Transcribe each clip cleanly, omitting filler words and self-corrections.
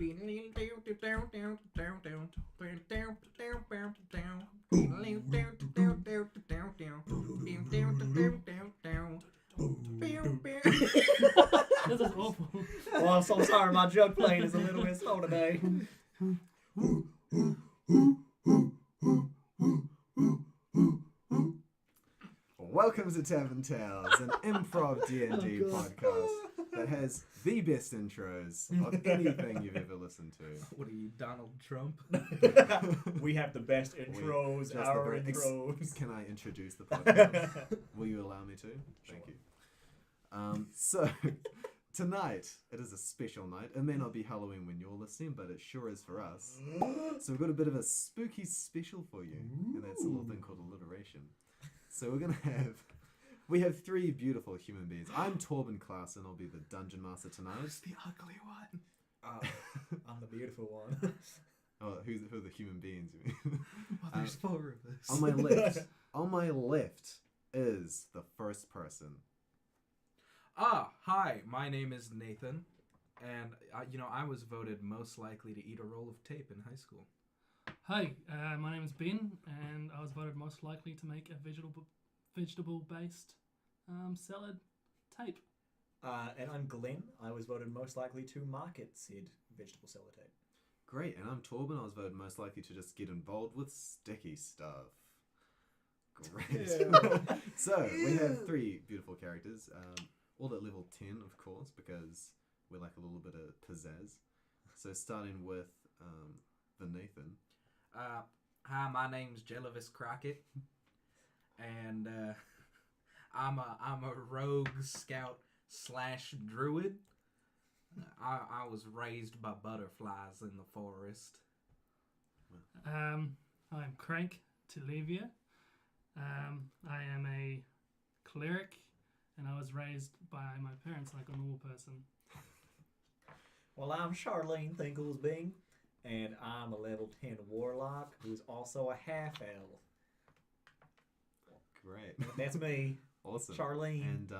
This is awful. Oh, I'm so sorry. My jug playing is a little bit slow today. Welcome to Tavern Tales, an improv D&D podcast that has the best intros of anything you've ever listened to. What are you, Donald Trump? We have the best intros, Just our the intros. Can I introduce the podcast? Will you allow me to? Thank you. So, tonight, it is a special night. It may not be Halloween when you're listening, but it sure is for us. So we've got a bit of a spooky special for you, and that's a little thing called alliteration. So we have three beautiful human beings. I'm Torben Klaas, and I'll be the dungeon master tonight. Who's the ugly one? I'm the beautiful one. Oh, who are the human beings? You mean? Well, there's four of us. On my left is the first person. Hi, my name is Nathan, and I was voted most likely to eat a roll of tape in high school. Hi, my name is Ben, and I was voted most likely to make a vegetable-based salad tape. And I'm Glenn. I was voted most likely to market said vegetable salad tape. Great, and I'm Torben. I was voted most likely to just get involved with sticky stuff. Great. Yeah. So, we have three beautiful characters, all at level 10, of course, because we like a little bit of pizzazz. So, starting with the Nathan. Hi, my name's Jellivis Crockett, and I'm a rogue scout / druid. I was raised by butterflies in the forest. I'm Crank Televia. I am a cleric, and I was raised by my parents like a normal person. Well, I'm Charlene Thinklesbing, and I'm a level 10 warlock who's also a half-elf. Great. That's me, Awesome. Charlene. And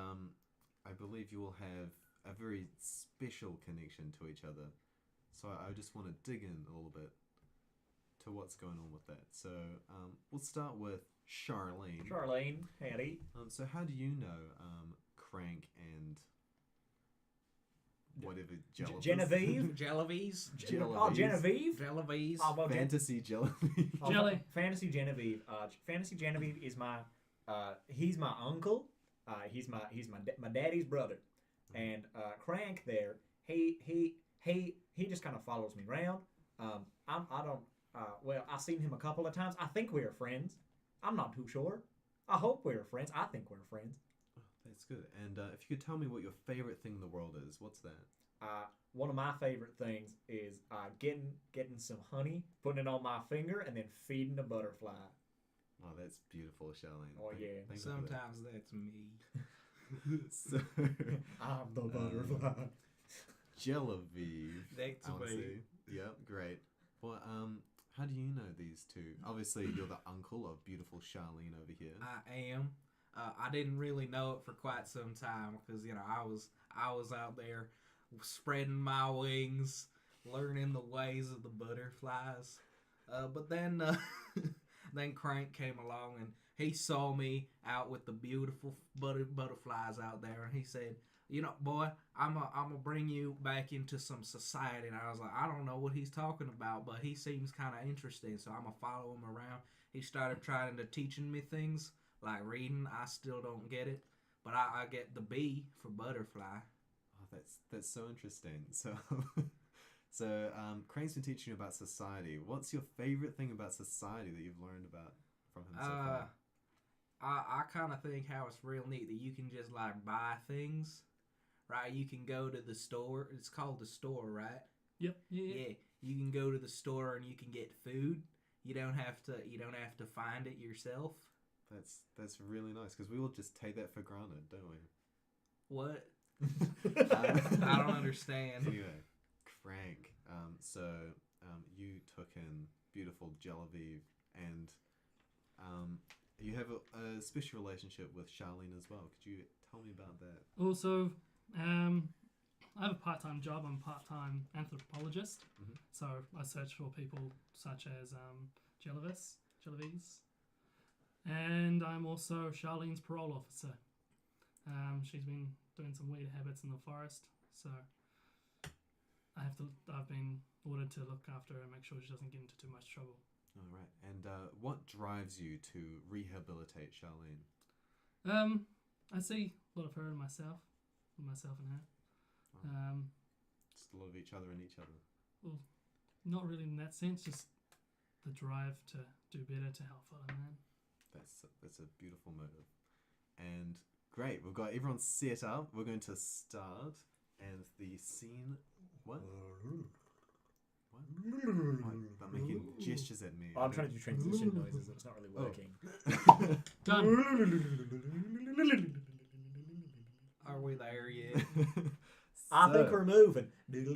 I believe you will have a very special connection to each other. So I just want to dig in a little bit to what's going on with that. So we'll start with Charlene. Charlene, howdy. So how do you know Crank and whatever Genevieve? Jellivies? Oh, Genevieve? Jellivies? Oh, well, Fantasy Jelly. Jelly. Fantasy Genevieve. Fantasy Genevieve is my he's my uncle. He's my daddy's brother. And Crank there, he just kind of follows me around. I've seen him a couple of times. I think we're friends. I'm not too sure. I hope we're friends. I think we're friends. Oh, that's good. And if you could tell me what your favorite thing in the world is, what's that? One of my favorite things is getting some honey, putting it on my finger, and then feeding a butterfly. Oh, that's beautiful, Charlene. Oh, yeah. Thank you for that. Sometimes that's me. So, I'm the butterfly. Genevieve. That's I want to me. see. Yeah, great. Well, how do you know these two? Obviously, you're the uncle of beautiful Charlene over here. I am. I didn't really know it for quite some time because I was out there spreading my wings, learning the ways of the butterflies. But then then Crank came along and he saw me out with the beautiful butterflies out there, and he said, boy, I'm gonna bring you back into some society. And I was like, I don't know what he's talking about, but he seems kind of interesting, so I'm gonna follow him around. He started trying to teaching me things like reading. I still don't get it, but I get the B for butterfly. Oh, that's so interesting. So, Crane's been teaching you about society. What's your favorite thing about society that you've learned about from him so far? I kind of think how it's real neat that you can just like buy things, right? You can go to the store. It's called the store, right? Yep. Yeah. You can go to the store and you can get food. You don't have to find it yourself. That's really nice because we all just take that for granted, don't we? What? I don't understand. Anyway, Crank. So you took in beautiful Genevieve, and you have a special relationship with Charlene as well. Could you tell me about that? Also, I have a part-time job. I'm a part-time anthropologist. Mhm. So I search for people such as Genevieve. And I'm also Charlene's parole officer. She's been doing some weird habits in the forest, so I've been ordered to look after her and make sure she doesn't get into too much trouble. All right. And what drives you to rehabilitate Charlene? I see a lot of her in myself and her. Just a lot of each other and each other. Well, not really in that sense, just the drive to do better to help other men. That's a beautiful motive. And great, we've got everyone set up. We're going to start, and the scene. What? What? They're making gestures at me. I'm trying to do transition noises, and it's not really working. Done. Are we there yet? I think we're moving. Doodle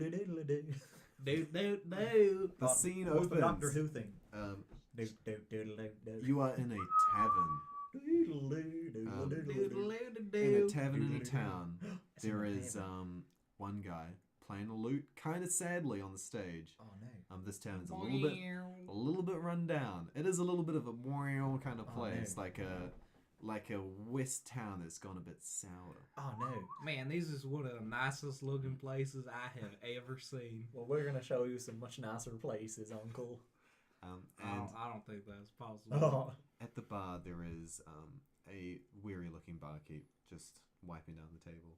Do. The scene What's the Doctor opens. Who thing? You are in a tavern. In a tavern in a town. There is one guy playing a lute, kind of sadly on the stage. Oh no. This town is a little bit run down. It is a little bit of a moral kind of place, like a west town that's gone a bit sour. Oh no. Man, this is one of the nicest looking places I have ever seen. Well, we're gonna show you some much nicer places, Uncle. And I don't think that's possible. Oh. at the bar there is a weary-looking barkeep just wiping down the table.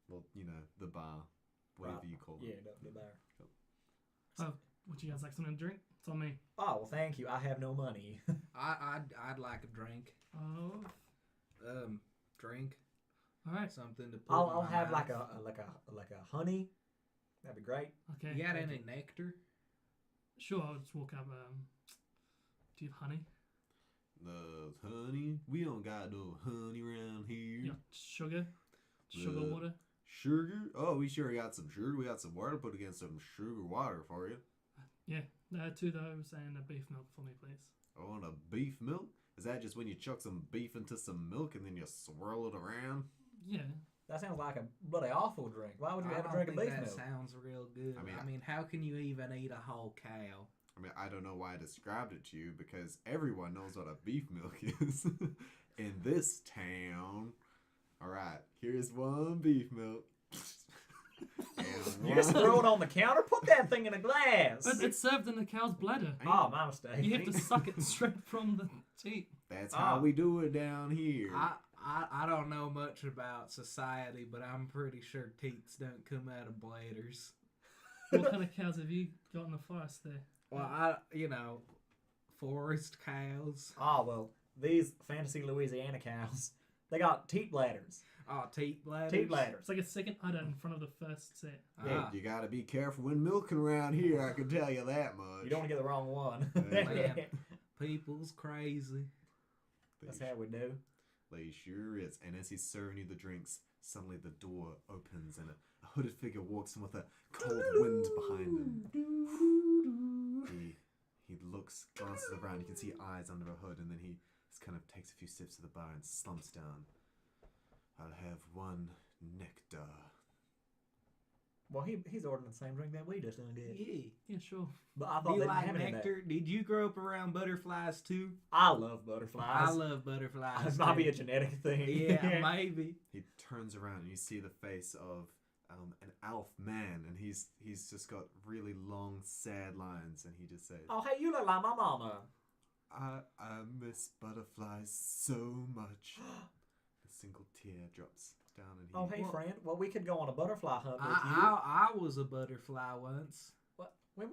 Well, you know, the bar, whatever you call it. Yeah, the bar. Oh, would you guys like something to drink? It's on me. Oh well, thank you. I have no money. I'd like a drink. Oh, Drink. all right. Something to put. I'll in my have mouth. like a honey. That'd be great. Okay. You got thank any you. nectar? Sure, I'll just walk up. Do you have honey? The honey? We don't got no honey around here. Yeah. Sugar water. Sugar? Oh, we sure got some sugar. We got some water. Put against some sugar water for you. Yeah. Two of those and a beef milk for me, please. Oh, and a beef milk? Is that just when you chuck some beef into some milk and then you swirl it around? Yeah. That sounds like a bloody awful drink. Why would you I ever don't drink a think beef that milk? sounds real good. I I mean, mean, how can you even eat a whole cow? I mean, I don't know why I described it to you because everyone knows what a beef milk is in this town. All right, here's one beef milk. And You just throw it on the counter. Put that thing in a glass. But it's served in the cow's bladder. Oh, my mistake. You have to suck it straight from the teat. That's how we do it down here. I don't know much about society, but I'm pretty sure teats don't come out of bladders. What kind of cows have you got in the forest there? Well, forest cows. Oh, well, these fantasy Louisiana cows, they got teat bladders. Oh, teat bladders. Teat bladders. It's like a second udder in front of the first set. Yeah, you gotta be careful when milking around here. I can tell you that much. You don't want to get the wrong one. Man. People's crazy. That's how we do. They sure is. And as he's serving you the drinks, suddenly the door opens and a hooded figure walks in with a cold wind behind him. He looks, glances around. You can see eyes under a hood, and then he just kind of takes a few sips of the bar and slumps down. I'll have one nectar. Well, he's ordering the same drink that we just done did. Yeah. Yeah, sure. But I Do thought you they like didn't have any of nectar? Did you grow up around butterflies too? that. I love butterflies. I love butterflies. It might be too. a genetic thing. Yeah, maybe. He turns around and you see the face of an elf man, and he's just got really long, sad lines, and he just says, Oh, hey, you look like my mama. I miss butterflies so much. A single tear drops down, and he. Oh, hey, Well- friend. Well, we could go on a butterfly hunt with you. I was a butterfly once. What? When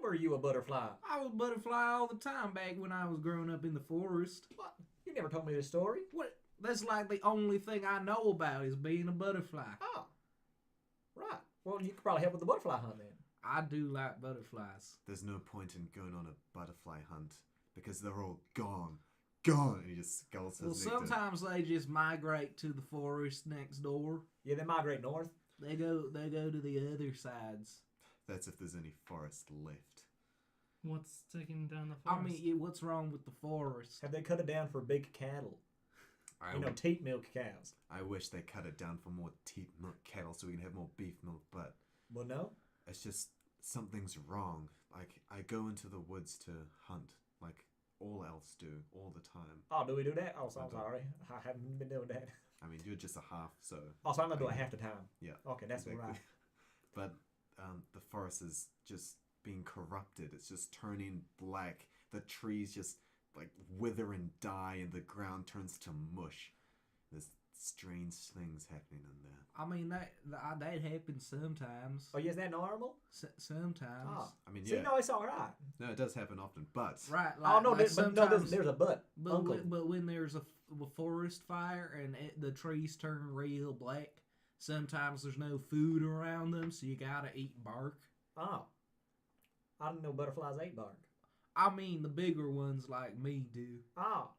were you a butterfly? I was a butterfly all the time back when I was growing up in the forest. What? You never told me this story. What? That's like the only thing I know about is being a butterfly. Oh, right. Well, you could probably help with the butterfly hunt then. I do like butterflies. There's no point in going on a butterfly hunt because they're all gone. And he just skulls Well, his nectar. sometimes they just migrate to the forest next door. Yeah, they migrate north. They go to the other sides. That's if there's any forest left. What's taking down the I forest? mean, what's wrong with the forest? Have they cut it down for big cattle? I, You know, teat milk cows. I wish they cut it down for more teat milk cattle so we can have more beef milk, but Well, no. it's just something's wrong. Like, I go into the woods to hunt, like all elves do, all the time. Oh, do we do that? Oh, so I'm I don't. sorry. I haven't been doing that. I mean, you're just a half, so Oh, so I'm gonna do it half the time. yeah. Okay, that's exactly. right. But the forest is just being corrupted. It's just turning black. The trees just like wither and die, and the ground turns to mush. There's strange things happening in there. I mean, that happens sometimes. Oh, yeah, is that normal? Sometimes. Oh. I mean, See, yeah, no, it's all right. no, it does happen often, but Right. Oh, no, like but no, sometimes- there's a but. But Uncle. when there's a forest fire and the trees turn real black, sometimes there's no food around them, so you gotta eat bark. Oh. I didn't know butterflies ate bark. I mean, the bigger ones like me do. Oh.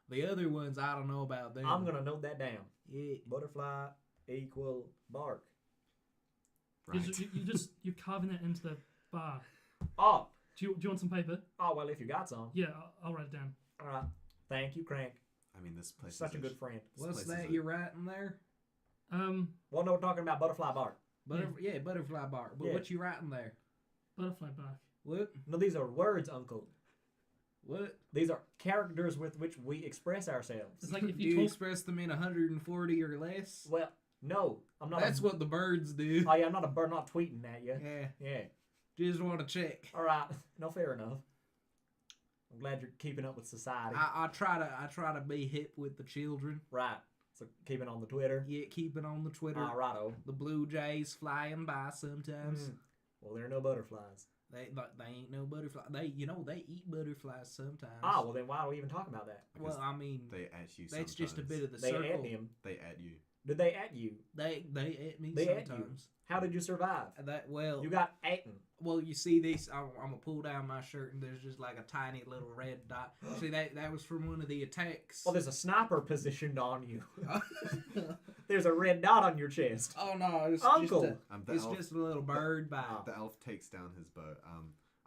The other ones, I don't know about them. I'm gonna note that down. Yeah. Butterfly equal bark. right. You're carving it into the bar. Oh. Do you want some paper? Oh, well, if you got some. Yeah, I'll write it down. All right. Thank you, Crank. I mean, this place Such is a good friend. this What's place is that a- you're writing there? Well, no, we're talking about butterfly bark. Butterfly bark. But Yeah. what you writing there? Butterfly bark. What? No, these are words, Uncle. What? These are characters with which we express ourselves. It's like if Do you you talk. express them in 140 or less? Well, no, I'm not. That's what the birds do. Oh yeah, I'm not a bird. Not tweeting at you. Yeah. Yeah. Just want to check. All right. No, fair enough. I'm glad you're keeping up with society. I try to be hip with the children. Right. So keeping on the Twitter. Yeah, keeping on the Twitter. All righto. The blue jays flying by sometimes. Well, there are no butterflies. They ain't no butterfly. They eat butterflies sometimes. Ah, well then why are we even talking about that? well, I mean, They at you. that's just a sometimes. bit of the They circle. at him. They at you. Did they at you? They at me They at you. sometimes. How did you survive? That well, You got eaten. well, you see this. I'm gonna pull down my shirt and there's just like a tiny little red dot. See that was from one of the attacks. Well, there's a sniper positioned on you. There's a red dot on your chest. Oh no, it's Uncle. The It's elf, just a little bird bite. the elf takes down his bow.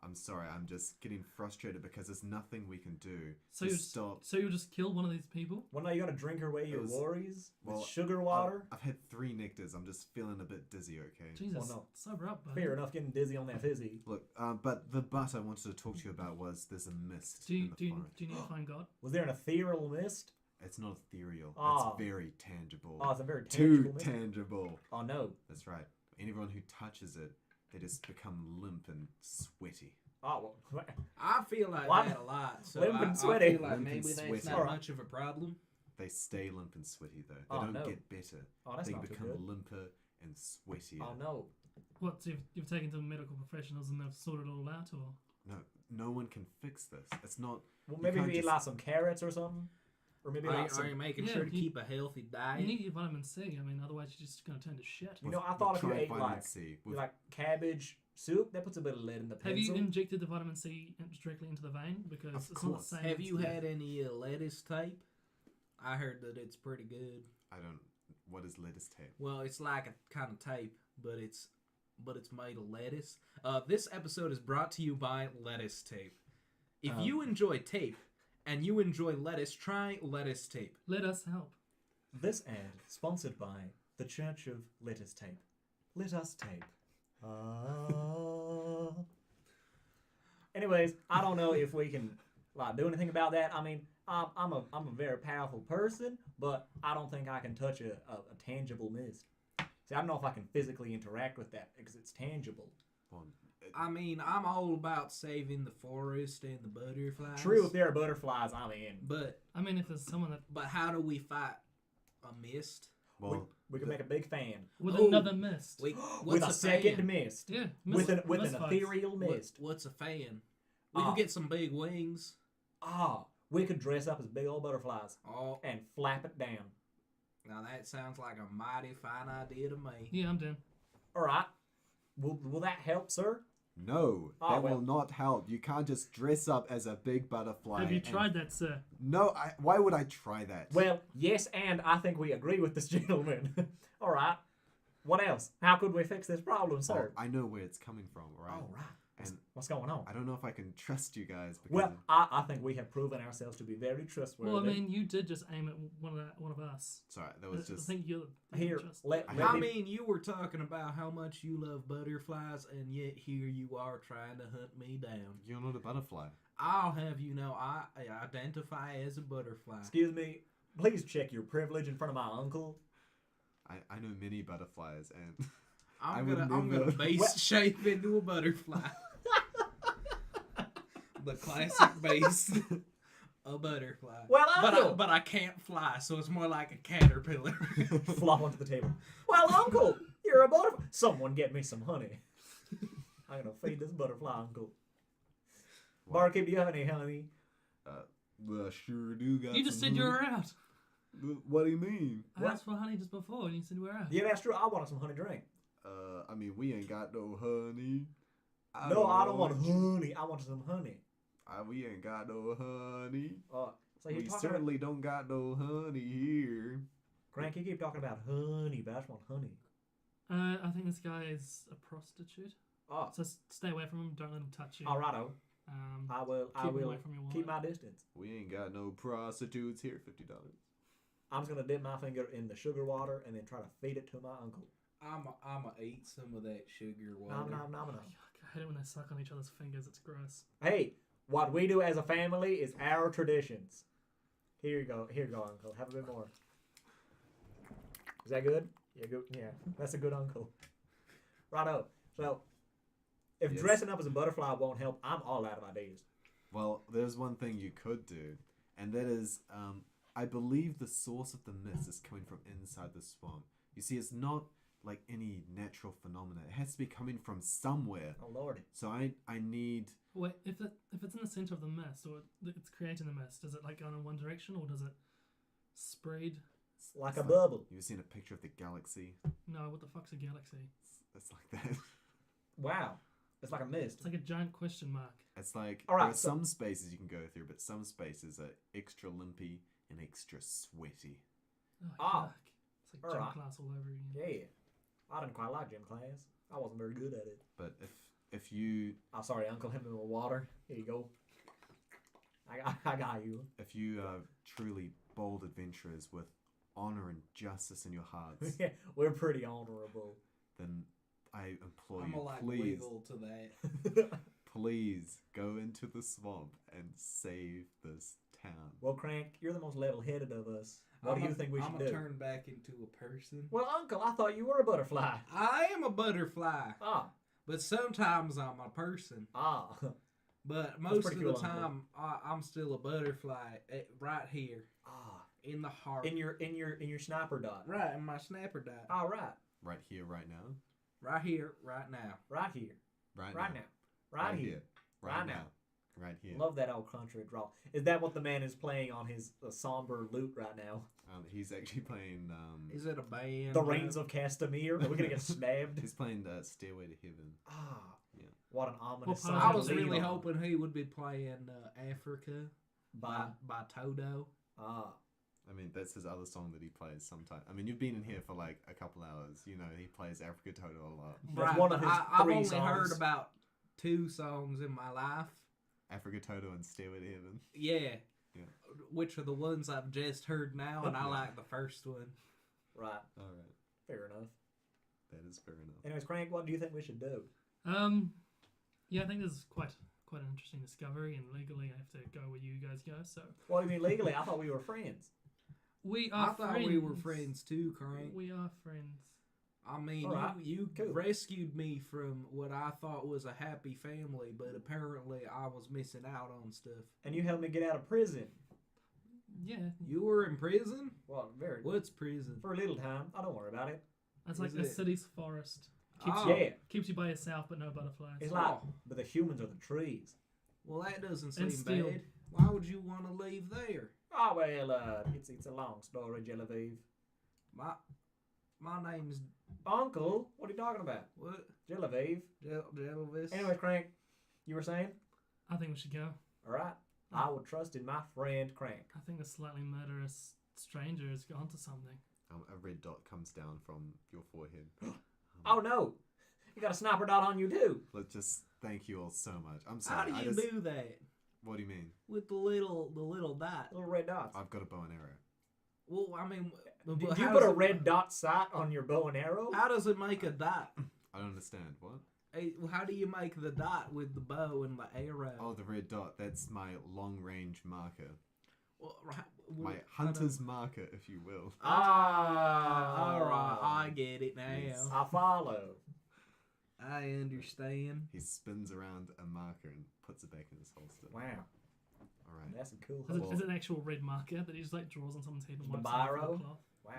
I'm sorry. I'm just getting frustrated because there's nothing we can do So to you stop. So you'll just kill one of these people? Well, now you gotta drink away your was- worries well, with sugar water. I've had 3 nectars. I'm just feeling a bit dizzy. Okay. Jesus, no. sober up, bud. Fair enough, getting dizzy on that fizzy. Look, but the butt I wanted to talk to you about was there's a mist Do you, in the do, you, forest. do you need to find God? Was there an ethereal mist? It's not ethereal. Ah. It's very tangible. Oh, it's a very Too tangible mist. tangible. Oh no. That's right. Anyone who touches it, they just become limp and sweaty. Oh well. I feel like What? that a lot. So Limp and I sweaty. feel like Limp and maybe that's sweaty. not Alright. much of a problem. They stay limp and sweaty though. They Oh, don't no. get better. Oh, that's They not too become good. limper and sweatier. Oh no. What, so you've taken to the medical professionals and they've sorted it all out, or? No one can fix this. It's not. Well, You maybe can't we eat just- like some carrots or something, or maybe like Are some. you making Yeah, sure to you- keep a healthy diet? You need your vitamin C. I mean, otherwise you're just going to turn to shit. You know, I thought if you tried ate vitamin like C. We've- like cabbage soup, that puts a bit of lead in the Have pencil. you injected the vitamin C directly into the vein? Because Of it's not the course. same. Have you as- had any lettuce tape? I heard that it's pretty good. I don't. What is lettuce tape? Well, it's like a kind of tape, but it's made of lettuce. This episode is brought to you by Lettuce Tape. If you enjoy tape and you enjoy lettuce, try Lettuce Tape. Let us help. This ad sponsored by the Church of Lettuce Tape. Let us tape. Anyways, I don't know if we can like do anything about that. I mean, I'm a very powerful person, but I don't think I can touch a tangible mist. See, I don't know if I can physically interact with that because it's tangible. Well, I mean, I'm all about saving the forest and the butterflies. True, if there are butterflies, I'm in. But I mean, if there's someone that how do we fight a mist? well, We can make a big fan with Oh. another mist. With with a second fan? mist, Yeah, with an mist fights. ethereal mist. What's a fan? We Ah. can get some big wings. We could dress up as big old butterflies Oh, and flap it down. now that sounds like a mighty fine idea to me. Yeah, I'm down. All right, will that help, sir? no, Oh, that well. will not help. You can't just dress up as a big butterfly. Have you and- tried that, sir? No, why would I try that? Well, yes, and I think we agree with this gentleman. All right. What else? How could we fix this problem, Oh, sir? I know where it's coming from, right? All right. And What's going on? I don't know if I can trust you guys because Well, I think we have proven ourselves to be very trustworthy. Well, I mean, you did just aim at one of us. sorry, that was I just think you're Here, just, let I me- I mean, you were talking about how much you love butterflies, and yet here you are trying to hunt me down. you're not a butterfly. I'll have you know, I identify as a butterfly. Excuse me. Please check your privilege in front of my uncle. I know many butterflies, and I I'm would gonna never- base Well- shape into a butterfly. The classic base, a butterfly. Well, uncle. but I can't fly, so it's more like a caterpillar. Flop onto the table. Well, uncle, you're a butterfly. Someone get me some honey. I'm gonna feed this butterfly, uncle. Barkeep, do you have any honey? Well, I sure do got you just some said you honey. were out. What do you mean? I What? asked for honey just before, and you said you were out. Yeah, that's true. I wanted some honey drink. I mean, we ain't got no honey. No, I don't want honey. I want some honey. We ain't got no honey. So you're We talking about, certainly don't got no honey here. Crank, you keep talking about honey, but I just want honey. I think this guy is a prostitute. Oh, So stay away from him. Don't let him touch you. alrighto. I will. Keep him away from your wallet. keep my distance. We ain't got no prostitutes here. $50. I'm just gonna dip my finger in the sugar water and then try to feed it to my uncle. I'ma eat some of that sugar water. Nom nom nom nom. Yuck, I hate it when they suck on each other's fingers. It's gross. Hey, what we do as a family is our traditions. Here you go. Here you go, uncle. Have a bit more. Is that good? Yeah, good. Yeah, that's a good uncle. Righto. So, if Yes. dressing up as a butterfly won't help, I'm all out of ideas. Well, there's one thing you could do, and that is, I believe the source of the mist is coming from inside the swamp. You see, it's not like any natural phenomena. It has to be coming from somewhere. Oh lordy. So I need. Wait, if it's in the center of the mist, or it's creating the mist, does it like go in one direction, or does it spread? Like it's a bubble. You've seen a picture of the galaxy. No, what the fuck's a galaxy? It's like that. Wow. It's like a mist. It's like a giant question mark. It's like All right, there are so- some spaces you can go through, but some spaces are extra limpy and extra sweaty. Oh, Ah. yuck. It's like gym Alright. class all over again. Yeah. I didn't quite like gym class. I wasn't very good at it. But if you I'm sorry, uncle. Have me with water. Here you go. I got you. if you are truly bold adventurers with honor and justice in your hearts, Yeah, we're pretty honorable. then I implore I'ma you, like please, wiggle to that. please go into the swamp and save this town. Well, Crank, you're the most level-headed of us. What do you think we should I'm do? gonna turn back into a person. Well, uncle, I thought you were a butterfly. I am a butterfly, Ah, but sometimes I'm a person. ah. But most of pretty the cool, Uncle. time, I'm still a butterfly right here Ah, in the heart. in your sniper dot. Right, in my snapper dot. All right, Right here, right now. Right here, right now. right here, Right, right now. now, right here. Right, Right now. now. Right here. Love that old country draw. Is that what the man is playing on his somber lute right now? He's actually playing. Is it a band? The Reigns of Castamere. Are we gonna get stabbed? He's playing Stairway to Heaven. Ah, Yeah. what an ominous Well, song. I to was leave really on. hoping he would be playing Africa By by Toto. ah. I mean, that's his other song that he plays sometimes. I mean, you've been in here for like a couple hours. You know, he plays Africa Toto a lot. That's one of but his I've three only heard songs. about 2 songs in my life. Africa Toto and Stairway to Heaven. Yeah. Yeah. Which are the ones I've just heard now, and I Yeah. like the first one. Right, All right, fair enough. that is fair enough. Anyways, Crank, what do you think we should do? Yeah, I think this is quite an interesting discovery, and legally I have to go where you guys go. So What do you mean legally? I thought we were friends. we I are. thought we were friends too, Crank. We are friends. I mean, Alright, you cool. rescued me from what I thought was a happy family, but apparently I was missing out on stuff. And you helped me get out of prison. Yeah, You were in prison? Well, very What's prison? for a little time. I don't worry about it. it's like Is the it- city's forest. Keeps Oh. Yeah, keeps you by yourself, but no butterflies. it's like, Oh. but the humans are the trees. Well, that doesn't And seem steel. bad. Why would you want to leave there? Oh well, it's a long story, Genevieve. My name's Uncle, what are you talking about? what? Genevieve. Jelvis. Anyways, Crank, you were saying? I think we should go. All right. I would trust in my friend Crank. I think the slightly murderous stranger has gone to something. A red dot comes down from your forehead. Oh no, you got a sniper dot on you too. Let's just thank you all so much. I'm How sorry. do you do that What do you mean? with the little dot? Little red dots. I've got a bow and arrow. Well, I mean, Did but you how put does a it- red dot sight on your bow and arrow? How does it make a dot? I don't understand. What? Hey, well, how do you make the dot with the bow and the arrow? Oh, the red dot. That's my long range marker. Well, My hunter's marker, if you will. All right, I get it now. Yes. I follow. I understand. He spins around a marker and puts it back in his holster. Wow, All right. that's a cool. Is it, Well- is it an actual red marker that he just like draws on someone's head and The wipes it off with a biro? cloth? Wow.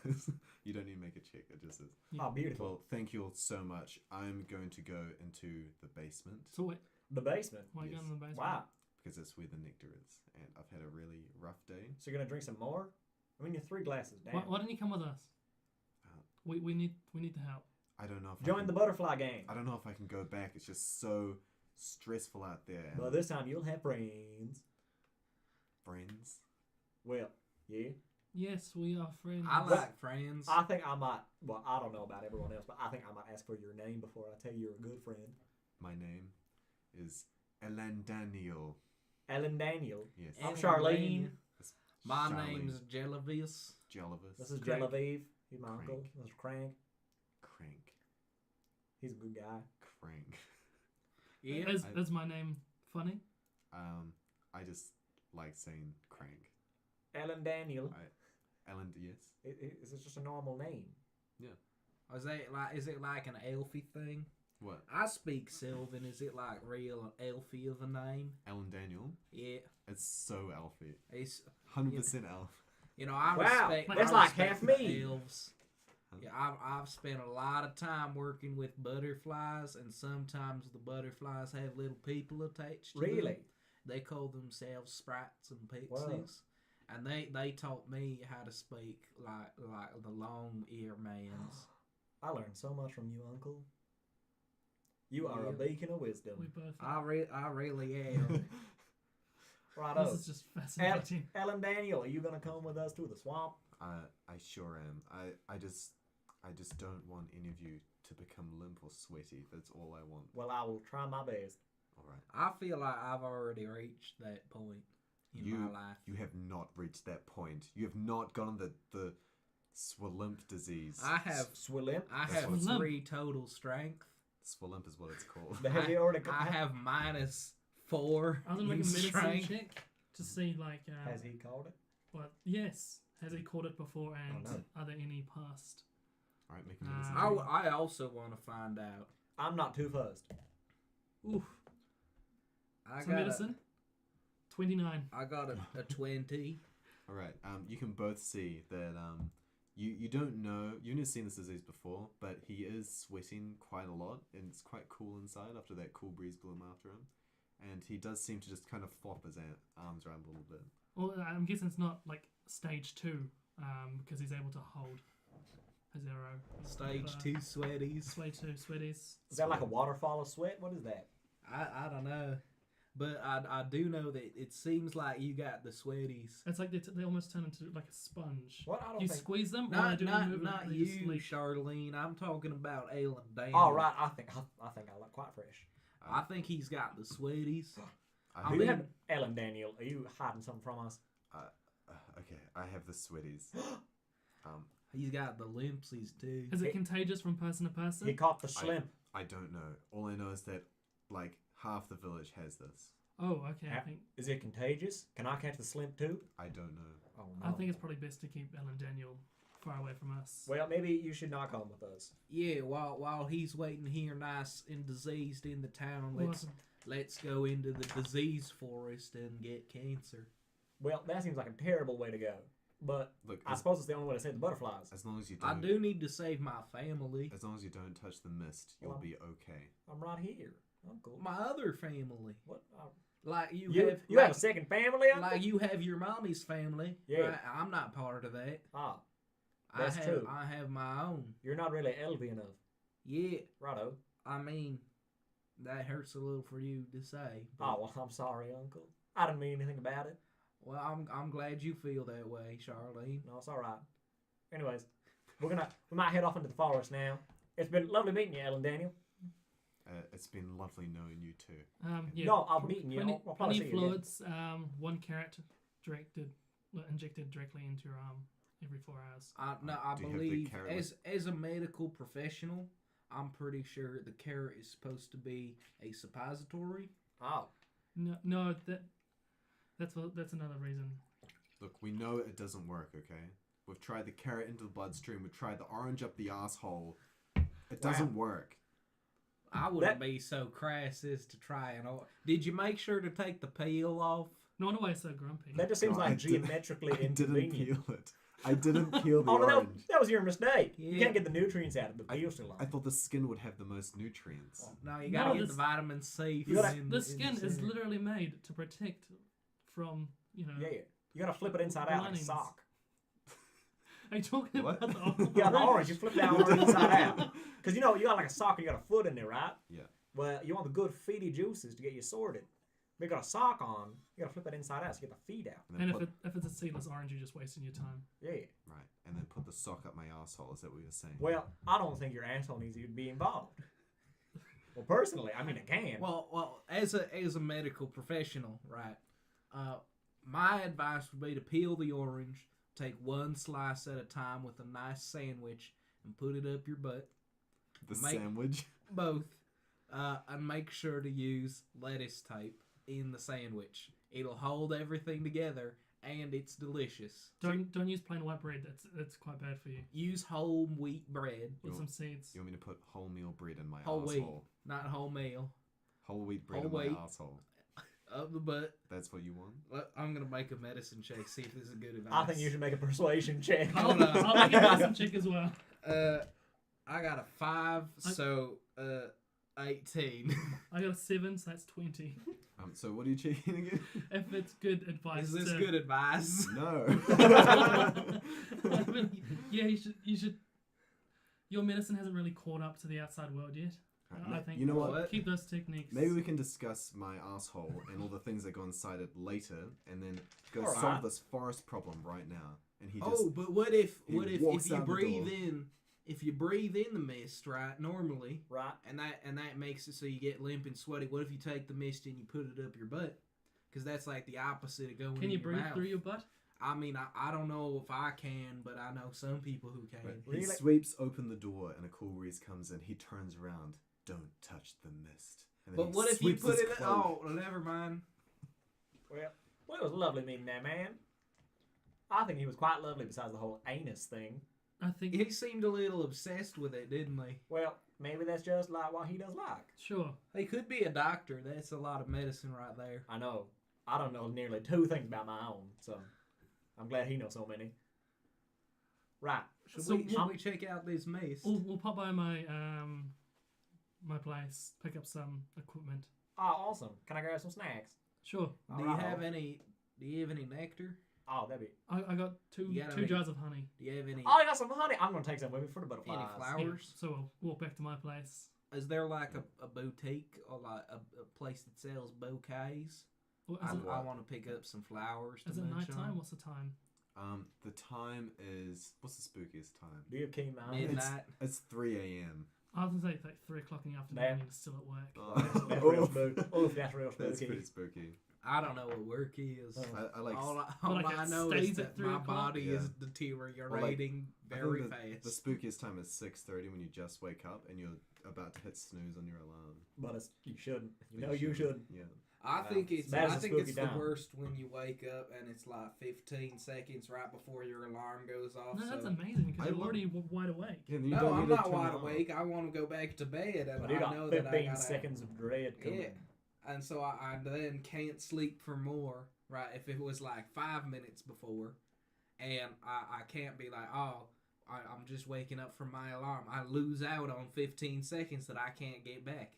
Yes. You don't need to make a check. It just is. Oh, beautiful. Well, thank you all so much. I'm going to go into the basement So wait, The basement. why Yes. go in the basement? Wow. because that's where the nectar is. And I've had a really rough day. So you're gonna drink some more? I mean, you're 3 glasses down. Why didn't you come with us? Uh, We need the help. I don't know if I Join can, the butterfly gang. I don't know if I can go back. It's just so stressful out there. And But this time you'll have friends. friends. Well, yeah. Yes, we are friends. I like friends. I think I might. Well, I don't know about everyone else, but I think I might ask for your name before I tell you you're a good friend. My name is Elan Daniel. Ellen Daniel. Yes. I'm Ellen Charlene. Daniel. It's My Charlene name's Jellivis. Jellivis. This is Crank. Genevieve. He's my Crank. uncle. This is Crank. Crank. He's a good guy. Crank. Yeah. Is my name funny? I just like saying crank. Ellen Daniel. Ellen, yes. Is this just a normal name? Is it like an elfy thing? What? I speak Sylvan. Is it like real elfy of a name? Ellen Daniel? Yeah. It's so elfy. It's 100% elf. I Wow, respect. that's I like respect half the me. Elves. Huh? Yeah, I've spent a lot of time working with butterflies, and sometimes the butterflies have little people attached to them. Really? They call themselves sprites and pixies. Wow. And they taught me how to speak like the long ear mans. I learned so much from you, Uncle. You are a Yeah. beacon of wisdom. We both. I really am. Righto. This is just fascinating. Ellen Daniel, are you gonna come with us to the swamp? I sure am. I just don't want any of you to become limp or sweaty. That's all I want. Well, I will try my best. All right. I feel like I've already reached that point in my life. You have not reached that point. You have not gotten the Shwlump disease. I have Swillimp. I That's have what it's- 3 total strength. Shwlump is what it's called. Have you already? I have -4 I was gonna make in a medicine strength. check to see like. Has he called it? But yes, has he caught it before, and no. are there any past? All right, make a medicine. I also want to find out. I'm not too fussed. Oof. I So got medicine. 29. I got a 20. All right. You can both see that. You don't know. You've never seen this disease before, but he is sweating quite a lot, and it's quite cool inside after that cool breeze blew him after him, and he does seem to just kind of flop his arms around a little bit. Well, I'm guessing it's not like stage 2, because he's able to hold his arrow. Stage Uh, 2 sweaties. Stage 2 sweaties. Is that like a waterfall of sweat? What is that? I don't know. But I do know that it seems like you got the sweaties. It's like they almost turn into like a sponge. What? I don't You think. squeeze them, or they do any movement, Not they you, just leak. Charlene. I'm talking about Ellen Daniel. Oh, right. I think I look quite fresh. I think he's got the sweaties. I I Do you mean- have Ellen Daniel? Are you hiding something from us? Okay, I have the sweaties. He's got the limpsies too. Is it It- contagious from person to person? He caught the shrimp. I don't know. All I know is that like half the village has this. Oh, okay. I Ha- think Is it contagious? Can I catch the shrimp too? I don't know. Oh I no. think it's probably best to keep Ellen Daniel far away from us. Well, maybe you should not come with us. Yeah, while he's waiting here, nice and diseased in the town, Well, let's go into the disease forest and get cancer. Well, that seems like a terrible way to go. But Look, I suppose it's the only way to save the butterflies. as long as you I don't, do need to save my family, as long as you don't touch the mist, you'll Well, be okay. I'm right here, Uncle. my other family. What? Like you, You have, have like, a second family, Uncle? like you have your mommy's family. Yeah. Right? I'm not part of that. Ah, That's I have true. I have my own. you're not really elvy enough. Yeah, Righto. I mean, that hurts a little for you to say. but- Oh, well, I'm sorry, Uncle. I didn't mean anything about it. Well, I'm glad you feel that way, Charlene. No, it's all right. Anyways, we might head off into the forest now. It's been lovely meeting you, Ellen Daniel. It's been lovely knowing you too. Yeah. No, I'll meet you. I'll probably see Plenty you again. fluids. 1 carrot injected directly into your arm every 4 hours. No, I Do you have the believe carrot as a medical professional, I'm pretty sure the carrot is supposed to be a suppository. Oh. No, that's another reason. Look, we know it doesn't work, okay? We've tried the carrot into the bloodstream. We've tried the orange up the asshole. It doesn't work. I wouldn't be so crass as to try and. Did you make sure to take the peel off? No wonder why it's so grumpy. That just seems No, like I didn't- geometrically I didn't inconvenient. peel it. I didn't peel the Oh, no, orange. that was your mistake. You Yeah. can't get the nutrients out of the peel too long. I thought the skin would have the most nutrients. No, you gotta No, get this- the vitamin C. You gotta- in The in skin is center. literally made to protect from, Yeah. You gotta flip it inside out like a Linings. sock. Are you talking What? about the orange? Yeah, the orange, you flip that orange inside out. Because you got like a sock and you got a foot in there, right? Yeah. Well, you want the good feedy juices to get you sorted. If you got a sock on, you gotta flip that inside out so you get the feed out. And And then if it's a seedless orange, you're just wasting your time. Yeah. right, and then put the sock up my asshole. Is that what you're saying? Well, I don't think your asshole needs to be involved. Well, personally, I mean, it can. Well, as a medical professional, right? My advice would be to peel the orange, take one slice at a time with a nice sandwich, and put it up your butt. the make- sandwich. Both, and make sure to use lettuce tape in the sandwich. It'll hold everything together, and it's delicious. Don't use plain white bread. That's quite bad for you. Use whole wheat bread, With some seeds. You want me to put wholemeal bread in my whole wheat, asshole? not wholemeal, Whole wheat bread Whole in wheat. my asshole. up the butt. That's what you want? I'm gonna make a medicine check. See if this is good advice. I think you should make a persuasion check. I'll make a medicine check as well. I got a 5, so 18. I got a 7, so that's 20. So what are you checking again? If it's good advice. Is this to- good advice? No. I mean, yeah, you should. Your medicine hasn't really caught up to the outside world yet. I think You know what? keep those techniques. Maybe we can discuss my asshole and all the things that go inside it later, and then go Alright. solve this forest problem right now. And he just Oh, but what if he if walks you out the breathe door. in the mist, right, normally, Right. and that makes it so you get limp and sweaty. What if you take the mist and you put it up your butt? Because that's like the opposite of going Can in you your breathe mouth. through your butt? I mean, I don't know if I can, but I know some people who can. Right. Really? He sweeps open the door and a cool breeze comes in. He turns around. Don't touch the mist. And then But he what if you sweeps put his it? cloak. Oh, never mind. Well, it was lovely meeting that man. I think he was quite lovely besides the whole anus thing. I think He seemed a little obsessed with it, didn't he? Well, maybe that's just like what he does like. sure. He could be a doctor. That's a lot of medicine right there. I know. I don't know nearly 2 things about my own, so I'm glad he knows so many. Right. Should So we check out this mist? We'll pop by my my place, pick up some equipment. Oh, awesome. Can I grab some snacks? Sure. Do you have any nectar? Oh, that'd be... I got two You got two any- jars of honey. Do you have any Oh, I got some honey. I'm going to take some with me for the butterflies. any Yeah, flowers? so we'll walk back to my place. Is there like a boutique or like a place that sells bouquets? Well, I, is, it, what? I want to pick up some flowers. is to it munch night time? on. What's the time? The time is... What's the spookiest time? Do you have key man? Midnight. It's 3 a.m. I was gonna say like 3 o'clock in the afternoon. There. And you're still at work. Oh, That's real spooky. Oh, that's real that's spooky. pretty spooky. I don't know what work is. Oh. I like... All like I it know is stays that at 3 my o'clock? body Yeah. is deteriorating I very think fast. the spookiest time is 6:30 when you just wake up and you're about to hit snooze on your alarm. But you shouldn't. You But know you shouldn't. Yeah. I think it's That is I a think spooky it's the time. worst when you wake up and it's like 15 seconds right before your alarm goes off. No, that's so. amazing because I you're love- already wide awake. Yeah, you No, don't I'm need to not turn wide it off. awake. I want to go back to bed, and But you I got know that 15 I gotta, seconds of dread coming. Yeah. And so I then can't sleep for more. Right? If it was like 5 minutes before, and I can't be like, oh, I'm just waking up from my alarm. I lose out on 15 seconds that I can't get back.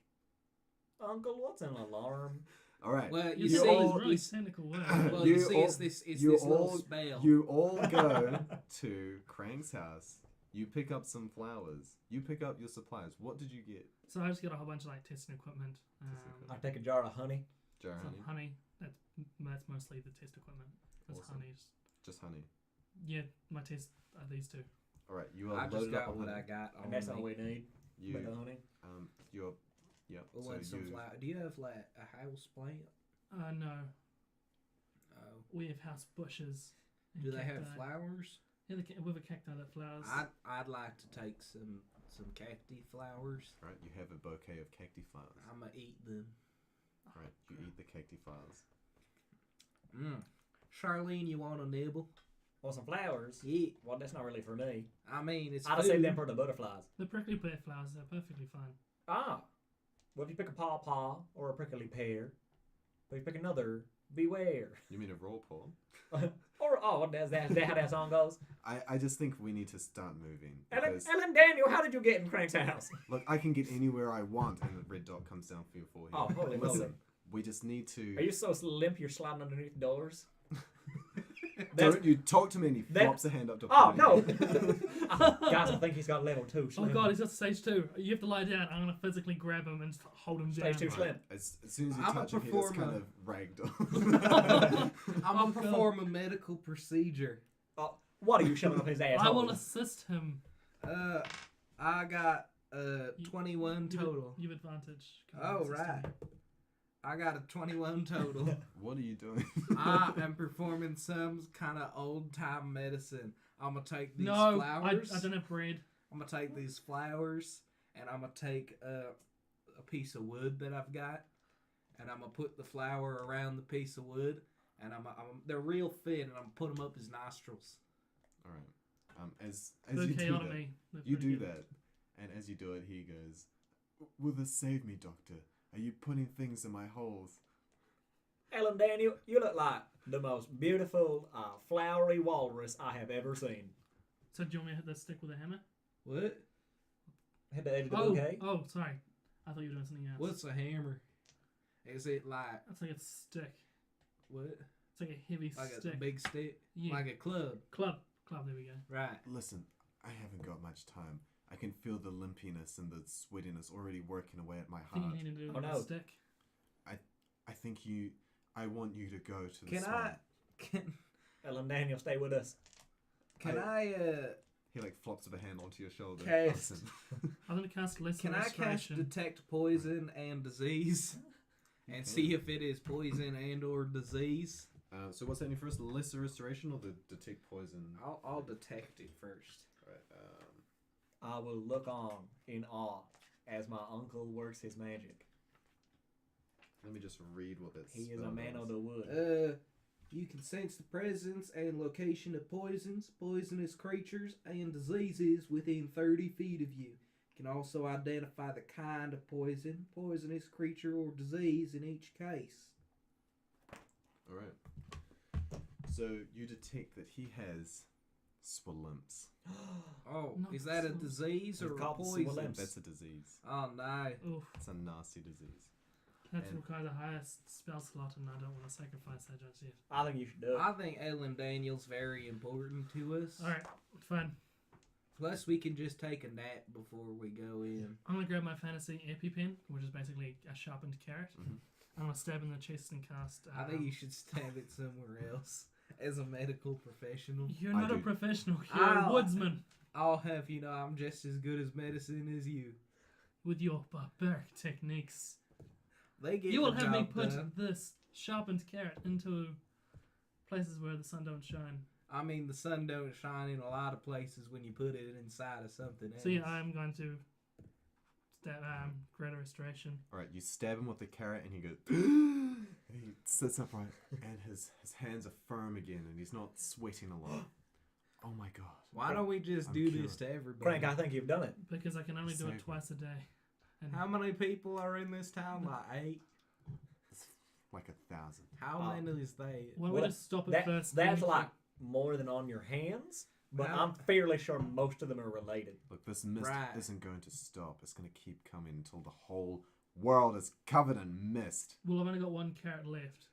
Uncle, what's an alarm? All right. Well, you You see, see, all- really cynical word. well, you you see, all- it's this you little all- spell. You all go to Crank's house. You pick up some flowers. You pick up your supplies. What did you get? So I just got a whole bunch of like testing equipment. I take a jar of honey. Jar of Some honey? honey. That's mostly the test equipment. That's Awesome. honey. Just honey. Yeah, my tests are these two. All right. You are I just loaded up got on what honey. I got And on that's all me. we need. You But the honey. you're Yep. We'll So want some you. flower. Do you have like a house plant? No. Oh. We have house bushes. and Do they have cacti. flowers? Yeah, we have a cacti that flowers. I'd like to take some cacti flowers. Right. You have a bouquet of cacti flowers. I'ma eat them. Right. You eat the cacti flowers. Charlene, you want a nibble? Want some flowers? Yeah. Well, that's not really for me. I mean, it's I'd food. save them for the butterflies. The prickly pear flowers, they're perfectly fine. Ah. Well, if you pick a pawpaw or a prickly pear, but you pick another, beware. You mean a raw paw? Or, oh, is that how that song goes? I just think we need to start moving. Ellen, Because, Ellen Daniel, how did you get in Crank's house? look, I can get anywhere I want and the red dot comes down for your forehead. Oh, holy Listen, moly. we just need to... Are you so limp you're sliding underneath doors? Don't you talk to me and he that- flops a hand up to Oh, no! point. Guys, I think he's got level 2 Oh slim. god, he's got stage 2. You have to lie down. I'm gonna physically grab him and just hold him down. Stage 2 slim. As soon as you I'm a touch him, he just kind performer. of ragdoll. I'm Oh, gonna perform a medical procedure. Oh, what are you shoving up his ass? I will assist him. I got 21 total. You've advantage. Oh, right. I got a 21 total. What are you doing? I am performing some kind of old time medicine. I'm gonna take these No, flowers. I don't have bread. I'm gonna take these flowers and I'm gonna take a piece of wood that I've got, and I'm gonna put the flower around the piece of wood, and they're real thin, and I'm gonna put them up his nostrils. All right. As The you do that, chaotomy. you do that, and as you do it, he goes, "Will this save me, Doctor? Are you putting things in my holes?" Ellen Daniel, you look like the most beautiful, flowery walrus I have ever seen. So do you want me to hit that stick with a hammer? What? Hit the edge of the Oh, bouquet. oh, sorry. I thought you were doing something else. What's a hammer? Is it like That's like a stick. what? It's like a heavy Like stick. a big stick? Yeah. Like a club? Club. There we go. Right. Listen, I haven't got much time. I can feel the limpiness and the sweatiness already working away at my I think heart. you need to do it Oh, with no. a stick. I want you to go to the Can swamp. Can Ellen Daniel, stay with us. He like flops of a hand onto your shoulder. Cast. Listen. I'm gonna cast Lesser can I cast Restoration. detect poison and disease and see if it is poison and or disease? So what's happening first? Lesser restoration or the detect poison? I'll detect it first. Right. I will look on in awe as my uncle works his magic. Let me just read what that He is a spell man does. of the wood. You can sense the presence and location of poisons, poisonous creatures, and diseases within 30 feet of you. You can also identify the kind of poison, poisonous creature, or disease in each case. All right. So you detect that he has Shwlumps. Oh, Not is that a so- disease or It's a called poison? Shwlumps. That's a disease. Oh no. Oof, It's a nasty disease. that And- requires a highest spell slot, and I don't want to sacrifice that just yet. I think you should do it. I think Ellen Daniels very important to us. All right, fine. Plus, we can just take a nap before we go in. I'm gonna grab my fantasy EpiPen, which is basically a sharpened carrot. Mhm. I'm gonna stab in the chest and cast. I think you should stab it somewhere else as a medical professional. You're I not a do. professional. You're a Ow. woodsman I'll have you know I'm just as good as medicine as you. with your barbaric techniques. They get You will the have me job put done. this sharpened carrot into places where the sun don't shine. I mean, the sun don't shine in a lot of places when you put it inside of something else. So yeah, I'm going to stab greater restoration. All right. You stab him with the carrot, and he goes. And he sits upright, and his hands are firm again, and he's not sweating a lot. Oh my god. Why don't we just I'm do cured. this to everybody? Crank, I think you've done it. Because I can only do Save it me. twice a day. And How many people are in this town? Like 8? It's like 1,000. How Oh. many is that? why don't Well, we just stop it That, first? that's then we like more than on your hands, but How- I'm fairly sure most of them are related. Look, this mist Right. isn't going to stop. It's going to keep coming until the whole world is covered in mist. Well, I've only got one carrot left.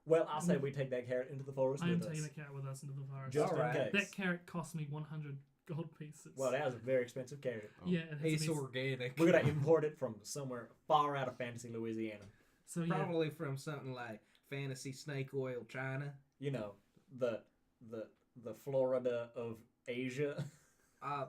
Well, I say we take that carrot into the forest I am with taking us. the carrot with us into the forest. Just Alright. in case. That carrot cost me 100 gold pieces. Well, that was a very expensive carrot. Oh. Yeah, it has It's to be, organic. We're gonna import it from somewhere far out of fantasy Louisiana. so yeah. Probably from something like Fantasy Snake Oil China. You know, the Florida of Asia.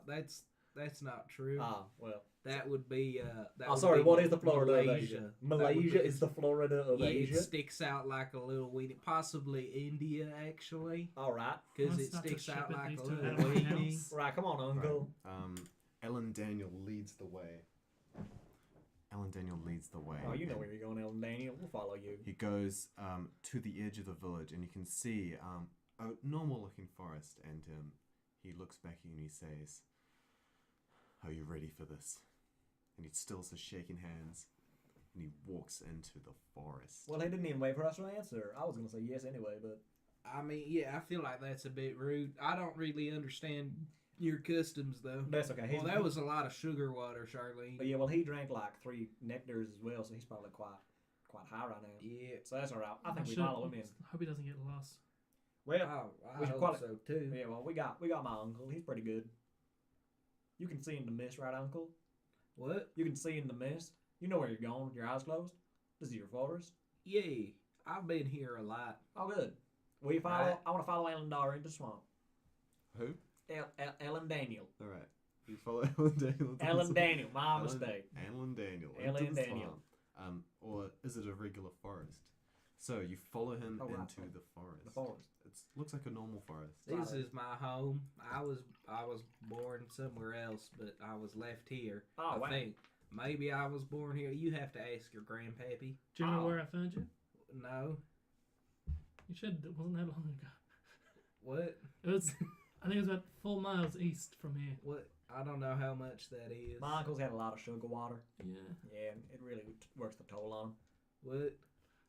That's not true. Well, That would be. That Oh, would sorry. be What is the Florida of Malaysia. Asia? That would Malaysia be- is the Florida of Yeah, Asia. it sticks out like a little weenie. Possibly India, actually, All right. because Let's it not sticks just out ship it like these a to little everyone weenie. else. Right. Come on, Uncle. Right. Ellen Daniel leads the way. Ellen Daniel leads the way. Oh, you know and where you're going, Ellen Daniel. We'll follow you. He goes to the edge of the village, and you can see a normal-looking forest. And he looks back and he says, "Are you ready for this?" And he still says, shaking hands, and he walks into the forest. Well, he didn't even wait for us to answer. I was gonna say yes anyway, but I mean, yeah, I feel like that's a bit rude. I don't really understand your customs, though. that's okay. Well, that was a lot of sugar water, Charlene. But yeah, well, he drank like 3 nectars as well, so he's probably quite high right now. Yeah. So that's all right. I think we should- follow him in. I hope he doesn't get lost. Well, I we should hope quali- so too. yeah, well, we got my uncle. He's pretty good. You can see in the mist, right, Uncle? What? You can see in the mist. You know where you're going with your eyes closed. This is your forest. Yeah, I've been here a lot. Oh, good. We follow. Right. I want to follow Ellen Dar into the swamp. Who? Ellen Daniel. All right. You follow Ellen Daniel. into the Ellen swamp. Daniel. My Ellen- mistake. Ellen Daniel. Ellen into the Daniel. swamp. Or is it a regular forest? So you follow him Oh, right. into the forest. The forest. It looks like a normal forest. This Right. is my home. I was born somewhere else, but I was left here. Oh, I wow. think maybe I was born here. You have to ask your grandpappy. Do you know Oh. where I found you? No. You should. It wasn't that long ago. What? It was. I think it was about 4 miles east from here. What? I don't know how much that is. My uncle's had a lot of sugar water. Yeah. Yeah, and it really works the toll on him. What?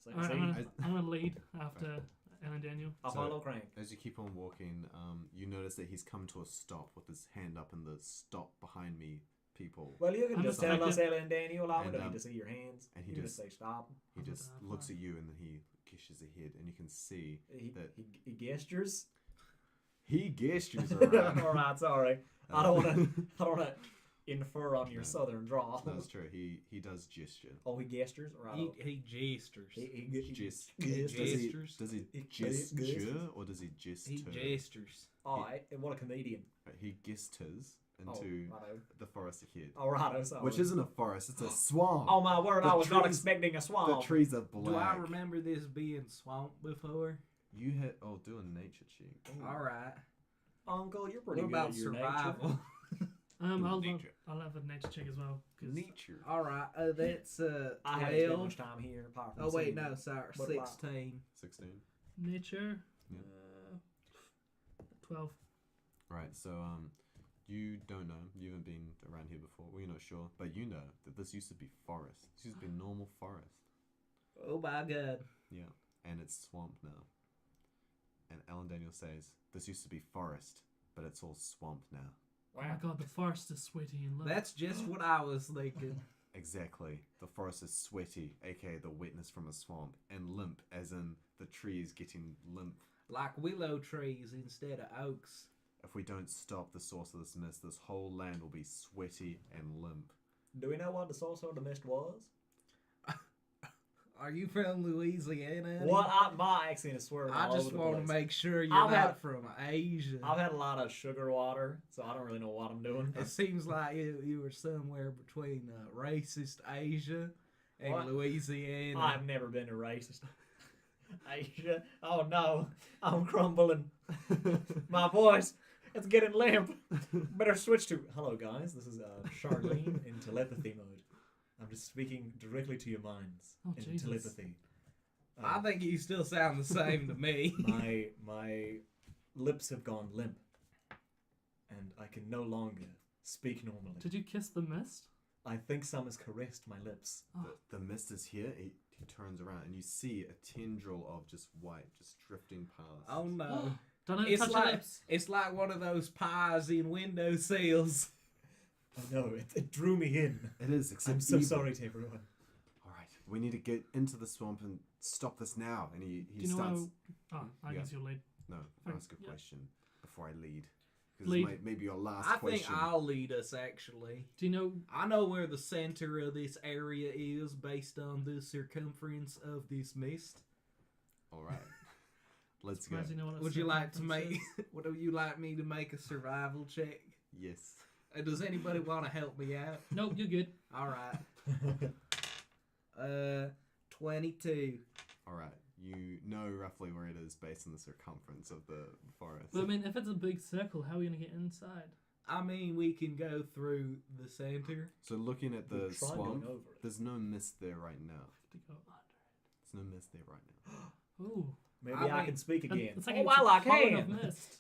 So, All right, see, I'm gonna lead after Ellen Daniel. I'll So- follow Crank. As you keep on walking, you notice that he's come to a stop with his hand up in the stop behind me people. Well, you can I'm just a tell us, second. Ellen Daniel. I And, don't need to see your hands. and he You just just- say stop. He I'm just a looks fly. at you and then he gestures ahead, and you can see He, that he gestures. he gestures around. All right, sorry. I don't want to infer on your No. southern drawl. That's true. He does gesture. Oh, he gestures. Right. He gestures. He Gest- gestures. Does he He gesture gestures. or does he gesture? He gestures. Oh, what a comedian. He gestures Oh, into righto. the forest ahead, Oh, righto, sorry. which isn't a forest; it's a swamp. Oh my word! The I was not trees- expecting a the swamp. trees are black. Do I remember this being swamp before? You had do a nature check. All right. Uncle, you're pretty What good about at your survival? nature. Nature. I'll have a nature check as well. 'Cause Nature. All right. That's I haven't spent 12. much time here apart from Oh wait, seeing no, you. sorry, What about- 16. 16. nature. Yeah. 12. Right. So you don't know. You haven't been around here before. Well, you're not sure, but you know that this used to be forest. This used to be normal forest. Oh my god. Yeah, and it's swamp now. And Ellen Daniel says this used to be forest, but it's all swamp now. Oh my god, the forest is sweaty and low. That's just what I was thinking. Exactly. The forest is sweaty, aka the wetness from a swamp, and limp, as in the trees getting limp. Like willow trees instead of oaks. If we don't stop the source of this mist, this whole land will be sweaty and limp. Do we know what the source of the mist was? Are you from Louisiana? What? My accent is swerving I all just over the want place. to make sure you're I've not had- from Asia. I've had a lot of sugar water, so I don't really know what I'm doing. It seems like you were somewhere between racist Asia and What? Louisiana. I've never been a racist. Asia. Oh no, I'm crumbling. My voice, it's getting limp. Better switch to. Hello guys, this is Charlene in telepathy mode. I'm just speaking directly to your minds Oh, in Jesus. telepathy. I think you still sound the same to me. my lips have gone limp, and I can no longer speak normally. Did you kiss the mist? I think some has caressed my lips. Oh, The mist is here. He turns around and you see a tendril of just white just drifting past. Oh no. don't let it It's touch your like lips. it's like one of those pies in windowsills. I know, it drew me in. It is, except I'm so evil. sorry to everyone. All right, we need to get into the swamp and stop this now. And he Do you know starts. Oh, I Yeah. guess you'll lead. No, Fine, ask a yeah. question before I lead. Because Lead. maybe your last I question. think I'll lead us actually. Do you know? I know where the center of this area is based on the circumference of this mist. All right, let's go. Surprised you know what a Would you like to circumference make? is. Would you like me to make a survival check? Yes. Does anybody want to help me out? Nope, you're good. All right. 22. All right. You know roughly where it is based on the circumference of the forest. But I mean, if it's a big circle, how are we gonna get inside? I mean, we can go through the center. So looking at the Try going swamp, over it. there's no mist there right now. To go under There's no mist there right now. it. Ooh. Maybe I I mean, can speak again. It's like oh, a while I column of can. mist.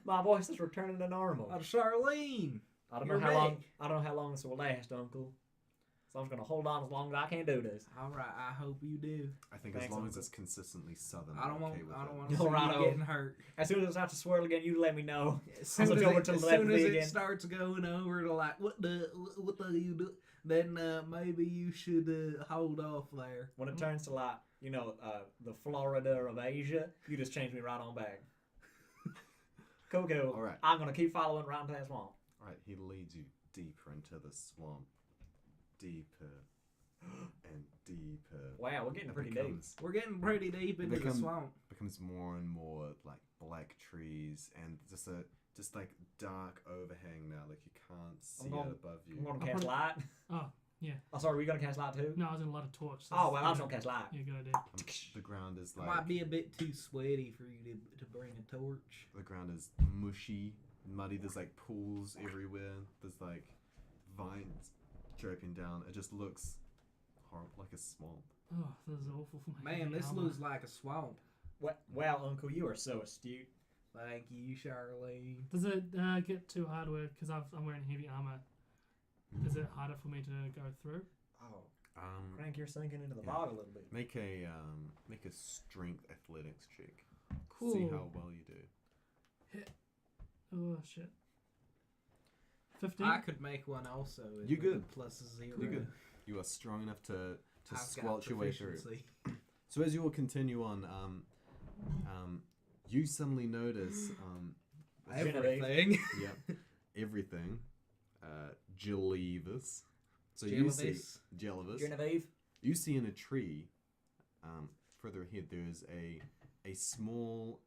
My voice is returning to normal. Charlene. I don't you're know how long. back. I don't know how long this will last, Uncle. So I'm just gonna hold on as long as I can do this. All right. I hope you do. I think Thanks, as long Uncle. as it's consistently southern, I don't I'm want. okay with I don't it. want to see Alrighto. you getting hurt. As soon as I have to swirl again, you let me know. As soon look as, over it, to the as, left soon of as me it again. starts going over to like what the you do, then maybe you should hold off there. When it turns to like, the Florida of Asia, you just change me right on back. Cool. All right. I'm gonna keep following right into that swamp. All right. He leads you deeper into the swamp, deeper and deeper. Wow, we're getting It pretty deep. becomes, We're getting pretty deep into the become- swamp. becomes more and more like black trees and just like dark overhang now. Like you can't see going- it above you. I'm gonna I'll cast put it- light. Oh, yeah. Oh, sorry, were you gonna cast light too? No, I was in a lot of torch. Oh, well, I was gonna cast light. Yeah, good idea. The ground is It like might be a bit too sweaty for you to bring a torch. the ground is mushy, muddy. There's like pools everywhere. There's like vines draping down. It just looks horrible, like a swamp. Oh, this is awful for my Man, heavy this armor. looks like a swamp. Wow, Uncle, you are so astute. Thank you, Charlene. Does it get too hard because I'm wearing heavy armor? Is it harder for me to go through? Oh, Um, Frank, you're sinking into the Yeah. bog a little bit. make a strength athletics check. Cool. See how well you do. Oh shit. 15. I could make one also. You with good. a plus 0. You good. You are strong enough to I've got squelch your way through. proficiency. So as you all continue on, you suddenly notice, Everything. yeah, everything. Gelevis. So you see Gelevis. Gelevis. Genevieve? You see in a tree, further ahead, there's a small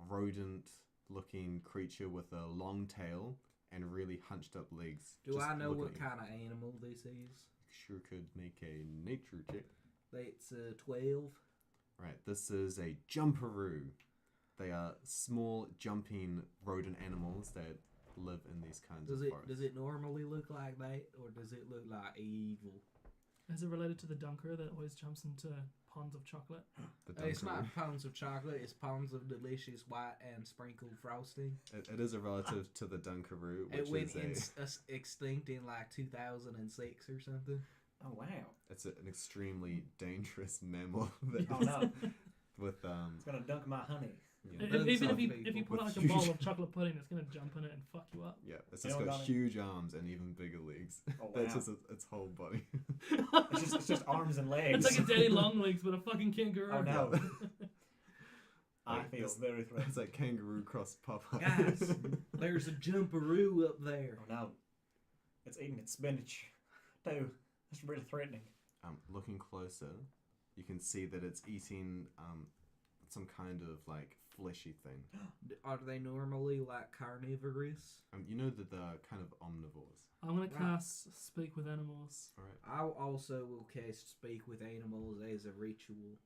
rodent-looking creature with a long tail and really hunched up legs. Do just I know looking what at you. kind of animal this is? Sure could make a nature check. It's 12. Right, this is a jumperoo. They are small jumping rodent animals that live in these kinds Does of it forests. does it normally look like that, or does it look like evil? Is it related to the dunker that always jumps into ponds of chocolate? The It's not dunkaroo. pounds of chocolate. It's pounds of delicious white and sprinkled frosting. It is a relative to the dunkaroo, It which went is extinct in like 2006 or something. Oh, wow. it's an extremely dangerous mammal that Oh, no. with It's gonna dunk my honey. you know, Bugs Even on if you put with like a bowl huge- of chocolate pudding, it's gonna jump in it and fuck you up. yeah, it's You just know got what I- huge arms and even bigger legs. Oh, That's wow. just its whole body. It's just arms and legs. It's like a daddy long legs, but a fucking kangaroo. Oh, no. I Like, feel it's- very threatened. It's like kangaroo cross Popeye. Guys, there's a jumperoo up there. Oh, no. It's eating its spinach, too. That's really threatening. Looking closer, you can see that it's eating some kind of like fleshy thing. Are they normally like carnivorous? You know that they're kind of omnivores. I'm gonna Right. cast Speak with Animals. All right. I also will cast Speak with Animals as a ritual.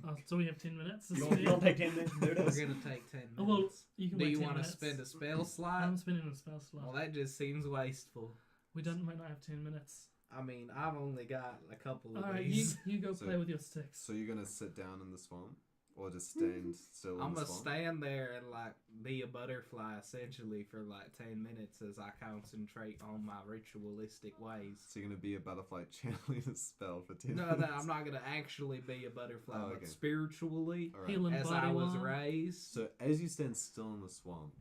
Oh, so we have 10 minutes. You don't take 10 minutes to do We're this? gonna take 10 minutes. Oh, well, you can Do wait you 10 want to minutes. spend a spell slot? I'm spending a spell slot. Well, that just seems wasteful. We might not have 10 minutes. I mean, I've only got a couple of Alright, these. you go So- play with your sticks. So you're gonna sit down in the swamp, or just stand still in I'm the gonna swamp? stand there and like be a butterfly essentially for like 10 minutes as I concentrate on my ritualistic ways. So you're gonna be a butterfly channeling a spell for 10 No, minutes. I'm not gonna actually be a butterfly, Oh, but okay. spiritually, All right. Healing as body I was one. raised. So as you stand still in the swamp,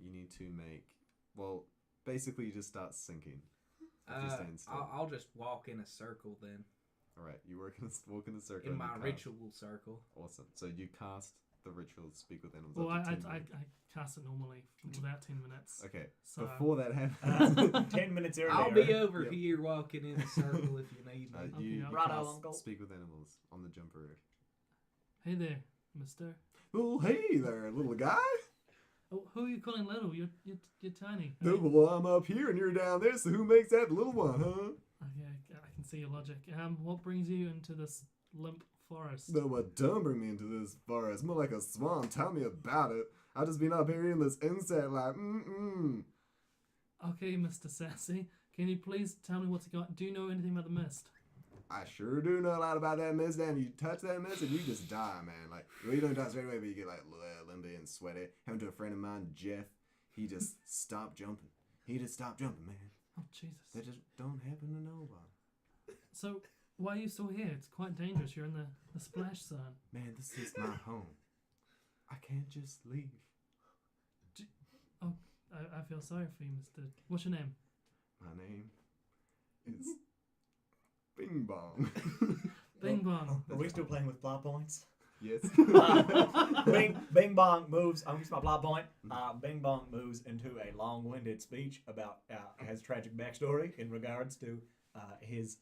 you need to make, well, basically you just start sinking. If you stand still. I'll just walk in a circle then, All right, you walk in a circle. in and my you cast. ritual circle. Awesome. So you cast the ritual Speak with Animals Well, I after 10 I minutes. cast it normally without 10 minutes. Okay, So, before that happens, 10 minutes earlier. I'll be over Yep. here walking in a circle if you need me. Okay, you I'll- Righto, cast Uncle. Speak with Animals on the jumper. Hey there, mister. Oh, hey there, little guy. Oh, who are you calling little? You're tiny. No, well, I'm up here and you're down there, so who makes that the little one, huh? Okay, I can see your logic. What brings you into this limp forest? No, what don't bring me into this forest? More like a swamp. Tell me about it. I've just been up here eating this insect like, Okay, Mr. Sassy, can you please tell me what's going? Do you know anything about the mist? I sure do know a lot about that mist, and you touch that mist and you just die, man. Like, well, you don't die straight away, but you get like limpy and sweaty. Happened to a friend of mine, Jeff. He just stopped jumping. He just stopped jumping, man. Oh, Jesus. That just don't happen to nobody. So, why are you still here? It's quite dangerous. You're in the splash zone. Man, this is my home. I can't just leave. I feel sorry for you, Mr. What's your name? My name is Bing Bong. Bing Bong. Are we still playing with plot points? Yes. Bing Bong moves. I'm using my plot point. Bing Bong moves into a long-winded speech about has a tragic backstory in regards to his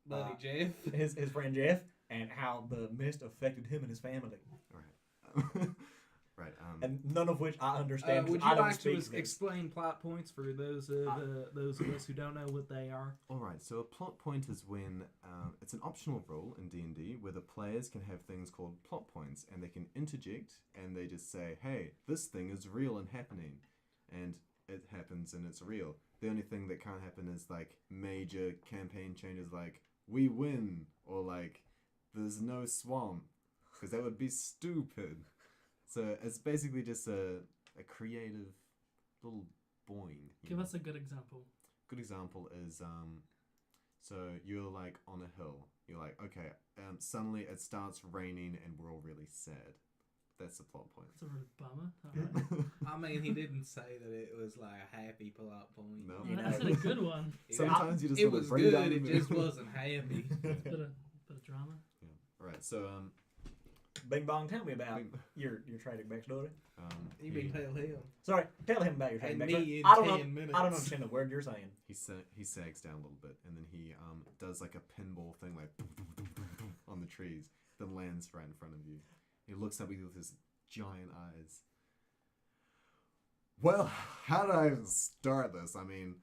Buddy Jeff. his friend Jeff, and how the mist affected him and his family. Right. Right. And none of which I understand. Would I you don't like to speak this. explain plot points for those of us who don't know what they are? All right. So a plot point is when it's an optional role in D&D where the players can have things called plot points, and they can interject and they just say, "Hey, this thing is real and happening," and it happens and it's real. The only thing that can't happen is like major campaign changes, like we win or like there's no swamp, because that would be stupid. So it's basically just a creative little boing. Give us a good example. Good example is so you're like on a hill. You're like, okay, suddenly it starts raining and we're all really sad. That's the plot point. It's a real bummer. Alright. I mean, he didn't say that it was like a happy plot point. No. You know, That's a good one. Sometimes you just It want to was bring good. down the It mood. just wasn't happy. Bit of drama. Yeah. All right. So Bing Bong, tell me about your tragic backstory. You mean tell him? Sorry, tell him about your tragic And backstory. me in I don't 10 minutes. I don't understand the word you're saying. he sags down a little bit, and then he does like a pinball thing, like on the trees, then lands right in front of you. He looks at you with his giant eyes. Well, how did I even start this? I mean,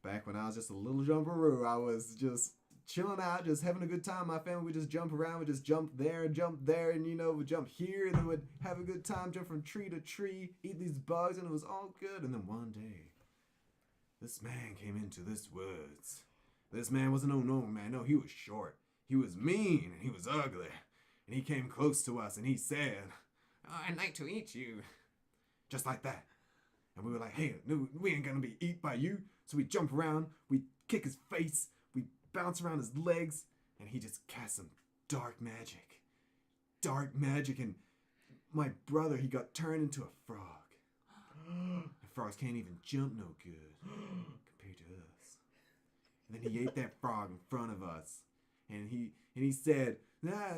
back when I was just a little jumperoo, I was just chilling out, just having a good time. My family would just jump around, would just jump there, and you know, would jump here, and then would have a good time, jump from tree to tree, eat these bugs, and it was all good. And then one day, this man came into this woods. This man wasn't no normal man. No, he was short. He was mean, and he was ugly. And he came close to us, and he said, "Oh, I'd like to eat you." Just like that. And we were like, "Hey, no, we ain't gonna be eat by you." So we jump around, we kick his face, we bounce around his legs, and he just cast some dark magic. Dark magic, and my brother, he got turned into a frog. And frogs can't even jump no good compared to us. And then he ate that frog in front of us. And he said,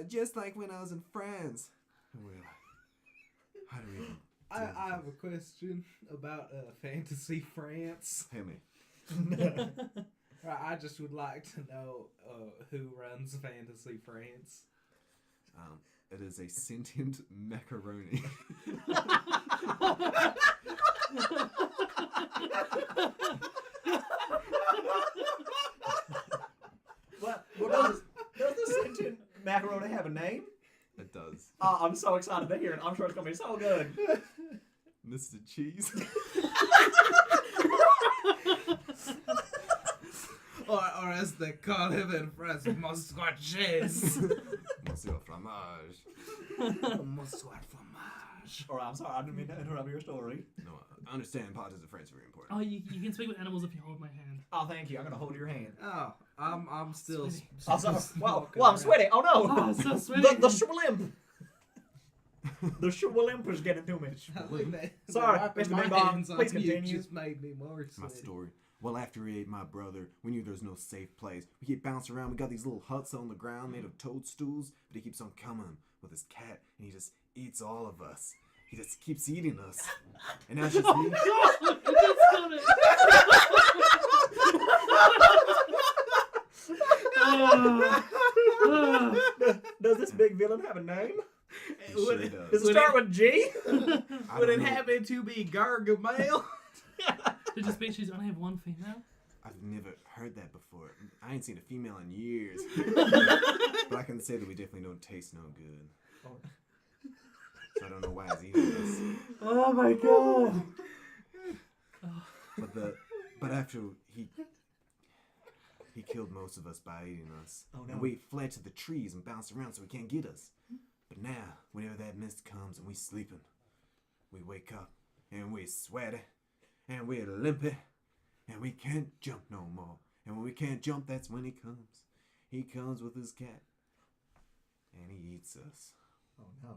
just like when I was in France. And we were like, how do we even I have a question about Fantasy France. Hey, me. I just would like to know who runs Fantasy France. It is a sentient macaroni. Well, does the sentient macaroni have a name? It does. I'm so excited to hear it. I'm sure it's going to be so good. Mr. Cheese. Or as they call him in France, Moscoches. Monsieur Fromage. Moscow fromage. All right, I'm sorry. I didn't mean to interrupt your story. No, I understand parts of French are very important. Oh, you can speak with animals if you hold my hand. Oh, thank you. I'm going to hold your hand. Oh, I'm still. Sweaty. Oh, sorry. Wow, walking I'm around. sweaty. Oh, no. Oh, it's so sweaty. The Shwlump. The Shwlump is getting to me. Sorry, Mr. Bing Bong, please continue. Just made me more My sweaty. story. Well, after we ate my brother, we knew there's no safe place. We keep bouncing around. We got these little huts on the ground made of toadstools, but he keeps on coming with his cat, and he just eats all of us. He just keeps eating us. And now it's just me. Does this big villain have a name? sure Does does. it start with G? I Would don't it know. happen to be Gargamel? Did your species only have one female? I've never heard that before. I ain't seen a female in years. But I can say that we definitely don't taste no good. So I don't know why he's eating us. Oh my god. But after he killed most of us by eating us. Oh, no. And we fled to the trees and bounced around so he can't get us. But now, whenever that mist comes and we sleeping, we wake up and we're sweaty and we're limpy and we can't jump no more. And when we can't jump, that's when he comes. He comes with his cat and he eats us. Oh no.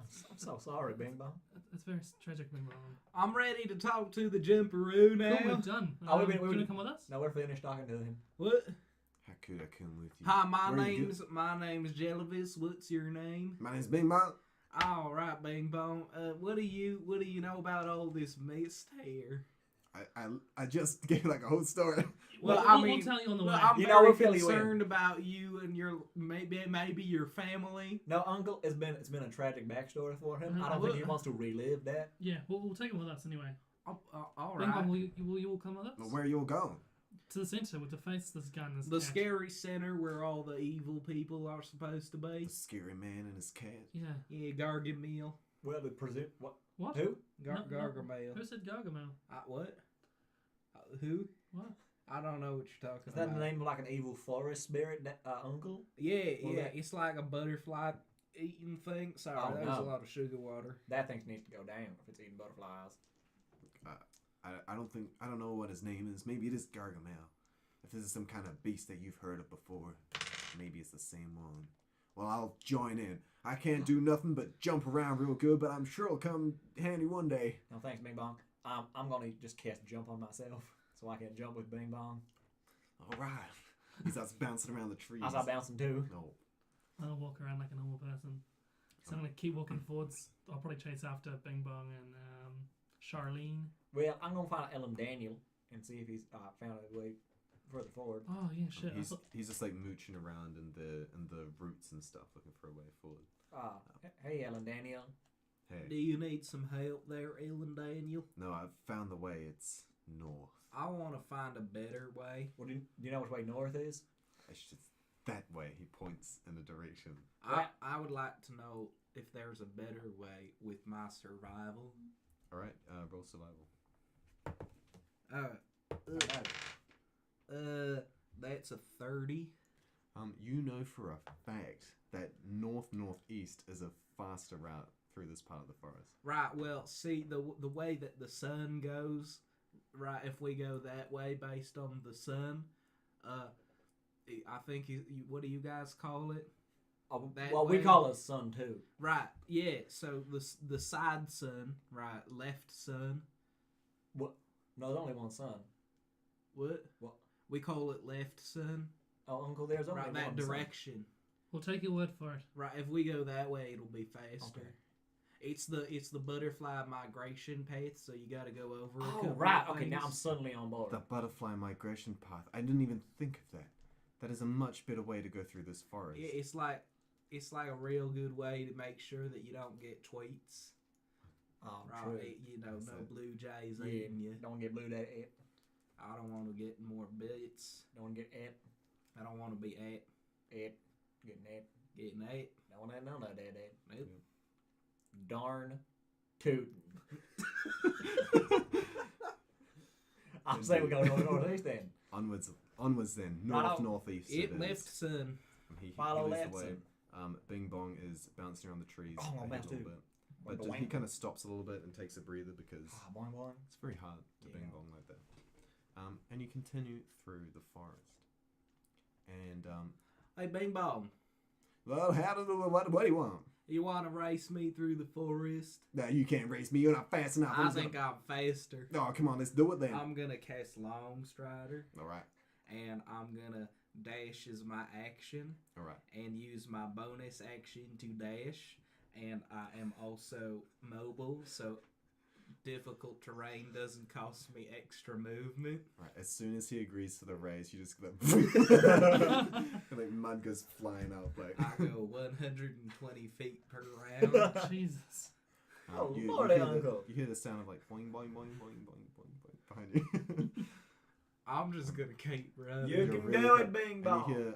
I'm so sorry, Bing Bong. It's very tragic, Bing Bong. I'm ready to talk to the jumperoo now. Cool, we're done. Oh, Do you want to come with us? No, we're finished talking to him. What? How could I come with you? Hi, my Where you name's Jellyfish. What's your name? My name's Bing Bong. All right, Bing Bong. What do you know about all this mist here? I just gave like a whole story. Well, We'll tell you on the way. I'm You know, very we'll fill you in. concerned about you and your maybe your family. No, Uncle, it's been a tragic backstory for him. Mhm. I don't think he wants to relive that. Yeah, we'll take him with us anyway. All Bing Bong, right. will you all come with us? Well, where you going? To the centre with the face this gun. This The cat. scary center where all the evil people are supposed to be. The scary man and his cat. Yeah. Yeah, Gargamel. Well, the presume what? What? Who? Gargamel. Who said Gargamel? What? Who? What? I don't know what you're talking Is that about. the name of like an evil forest spirit, Uncle? Yeah, Well, yeah. that- It's like a butterfly eating thing. Sorry, Oh, that was no. a lot of sugar water. That thing needs to go down if it's eating butterflies. I don't know what his name is. Maybe it is Gargamel. If this is some kind of beast that you've heard of before, maybe it's the same one. Well, I'll join in. I can't do nothing but jump around real good, but I'm sure it'll come handy one day. No thanks, Bing Bong. I'm gonna just cast jump on myself so I can jump with Bing Bong. All right. He starts bouncing around the trees. I start bouncing too. No. I'll walk around like a normal person. So I'm gonna keep walking forwards. I'll probably chase after Bing Bong and Charlene. Well, I'm gonna find Ellen Daniel and see if he's found a way further forward. Oh yeah, shit. He's just like mooching around in the roots and stuff, looking for a way forward. Hey, Ellen Daniel. Do Hey, you need some help there, Ellen Daniel? no, I've found the way. It's north. I want to find a better way. Well, do you know which way north is? It's just that way. He points in a direction. I would like to know if there's a better way with my survival. All right, roll survival. That's a 30. You know for a fact that northeast is a faster route through this part of the forest. Right. Well, see the way that the sun goes. Right. If we go that way based on the sun, I think what do you guys call it? Well, we call it sun too. Right. Yeah. So the side sun. Right. Left sun. What? No, there's only one sun. What? What? We call it left sun. Oh, Uncle, there's only Right. one That direction. We'll take your word for it. Right. If we go that way, ittle be faster. Okay. It's the butterfly migration path, so you got to go over. Oh, right. Okay, now I'm suddenly on board. The butterfly migration path. I didn't even think of that. That is a much better way to go through this forest. It's like a real good way to make sure that you don't get tweets. Oh, Right, true. no it. blue jays Yeah, eating you. don't want to get blue that it. I don't want to get more bits. Don't want to get it. I don't want to be It. Getting it. getting ate. Don't want to know that it. Nope. Darn tootin'. I'm saying we go northeast then. Onwards then. Follow- Northeast. It is. left sun. He Follow leads that the way. sun. Bing Bong is bouncing around the trees Oh, I'm ahead bounce a little too. bit. But just, he kind of stops a little bit and takes a breather because Ah, boing boing. it's very hard to Yeah. Bing Bong like that. And you continue through the forest. And, Hey, Bing Bong, well, what do you want? you want to race me through the forest? No, you can't race me. You're not fast enough. I think I'm faster. Oh, come on, let's do it then. I'm gonna cast Long Strider, All right. and I'm gonna dash as my action, All right. and use my bonus action to dash. And I am also mobile, so difficult terrain doesn't cost me extra movement. Right, as soon as he agrees to the raise, you just go like mud goes flying out. Like I go 120 feet per round. Jesus. Oh, you Lordy, hear Uncle. you hear the sound of like boing boing boing boing boing boing boing behind you. I'm just gonna keep running. You You're can really do good. it, Bing And Bong. you hear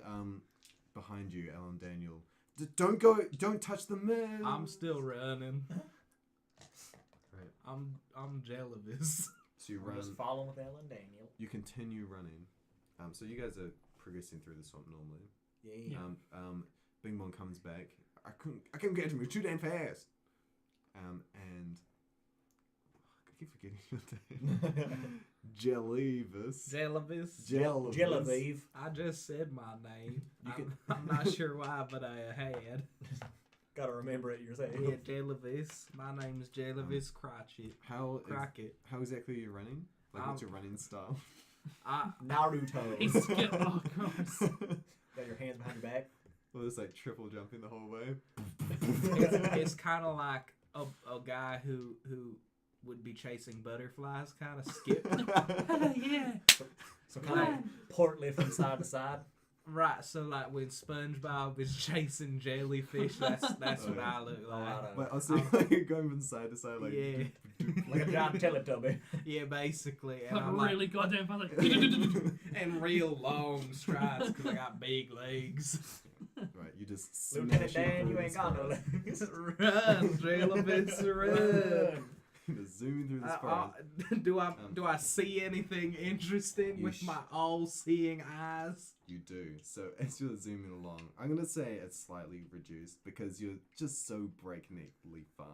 behind you, Alan Daniel. Don't touch the man. I'm still running. Right. I'm jealous. So you We're run. just following with Ellen Daniel. You continue running. So you guys are progressing through the swamp normally. Yeah. Bing Bong comes back. I couldn't catch him. He was too damn fast. And I keep forgetting your name. Jellyvis. Genevieve. I just said my name. You I'm not sure why, but I had. Gotta remember it yourself. Yeah, Jellyvis. My name's Jellyvis Cratchit. Crockett. How exactly are you running? Like, what's your running style? Naruto. He's oh, gross. Got your hands behind your back. Well, it's like triple jumping the whole way. It's kind of like a guy who would be chasing butterflies, kind of skip. Yeah. So kind of portly from side to side. Right, so like when SpongeBob is chasing jellyfish, that's what I look like. But also, like, you're going from side to side, like... Yeah. Like a giant Teletubby. Yeah, basically. And Like I'm really goddamn fast. Like, and real long strides because I got big legs. Right, you just Lieutenant smash Dan, you through ain't the got no forest. legs. Run, Jellyfish, run. Just zooming through this forest. Do I see anything interesting You with my all-seeing eyes? You do. So as you're zooming along, I'm going to say it's slightly reduced because you're just so breakneckly fast.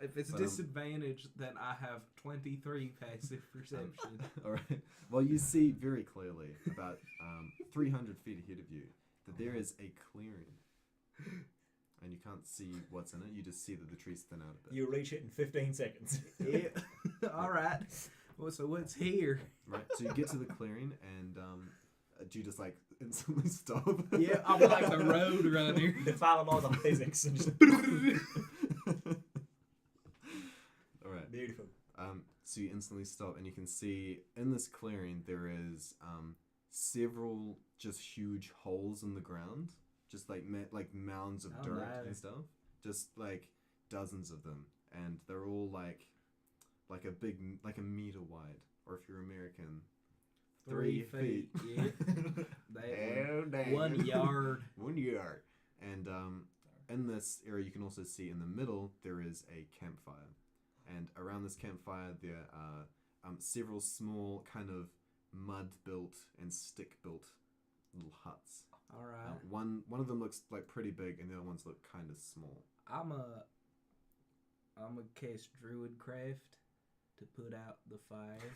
If it's But, disadvantage, then I have 23 passive perception. All right. Well, you see very clearly, about 300 feet ahead of you, that there is a clearing. And you can't see what's in it. You just see that the trees thin out a bit. You reach it in 15 seconds. Yeah. All right. Well, so what's here? Right. So you get to the clearing, and do you just like instantly stop? Yeah, I'm like the road runner. Defy the laws of physics. And just All right. beautiful. So you instantly stop, and you can see in this clearing there is several just huge holes in the ground, just like mounds of dirt no. and stuff, just like dozens of them, and they're all like a meter wide, or if you're American, 3 feet. Yeah. They Oh, dang. 1 yard. 1 yard. And in this area, you can also see in the middle there is a campfire, and around this campfire there are several small kind of mud-built and stick-built little huts. All right. One of them looks like pretty big, and the other ones look kind of small. I'm a cast druidcraft to put out the fire,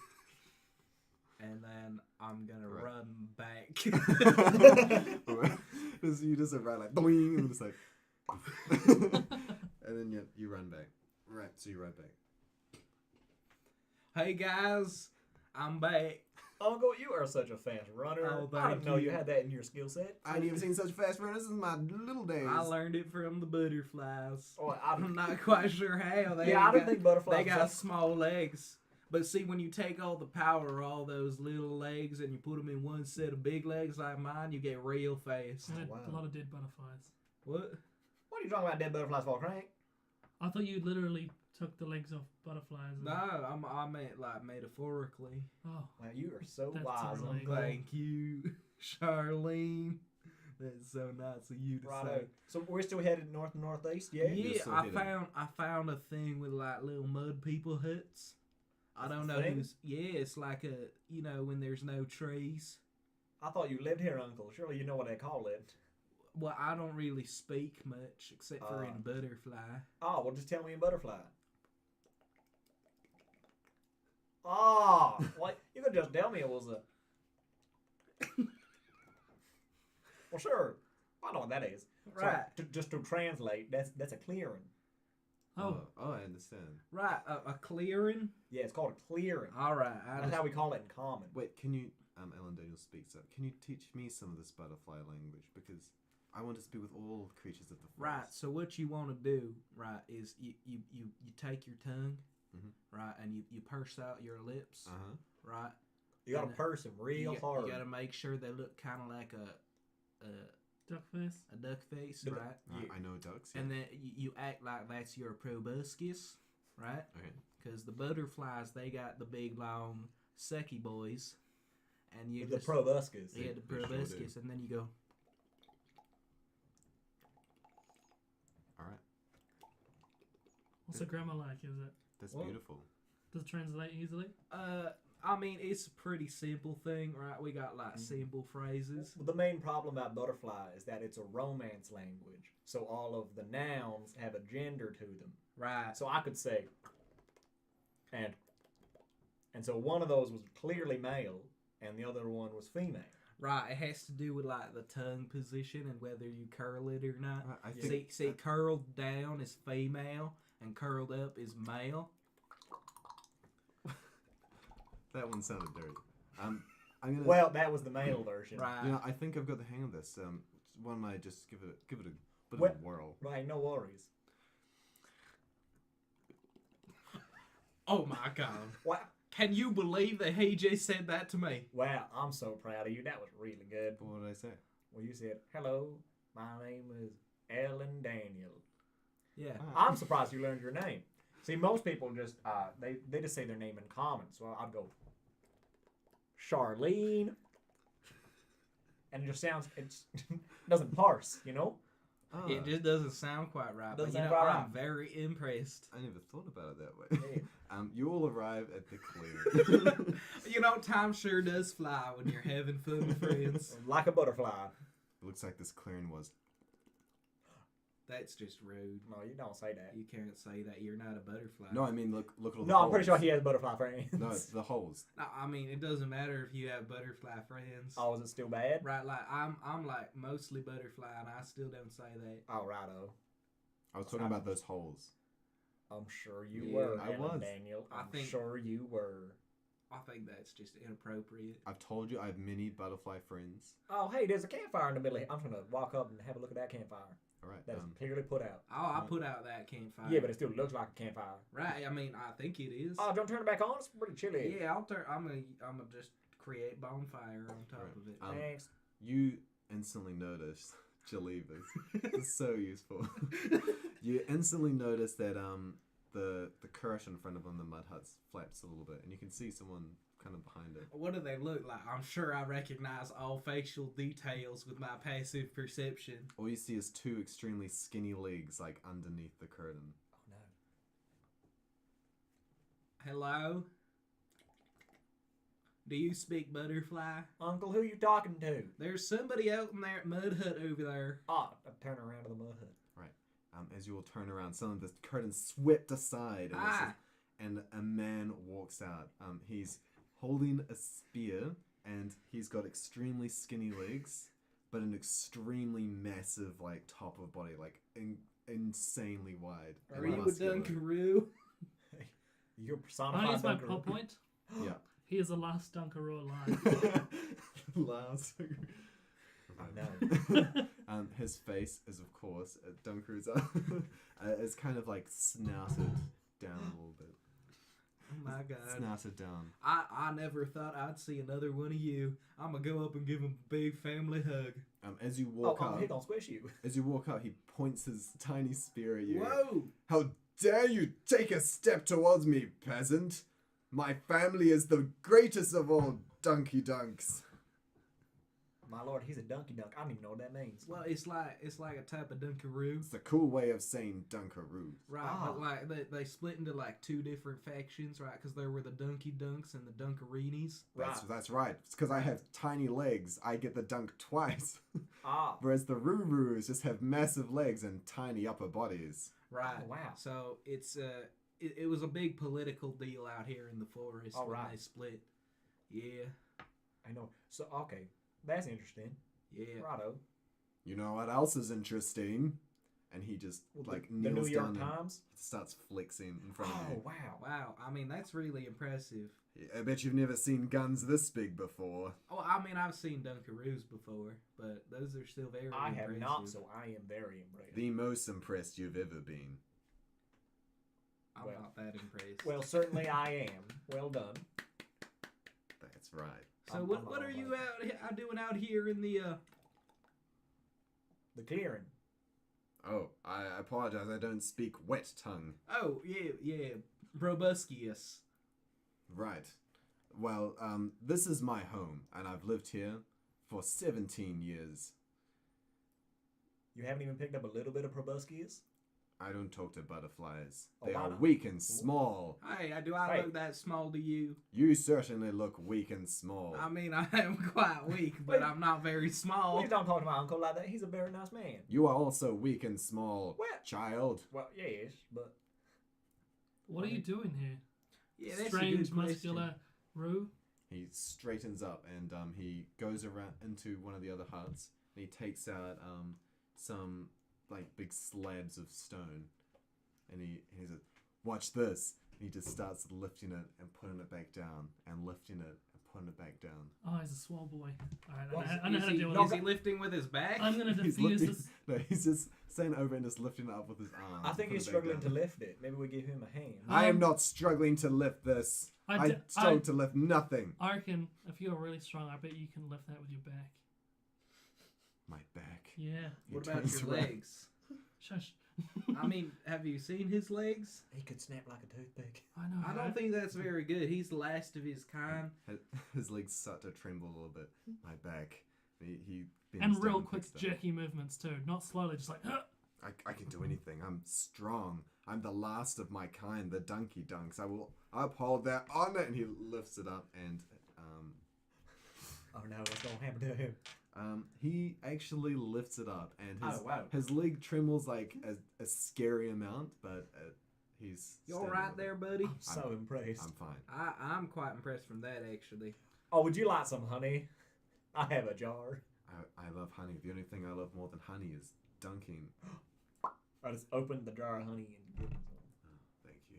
and then I'm gonna Right. run back. Alright. So you just run like boing, and it's like, and then you run back. Right. So you run back. Hey guys, I'm back. Uncle, you are such a fast runner. Oh, I thank didn't know you you. had that in your skill set. I ain't even seen such fast runners in my little days. I learned it from the butterflies. Oh, I'm not quite sure how. They yeah, I didn't got- think butterflies. They got was small legs. But see, when you take all the power of all those little legs and you put them in one set of big legs like mine, you get real fast. And wow. a lot of dead butterflies. What? What are you talking about, dead butterflies for, Crank? I thought you literally took the legs off butterflies. And, No, I meant like metaphorically. Oh, Wow, you are so That's wise, really Uncle. Thank you, Charlene. That's so nice of you to Righto. say. So we're still headed north and northeast, yeah? You're Yeah, still I hidden. found a thing with like little mud people huts. I don't know Thing? who's. Yeah, it's like when there's no trees. I thought you lived here, Uncle. Surely you know what they call it. Well, I don't really speak much except for in Uh. butterfly. Oh, well, just tell me in butterfly. Oh, well, you could just tell me it was a. Well, sure. I know what that is. So, Right. just to translate, that's a clearing. oh, I understand. Right, a clearing. Yeah, it's called a clearing. All right, That's how we call it in common. Wait, can you, Ellen Daniel speaks up. Can you teach me some of this butterfly language? Because I want to speak with all creatures of the Right. forest. So what you want to do, right, is you take your tongue right? And you purse out your lips, right? You got to And purse them real hard. You got to make sure they look kind of like Duck face. a duck face, The- right? I know ducks. Yeah. And then you act like that's your proboscis, right? Okay. Because the butterflies, they got the big long sucky boys, and you The just proboscis. yeah, the They sure proboscis, and then you go. All right. What's the grammar like? Is it? That's Well- beautiful. Does it translate easily? I mean, it's a pretty simple thing, right? We got like simple phrases. The main problem about butterfly is that it's a Romance language, so all of the nouns have a gender to them. Right. So I could say, and so one of those was clearly male, and the other one was female. Right. It has to do with like the tongue position and whether you curl it or not. I think See, curled down is female and curled up is male. that one sounded dirty. I'm gonna. Well, that was the male version. Right. You know, I think I've got the hang of this. Why don't I just give it a bit Well- of a whirl? Right, no worries. Oh my god. Wow, Can you believe that he just said that to me? wow, I'm so proud of you. That was really good. What did I say? Well, you said, "Hello, my name is Ellen Daniel." Yeah. I'm surprised you learned your name. See, most people just they just say their name in common. So I'd go Charlene, and it just sounds it doesn't parse, you know. Oh, It just doesn't sound quite right. But Doesn't you sound know, quite I'm right. very impressed. I never thought about it that way. Yeah. You all arrive at the clearing. You know, time sure does fly when you're having fun with friends. Like a butterfly. It looks like this clearing was. That's just rude. No, you don't say that. You can't say that you're not a butterfly. No, I mean look at all the No, I'm pretty sure holes. he has butterfly friends. No, it's the holes. No, I mean, it doesn't matter if you have butterfly friends. Oh, is it still bad? Right, like I'm like mostly butterfly, and I still don't say that. Oh, righto. I was talking about those holes. I'm sure you Yeah, were. I Ellen was. Daniel. I I'm think- sure you were. I think that's just inappropriate. I've told you I have many butterfly friends. Oh, hey, there's a campfire in the middle. I'm gonna walk up and have a look at that campfire. All right. That is clearly put out. Oh, I put out that campfire. Yeah, but it still looks like a campfire. Right, I mean, I think it is. Oh, don't turn it back on. It's pretty chilly. Yeah, I'm gonna just create bonfire on top Right. of it. Thanks. You instantly notice Jalevas. It's so useful. You instantly notice that the curtain in front of one of the mud huts flaps a little bit, and you can see someone kind of behind it. What do they look like? I'm sure I recognize all facial details with my passive perception. All you see is two extremely skinny legs like underneath the curtain. Oh, no. Hello? Do you speak butterfly? Uncle, who you talking to? There's somebody out in that mud hut over there. Oh, I turn around to the mud hut. As you will turn around, some of the curtain swept aside, and, Ah. and a man walks out. He's holding a spear, and he's got extremely skinny legs, but an extremely massive, like, top of body, like, insanely wide. Are and you a muscular. Dunkaroo? You're I personified. use my Dunkaroo. pop point. Yeah. He is the last Dunkaroo alive. Last. I know. His face is, of course, Dunkaroo's is kind of like snouted down a little bit. Oh my god. Snouted down. I never thought I'd see another one of you. I'm gonna go up and give him a big family hug. As you walk up, he gonna squish you. as you walk up, he points his tiny spear at you. Whoa! How dare you take a step towards me, peasant? My family is the greatest of all Dunky Dunks. My lord, he's a dunky dunk. I don't even know what that means. Well, it's like a type of Dunkaroo. It's a cool way of saying Dunkaroo. Right, Ah. but like they split into like two different factions, right? Because there were the Dunky Dunks and the Dunkarinis. That's right. It's because I have tiny legs. I get the dunk twice. Ah. Whereas the Rurus just have massive legs and tiny upper bodies. Right. Oh, wow. So it's it was a big political deal out here in the forest All when right. they split. Yeah. I know. So, okay. That's interesting. Yeah. Righto. You know what else is interesting? And he just like the kneels New York down and Times. starts flexing in front of Oh, you. wow. Wow. I mean, that's really impressive. I bet you've never seen guns this big before. Oh, I mean, I've seen Dunkaroos before, but those are still very I impressive. have not, so I am very impressed. The most impressed you've ever been. I'm Well. not that impressed. Well, certainly I am. Well done. That's right. so I'm what not are all you right. out doing out here in the The clearing. Oh, I apologize. I don't speak wet tongue. Oh, yeah, Robuscius. Right. Well, this is my home, and I've lived here for 17 years. You haven't even picked up a little bit of proboscis? I don't talk to butterflies. Oh, They why are not? weak and small. Hey, do I Hey. look that small to you? You certainly look weak and small. I mean, I am quite weak, but Wait. I'm not very small. Please don't talk to my uncle like that. He's a very nice man. You are also weak and small, What? child. Well, yes, but What are you doing here? Yeah, that's a Strange, good question. muscular Roo. He straightens up and he goes around into one of the other huts and he takes out some like big slabs of stone and he says, "Watch this." And he just starts lifting it and putting it back down and lifting it and putting it back down. Oh, he's a swole boy. Alright, What I know how to deal with Is this. he lifting with his back? I'm gonna He's defuse lifting. this. No, he's just staying over and just lifting it up with his arms. I and think putting he's it back struggling to down. lift it. Maybe we give him a hand. I am not struggling to lift this. I struggle to lift nothing. I reckon if you're really strong, I bet you can lift that with your back. My back. Yeah. He What about turns your around. legs? Shush. I mean, have you seen his legs? He could snap like a toothpick. I know. I don't think that's very good. He's the last of his kind. His legs start to tremble a little bit. My back. He bends And down real quick, picks it up. jerky movements too. Not slowly, just like. I can do anything. I'm strong. I'm the last of my kind, the Dunky Dunks. I will uphold their honor. And he lifts it up and Oh no, what's gonna happen to him? he actually lifts it up and his Oh wow. his leg trembles like a scary amount, but he's. You all steady right with there, it. buddy? I'm so impressed. I'm fine. I'm quite impressed from that, actually. Oh, would you like some honey? I have a jar. I love honey. The only thing I love more than honey is dunking. I just opened the jar of honey and give him some. Thank you.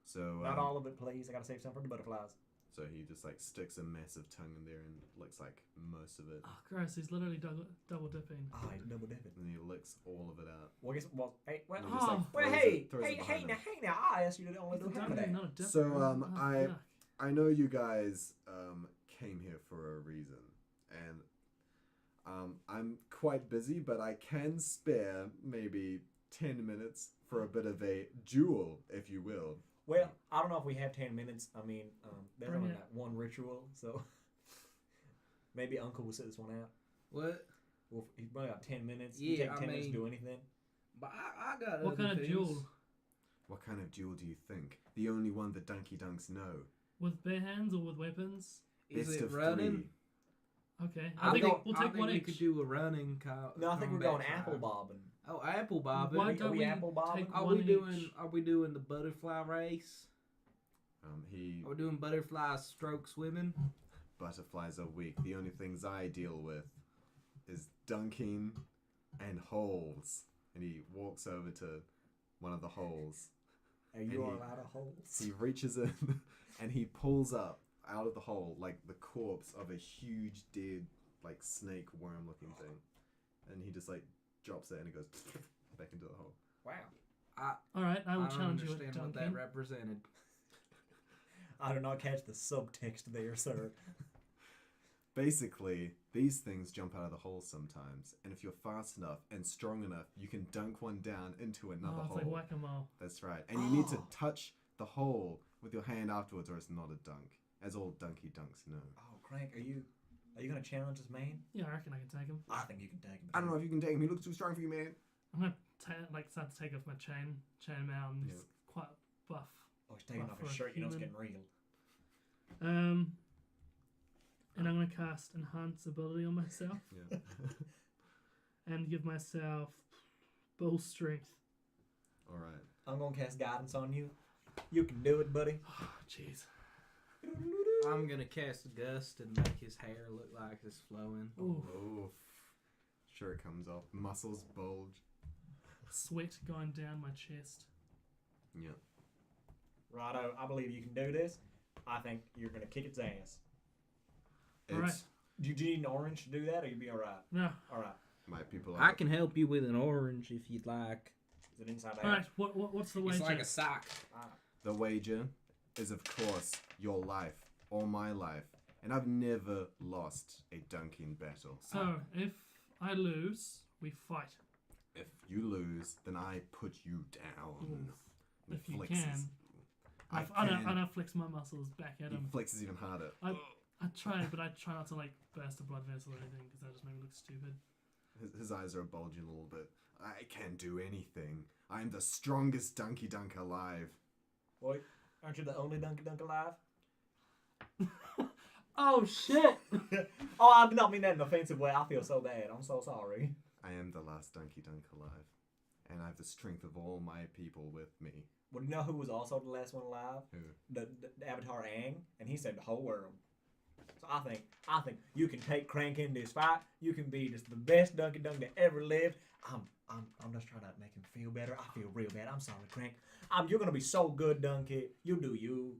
So Not all of it, please. I gotta save some for the butterflies. So he just like sticks a massive tongue in there and licks like most of it, Oh, gross. He's literally double dipping. Ah, he's double dipping. and he licks all of it out. Well, guess well, hey, well, And he just, like, Oh. well, throws hey, it- throws it behind him. hey, now, I asked you to only It's do a half of dunking, that. not a dipper. So, Oh, yuck. I know you guys came here for a reason, and I'm quite busy, but I can spare maybe 10 minutes for a bit of a duel, if you will. Well, I don't know if we have 10 minutes. I mean, there's Bring only it. that one ritual, so maybe Uncle will sit this one out. What? Well, he's only got 10 minutes. Yeah, you take I 10 minutes to mean- do anything. But I got What other kind of things. duel? What kind of duel do you think? The only one the Dunky Dunks know. With bare hands or with weapons? Is Best it of running? 3. Okay. I I think think we'll I take think one we each. could do a running. No, I think we're combat going apple trial. bobbing. Oh, apple bobbing. Why Are don't we we apple bobbing? take Are one we doing? each? Are we doing the butterfly race? He Are we doing butterfly stroke swimming? Butterflies are weak. The only things I deal with is dunking and holes. And he walks over to one of the holes. Are you all out of holes? He reaches in and he pulls up out of the hole like the corpse of a huge dead like snake worm looking thing. And he just like drops it and it goes back into the hole. Wow. Alright, I will don't challenge you understand at what that dunking. represented. I do not catch the subtext there, sir. Basically, these things jump out of the hole sometimes, and if you're fast enough and strong enough, you can dunk one down into another Oh, it's hole. like whack-a-mole. That's right. And you need to Oh. touch the hole with your hand afterwards, or it's not a dunk, as all Dunky Dunks know. Oh, Crank, are you gonna challenge this man? Yeah, I reckon I can take him. I think you can take him. I don't know if you can take him. He looks too strong for you, man. I'm gonna start to take off my chain mail, and he's Yeah. quite buff. Oh, he's taking Well, off for his a shirt. You know it's human. getting real. And I'm gonna cast enhance ability on myself Yeah. and give myself bull strength. All right. I'm gonna cast guidance on you. You can do it, buddy. Oh, jeez. I'm gonna cast a gust and make his hair look like it's flowing. Ooh, Oh, shirt comes off. Muscles bulge. sweat going down my chest. Yeah. Righto, I believe you can do this. I think you're gonna kick its ass. It's All right. Do you need an orange to do that, or you be all right? No, All right. my people. I can help you with an orange if you'd like. Is it inside out? All right. What's the wager? It's like a sock. The wager is, of course, your life or my life. And I've never lost a dunking battle. So if I lose, we fight. If you lose, then I put you down. Ooh. He If you flexes. can. I I can. don't flex my muscles back at He him. flexes even harder. I try, but I try not to like burst a blood vessel or anything because that just makes me look stupid. His eyes are bulging a little bit. I can't do anything. I'm the strongest Dunky Dunk alive. Boy, aren't you the only Dunky Dunk alive? Oh shit! Oh, I did not mean that in an offensive way. I feel so bad. I'm so sorry. I am the last Dunky Dunk alive. And I have the strength of all my people with me. Well, you know who was also the last one alive? Who? The Avatar Aang, and he saved the whole world. So I think you can take Crank in this fight. You can be just the best Dunky Dunk that ever lived. I'm just trying to make him feel better. I feel real bad. I'm sorry, Crank. You're gonna be so good, Dunky. You do you.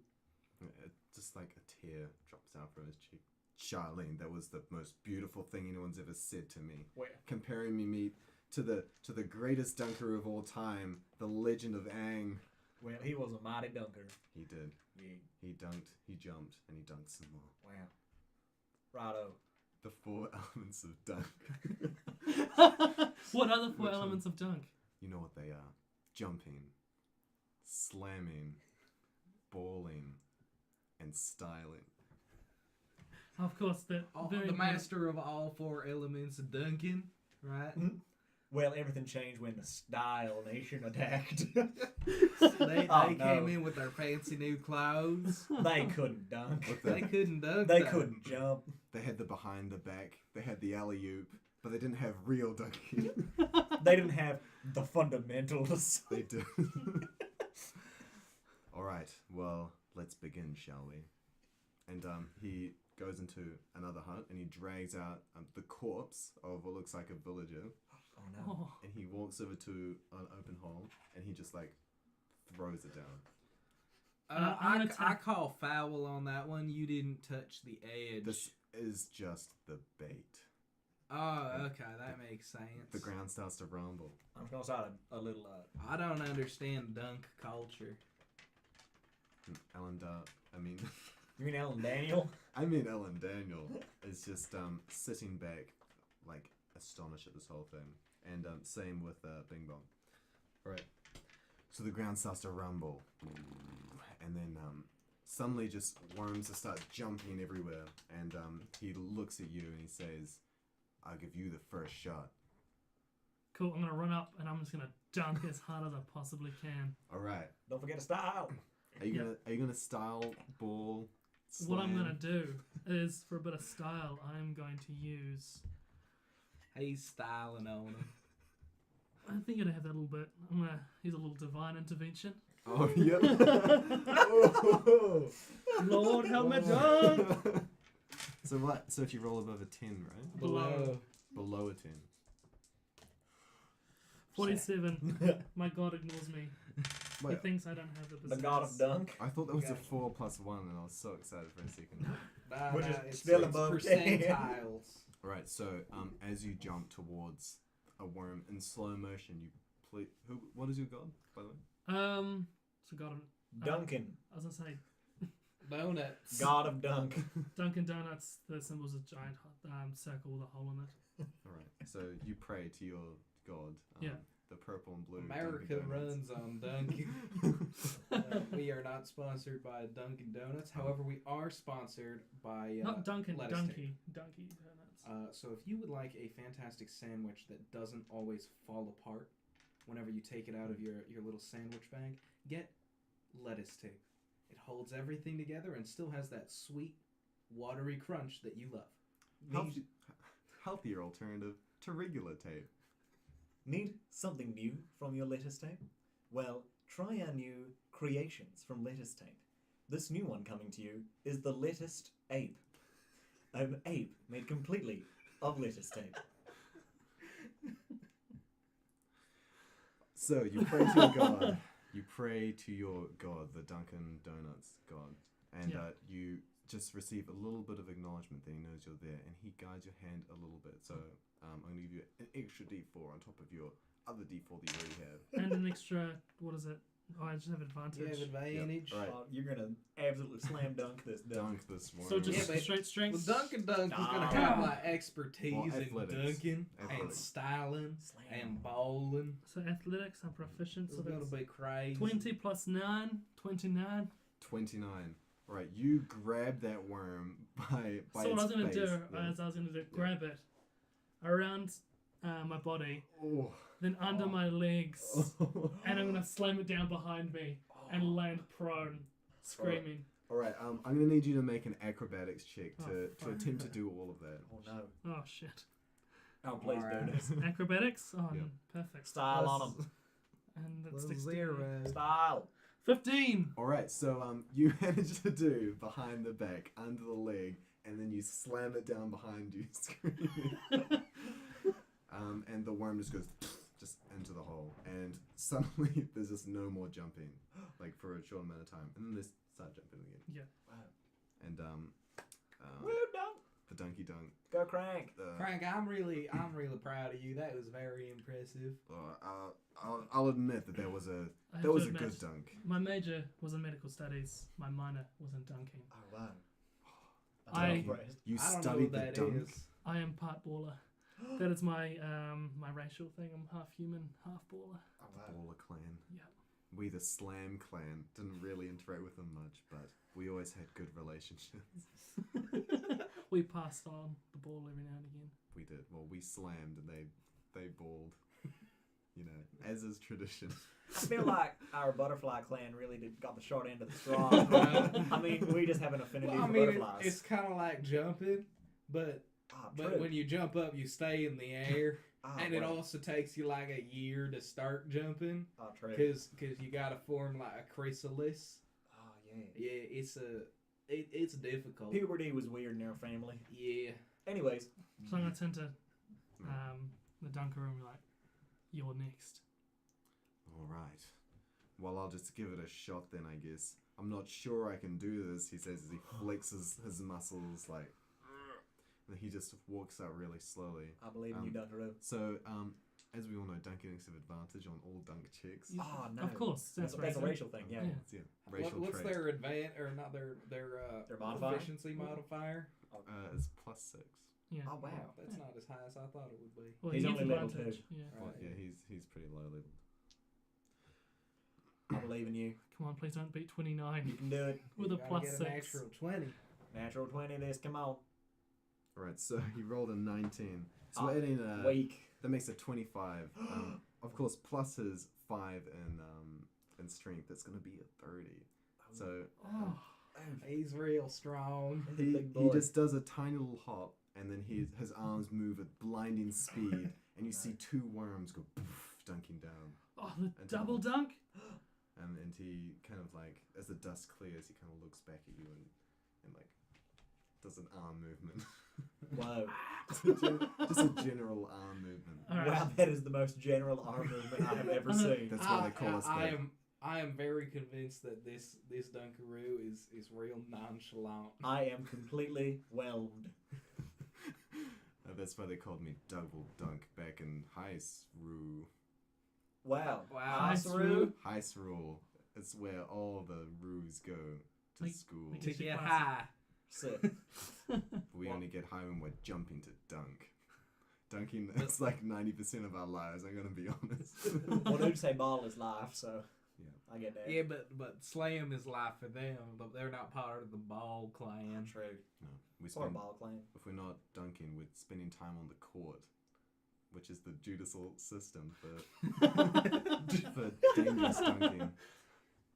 Just like a tear drops out from his cheek. Charlene, that was the most beautiful thing anyone's ever said to me. Where? Comparing me to the greatest dunker of all time, the legend of Aang. Well, he was a mighty dunker. He did. Yeah. He dunked, he jumped, and he dunked some more. Wow. Righto. The 4 elements of dunk. What are the 4 Which elements of dunk? You know what they are. Jumping, slamming, balling, and styling. Of course, the The master of all 4 elements of Duncan, right? Well, everything changed when the Style Nation attacked. They Oh, came no. in with their fancy new clothes. They couldn't dunk. They couldn't dunk. They though. couldn't jump. They had the behind the back, they had the alley-oop, but they didn't have real dunking. They didn't have the fundamentals. They did. Alright, well, let's begin, shall we? And he goes into another hut and he drags out the corpse of what looks like a villager. Oh no. Oh, And he walks over to an open hole and he just like throws it down. I'm gonna I call foul on that one. You didn't touch the edge. This is just the bait. Oh, okay, that makes sense. The ground starts to rumble. I'm just gonna start a little. I don't understand dunk culture. Ellen You mean Alan Daniel? I mean Ellen Daniel is just sitting back like astonished at this whole thing. And same with Bing Bong. Alright. So the ground starts to rumble. And then suddenly just worms just start jumping everywhere. And he looks at you and he says, I'll give you the first shot. cool. I'm gonna run up and I'm just gonna dunk as hard as I possibly can. Alright. Don't forget to style. Are you gonna style, ball, What I'm slam? gonna do is, for a bit of style, I'm going to use. He's styling on him. I think you're gonna have that a little bit. I'm gonna use a little divine intervention. Oh, yep. Lord, help me dunk! So what? So if you roll above a 10, right? Below. Below a 10. 47. My god ignores me. He Wait, thinks I don't have the The god of dunk. I thought that was a Okay. 4 plus 1 and I was so excited for a second. Which is it's still above 10. percentiles. Right, so as you jump towards a worm in slow motion, you what is your god, by the way? So god of Duncan. I was gonna say Donuts. God of dunk. Dunkin' Donuts. The symbol's a giant circle with a hole in it. Alright, so you pray to your god, Yeah. the purple and blue. America Dunkin' Donuts. runs on Dunkin'. We are not sponsored by Dunkin' Donuts. However, we are sponsored by Not Dunkin', lettuce Donkey Donuts. So if you would like a fantastic sandwich that doesn't always fall apart whenever you take it out of your little sandwich bag, get lettuce tape. It holds everything together and still has that sweet, watery crunch that you love. Healthier alternative to regular tape. Need something new from your lettuce tape? Well, try our new creations from lettuce tape. This new one coming to you is the lettuced ape. An ape made completely of lettuce tape. So you pray to your god. You pray to your god, the Dunkin' Donuts god, and Yeah. you just receive a little bit of acknowledgement that he knows you're there, and he guides your hand a little bit. So I'm going to give you an extra D4 on top of your other D4 that you already have. And an extra, what is it? Oh, I just have advantage. You have advantage. All right. You're gonna absolutely slam dunk this. Dunk this one. So just Yeah, but- straight strength. Well, Dunkin' Dunk is gonna Nah. have like expertise Well, in athletics. dunking and Athletics. styling Slam. and bowling. So athletics, I'm proficient. It's So gonna that's be crazy. 20 plus 9, 29. 29. All right, you grab that worm by So what I was its going to base. do Yeah. is I was going to do grab it around my body, Oh. then under my legs, and I'm going to slam it down behind me and Oh. land prone, screaming. All right, I'm going to need you to make an acrobatics check Oh, to fuck. attempt to do all of that. Oh no! Oh shit. Oh please Alright. do this. Acrobatics? Oh, Yeah. perfect. Style on them. And that's Little 16. zero. Style. 15! All right, so you manage to do behind the back, under the leg, and then you slam it down behind you, screaming. And the worm just goes just into the hole, and suddenly there's just no more jumping, like for a short amount of time, and then they start jumping again. Yeah. Wow. And Woo, dunk. the donkey dunk. Go crank. Frank, I'm really proud of you. That was very impressive. I'll admit that that was a I have that was to a admit, good dunk. My major was in medical studies. My minor was in dunking. Oh wow. I- I'm impressed. You I don't know studied what the that dunk. is. I am part baller. That is my my racial thing. I'm half human, half baller. Oh wow. Baller clan. Yeah. We, the Slam clan, didn't really interact with them much, but we always had good relationships. We passed on the ball every now and again. We did. Well, we slammed and they balled. You know, as is tradition. I feel like our butterfly clan really got the short end of the straw. I mean, we just have an affinity Well, I for mean, butterflies. it's kind of like jumping, but true. when you jump up, you stay in the air, and it well, also takes you like a year to start jumping, true. because you gotta form like a chrysalis. Oh yeah. Yeah, it's difficult. Puberty was weird in our family. Yeah. Anyways, So I'm gonna turn to the dunker and be like, "You're next." All right. Well, I'll just give it a shot then, I guess. I'm not sure I can do this, he says as he flexes his muscles, like... And he just walks out really slowly. I believe in you, Dunkaroo. So, as we all know, Duncan has advantage on all dunk checks. Oh no. Of course, That's a racist. racial thing. Yeah. Yeah. Racial What's trait. their their modifier? proficiency modifier? It's +6. Yeah. Oh wow. That's not as high as I thought it would be. Well, He's he only gets level advantage. Yeah. Well, Right. yeah, he's pretty low level. I believe in you. Come on, please don't beat You 29 can do it. with You a gotta get +6. a natural 20. Natural 20. This. Come on. Alright, so he rolled a 19. So Oh, we're adding Weak. that makes it 25. Of course, plus his 5 in strength, that's going to be a 30. So Oh, He's real strong. He's a he big boy. just does a tiny little hop, and then his arms move at blinding speed, and you see 2 worms go poof, dunking down. oh, the And double double. dunk. And he kind of like, as the dust clears, he kind of looks back at you and like does an arm movement. Whoa. Just a general arm movement. All right. Wow, that is the most general arm movement I have ever seen. That's why they call us that. I am very convinced that this Dunkaroo is real nonchalant. I am completely whelmed. That's why they called me Double Dunk back in Heisru. Wow. Wow. Heisru? Heisru. It's where all the roos go to Like- school. like To It's get classic. high. Sick. We only get high when we're jumping to dunk. Dunking, that's like 90% of our lives, I'm going to be honest. Well, dude say ball is life, so Yeah. I get that. Yeah, but slam is life for them. But they're not part of the ball clan. True. No, we Or spend, ball clan. if we're not dunking, we're spending time on the court, which is the judicial system for dangerous dunking.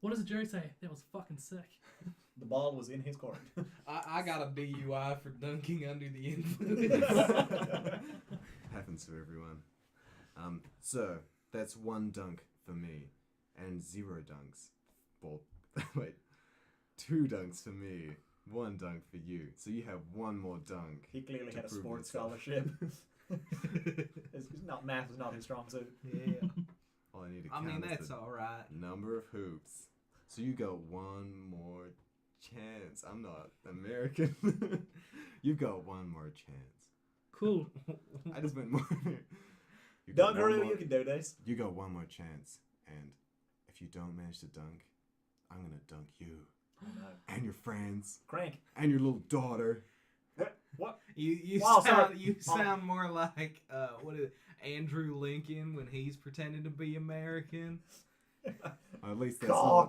What does the jury say? That was fucking sick. The ball was in his court. I got a DUI for dunking under the influence. Happens to everyone. So that's 1 dunk for me, and 0 dunks. Well, wait, 2 dunks for me, 1 dunk for you. So you have 1 more dunk. He clearly To had a prove sports yourself. scholarship. Math is not his strong suit. Yeah. All I need to I count mean, is that's the all right. number of hoops. So you got 1 more chance. I'm not American. You've got 1 more chance. Cool. I just went more. You got one Dunkaroo, more- you can do this. You got one more chance, and if you don't manage to dunk, I'm gonna dunk you Oh, no. and your friends Crank. and your little daughter. What? You Wow, sound sorry. you sound more like what is it, Andrew Lincoln when he's pretending to be American. Or at least that's Carl.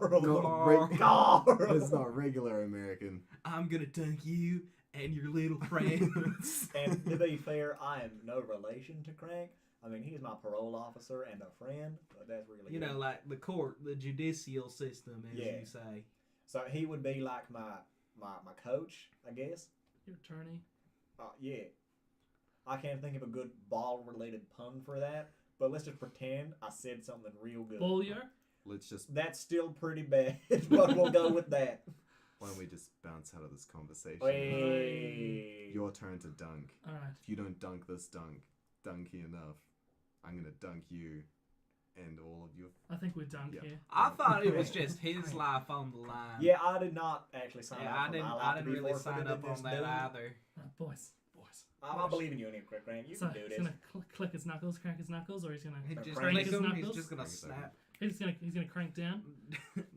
Carl. that's not regular American. I'm gonna dunk you and your little friends. And to be fair, I am no relation to Crank. I mean, he's my parole officer and a friend, but that's really You good. know, like the court, the judicial system, as Yeah. you say. So he would be like my coach, I guess. Your attorney. Yeah. I can't think of a good ball-related pun for that, but let's just pretend I said something real good. Bowlier. Let's just. That's still pretty bad, but we'll go with that. Why don't we just bounce out of this conversation? Hey. Your turn to dunk. All right. If you don't dunk this dunky enough, I'm gonna dunk you and all of you. I think we're done Yeah. here. I thought it was just his life on the line. Yeah, I did not actually sign Yeah, up. I for didn't. my life I to didn't be really forfeited sign up in this on that dude. either. Boys. I believe in you, anyway, Crank. You So can do he's this. gonna click his knuckles, crack his knuckles, or he's gonna He just crank click his him. He's knuckles. just gonna Crank his snap. he's gonna crank down.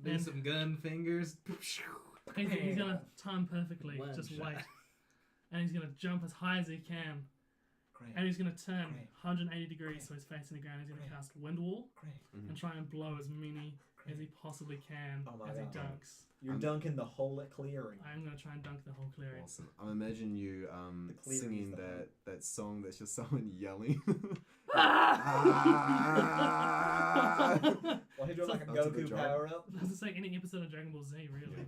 Do And- some gun fingers. He's gonna time perfectly. One Just shot. wait. And he's gonna jump as high as he can. Crank. And he's gonna turn Crank. 180 degrees so he's facing the ground. He's gonna Crank. cast wind wall Crank. and try and blow as many as he possibly can Oh my as he God. dunks. You're I'm- dunking the whole clearing. I'm gonna try and dunk the whole clearing. Awesome. I imagine you The clear singing is the that song that's just someone yelling. Well, he's doing like a That's a good Goku job. power up. This is like any episode of Dragon Ball Z, really.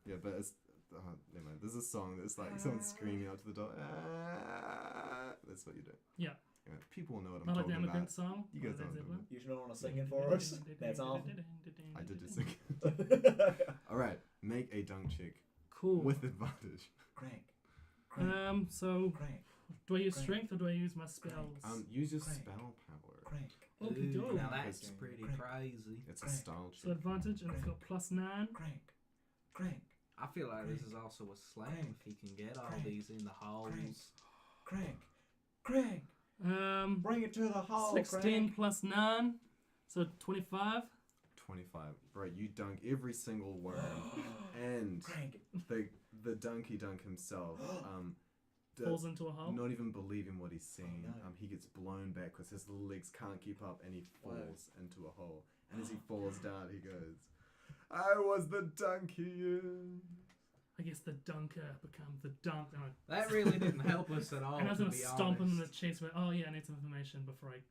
Yeah, but it's never mind. There's a song that's like someone screaming out to the dog. That's what you do. Yeah. Anyway, people know what I'm Not like the talking about. immigrant song. You guys by don't Led know. Zeppelin. You should want to sing it for us. That's all. I did just sing. All right, make a dunk check Cool. with advantage. Crank. Crank. So Crank. do I use Crank. strength or do I use my spells? Use your Crank. spell power. Crank. Okie Ooh, doke. now that's Crank. pretty Crank. crazy. It's a Crank. style So check. advantage, and it's got +9. Crank. Crank. I feel like this Crank. is also a slam Crank. if you can get all Crank. these in the holes. Crank. Crank. Crank. Bring it to the hall. 16 +9, so 25. 25. Right, you dunk every single worm, and Crank. the donkey dunk himself. Falls into a hole. Not even believing what he's seeing. Oh, no. He gets blown back because his little legs can't keep up, and he Wow. falls into a hole. And as he falls down, he goes, "I was the donkey." I guess the dunker becomes the dunk. And That really didn't help us at all. and I was to gonna be stomp him in the honest. chest with, oh yeah, I need some information before I.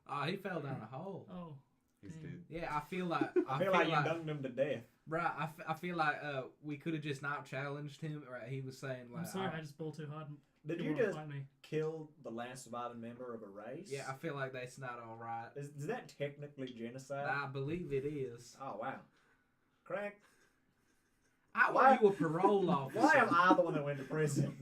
Oh, he fell down a hole. Oh, He's Damn. dead. Yeah, I feel like I feel like you dunked him to death. Right, I feel like we could have just not challenged him. Right, he was saying like, I'm sorry, I just balled too hard. Did Didn't you wanna just fight me. kill the last surviving member of a race? yeah, I feel like that's not all right. Is that technically genocide? I believe it is. Oh, wow. Crank. How Why- are you a parole officer? Why am I the one that went to prison?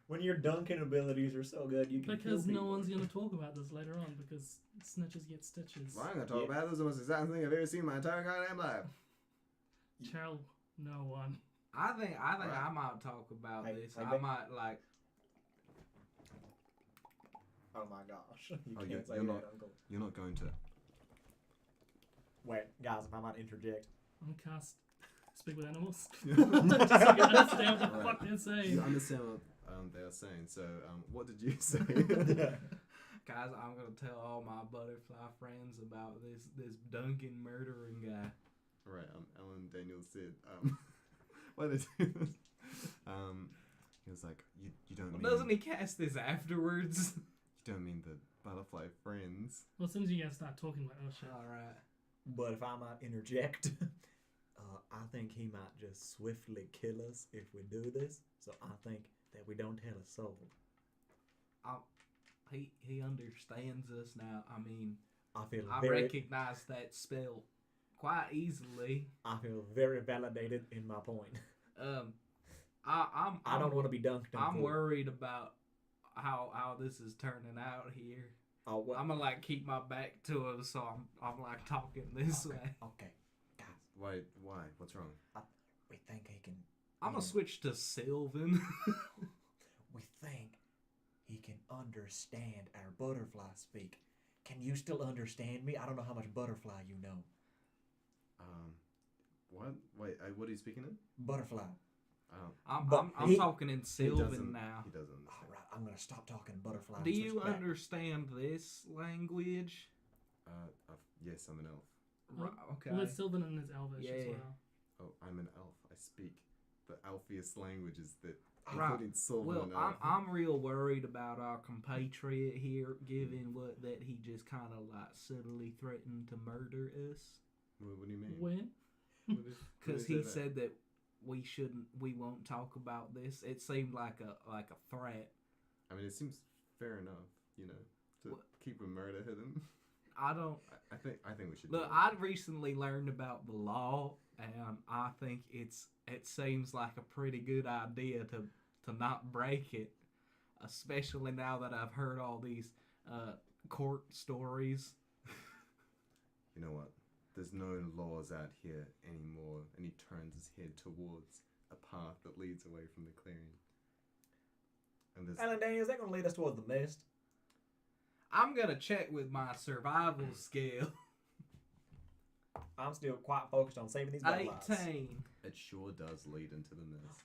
When your dunking abilities are so good, you can Because kill no people. one's gonna talk about this later on because snitches get stitches. Well, I'm gonna talk Yeah. about this. Is the most exciting thing I've ever seen in my entire goddamn life. Tell no one. I think Right. I might talk about Hey, this. hey, I Vic. might like. Oh my gosh. You Oh, can't you're say that, not- Uncle. You're not going to. Wait, guys, if I might interject. I'm gonna cast Speak with Animals. Just so I can understand what the Right. fuck they're saying. You understand what they are saying. So, what did you say? Guys, I'm gonna tell all my butterfly friends about this Duncan murdering guy. Right. Alan Daniels said, why did they do this? He was like, you don't Well, mean doesn't he cast this afterwards? you don't mean the butterfly friends. Well, as soon as you guys start talking about oh shit. All right. But if I might interject, I think he might just swiftly kill us if we do this. So I think that we don't tell a soul. He understands us now. I mean, I feel I very, recognize that spell quite easily. I feel very validated in my point. I don't want to be dunked on. I'm worried about how this is turning out here. Oh, well, I'm gonna like keep my back to him, so I'm like talking this way. Okay, guys, Why? What's wrong? we think he can. I'm gonna switch to Sylvan. We think he can understand our butterfly speak. Can you still understand me? I don't know how much butterfly you know. What? Wait, what are you speaking in? Butterfly. I'm he- talking in Sylvan now. He doesn't. All right, I'm gonna stop talking butterfly. Do and you switch back. understand this language? Yes, I'm an elf. Right, okay. Well, it's Sylvan and it's Elvish as Yeah. well. Oh, I'm an elf. I speak the elfiest languages that, Right. including Sylvan Well, and elf. I'm real worried about our compatriot here, given that he just kind of like subtly threatened to murder us. What do you mean? When? Because he said that we won't talk about this. It seemed like a threat. I mean, it seems fair enough, to What? keep a murder hidden. I don't. I think we should. Look, do it. I recently learned about the law, and I think it seems like a pretty good idea to not break it, especially now that I've heard all these court stories. You know what? There's no laws out here anymore, and he turns his head towards a path that leads away from the clearing. And there's Alan Daniel, is that gonna lead us towards the mist? I'm gonna check with my survival skill. I'm still quite focused on saving these butterflies. 18. it sure does lead into the mist.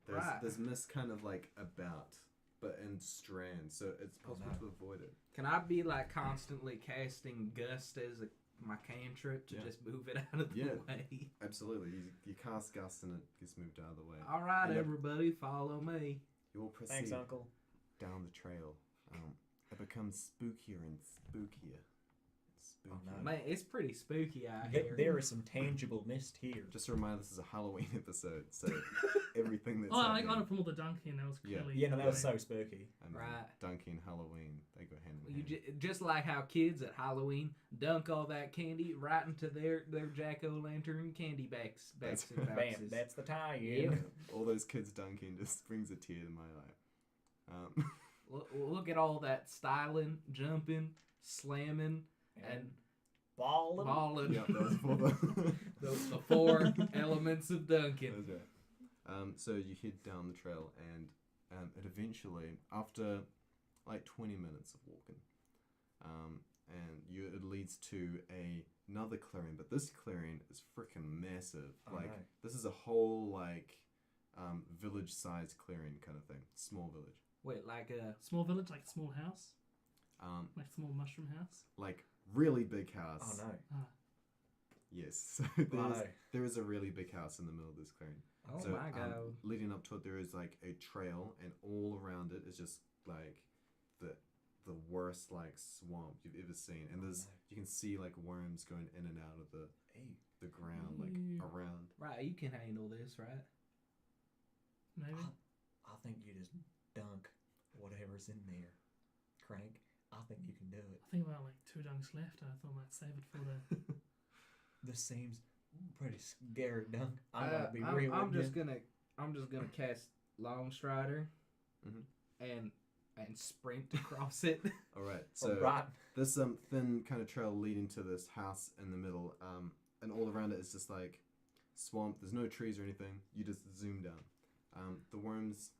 Righto. There's mist kind of like about, but in strands, so it's possible to avoid it. Can I be like constantly casting gust as my cantrip to Yeah. just move it out of the Yeah. way? Absolutely, you cast gust and it gets moved out of the way. All right, And everybody, follow me. You will proceed Thanks, Uncle. down the trail. It becomes spookier and spookier. Oh, no. Man, it's pretty spooky out Th- here. there is some tangible mist here. Just a reminder, this is a Halloween episode, so everything that's Oh, I happening, got it from all the dunking. That was Yeah. clearly. Yeah, no, that was so spooky. and Right. Dunking, Halloween, they go hand in You hand. just like how kids at Halloween dunk all that candy right into their jack-o'-lantern candy backs and Bam, boxes. that's the tie-in. Yep. All those kids dunking just brings a tear to my eye. Look at all that styling, jumping, slamming, and balling. balling. Yeah, that was for the... the four elements of dunking. That's right. So you head down the trail, and it eventually, after like 20 minutes of walking, it leads to another clearing. But this clearing is freaking massive. Oh, like no. this is a whole village-sized clearing kind of thing, small village. Wait, like a Small village, like a small house, Um, like a small mushroom house. like really big Oh house. no. Yes. Righto. there is a really big house in the middle of this clearing. oh So, my god. leading up to it, there is like a trail, and all around it is just like the worst like swamp you've ever seen. And there's you can see like worms going in and out of the ground, like Ew. around. Right, you can handle this, right? Maybe. I think you just dunk whatever's in there, Crank. I think you can do it. I think about like 2 dunks left. I thought I might save it for the. This seems pretty scary, dunk. I'm gonna be real I'm with just you. gonna cast Long Strider, Mhm. and sprint across it. All right. So Right. there's some thin kind of trail leading to this house in the middle, and all around it is just like swamp. There's no trees or anything. You just zoom down. The worms,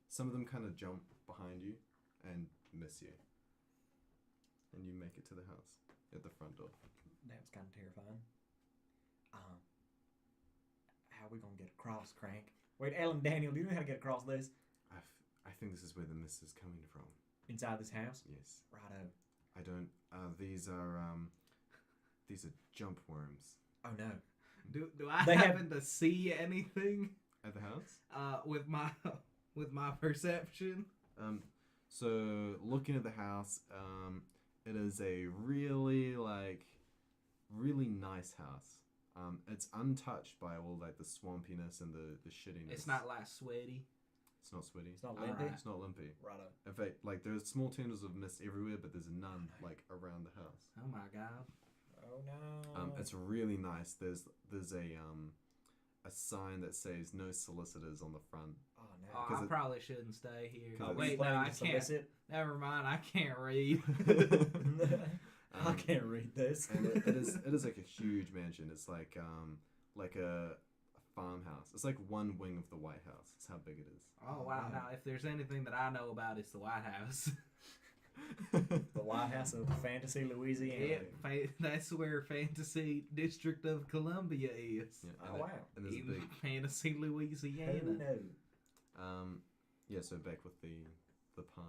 some of them kind of jump behind you and miss you, and you make it to the house at the front door. That was kind of terrifying. How we gonna get across, Crank? Wait, Alan Daniel, do you know how to get across this? I think this is where the mist is coming from. Inside this house? Yes. Righto. I don't. These are jump worms Oh no. Do I They have- happen to see anything at the house. with my perception? So looking at the house, it is a really nice house. It's untouched by all like the swampiness and the shittiness. It's not like sweaty. It's not sweaty. It's not All limpy. right. It's not limpy. Righto. In fact, like there's small tendrils of mist everywhere, but there's none like around the house. Oh my god. Oh no. It's really nice. There's a sign that says no solicitors on the front. Oh no. Oh, 'Cause I it- probably shouldn't stay here. 'Cause Oh, it's- wait, no, Playing I to can't. solicit? Never mind, I can't read. I can't read this. And it is like a huge mansion. It's like a farmhouse. It's like one wing of the White House. That's how big it is. Oh wow! Now, if there's anything that I know about, it's the White House. The White House of Fantasy, Louisiana. That's where Fantasy District of Columbia is. Yeah, Oh, wow. And there's a In big. Fantasy, Louisiana. Who knows? Yeah. So back with the party.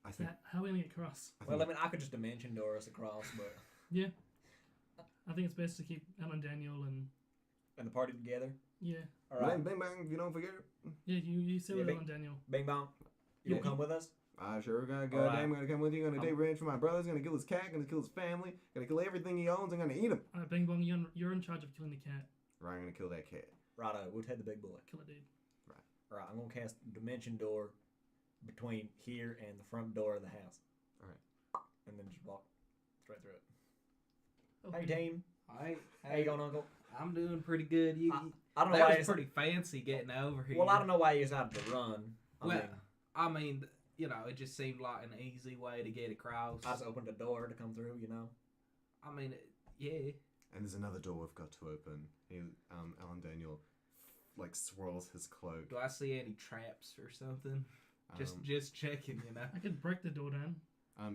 I think. How are we gonna get across? Well, I mean, I could just dimension door us across, but Yeah. I think it's best to keep Alan Daniel and and the party together. yeah. All right. Bang bang. If you don't forget. Yeah, you sit with Yeah, Alan Daniel. Bing bong. You Yeah, gonna come with us? I sure got All right. goddamn gonna come with you. Gonna take revenge for my brothers. Gonna kill his cat. Gonna kill his family. Gonna kill everything he owns. I'm gonna eat him. Alright, Bing Bong, you're in charge of killing the cat. Right. I'm gonna kill that cat. Righto. We'll take the big boy. Kill it, dude. All right. I'm gonna cast dimension door between here and the front door of the house. All right. And then just walk straight through it. Okay. Hey team. Alright. How you going, Uncle? I'm doing pretty good. I don't know That why. was pretty fancy getting over here. Well, I don't know why you decided to run. I mean, you know, it just seemed like an easy way to get across. I just opened the door to come through. You know. I mean, yeah. And there's another door we've got to open. Alan Daniel, like swirls his cloak. Do I see any traps or something? Just checking, you know. I could break the door down.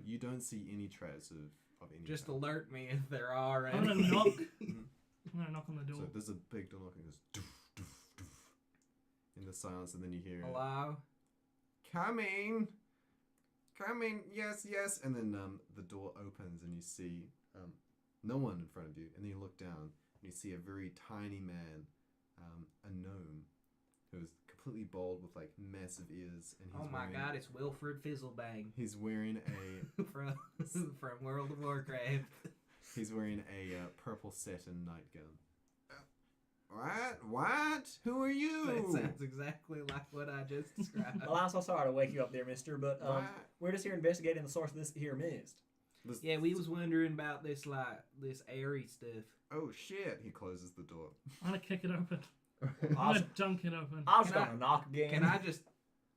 You don't see any traps of any. Just kind. alert me if there are I'm any. gonna knock. I'm gonna knock on the door. So there's a big door knock and it goes doof, doof, doof, in the silence, and then you hear Hello? coming, yes, and then the door opens and you see no one in front of you, and then you look down and you see a very tiny man, a gnome, who's completely bald with like massive ears, and he's Oh my wearing, god, it's Wilfred Fizzlebang he's wearing a from World of Warcraft. he's wearing a purple satin nightgown. What? Who are you? That sounds exactly like what I just described. Well, I'm so sorry to wake you up there, mister, but What? we're just here investigating the source of this here mist. Yeah, we was wondering about this airy stuff. Oh shit! He closes the door. I'm gonna kick it open. I I'm was, gonna dunk it open. I was Can I- gonna knock again. Can I just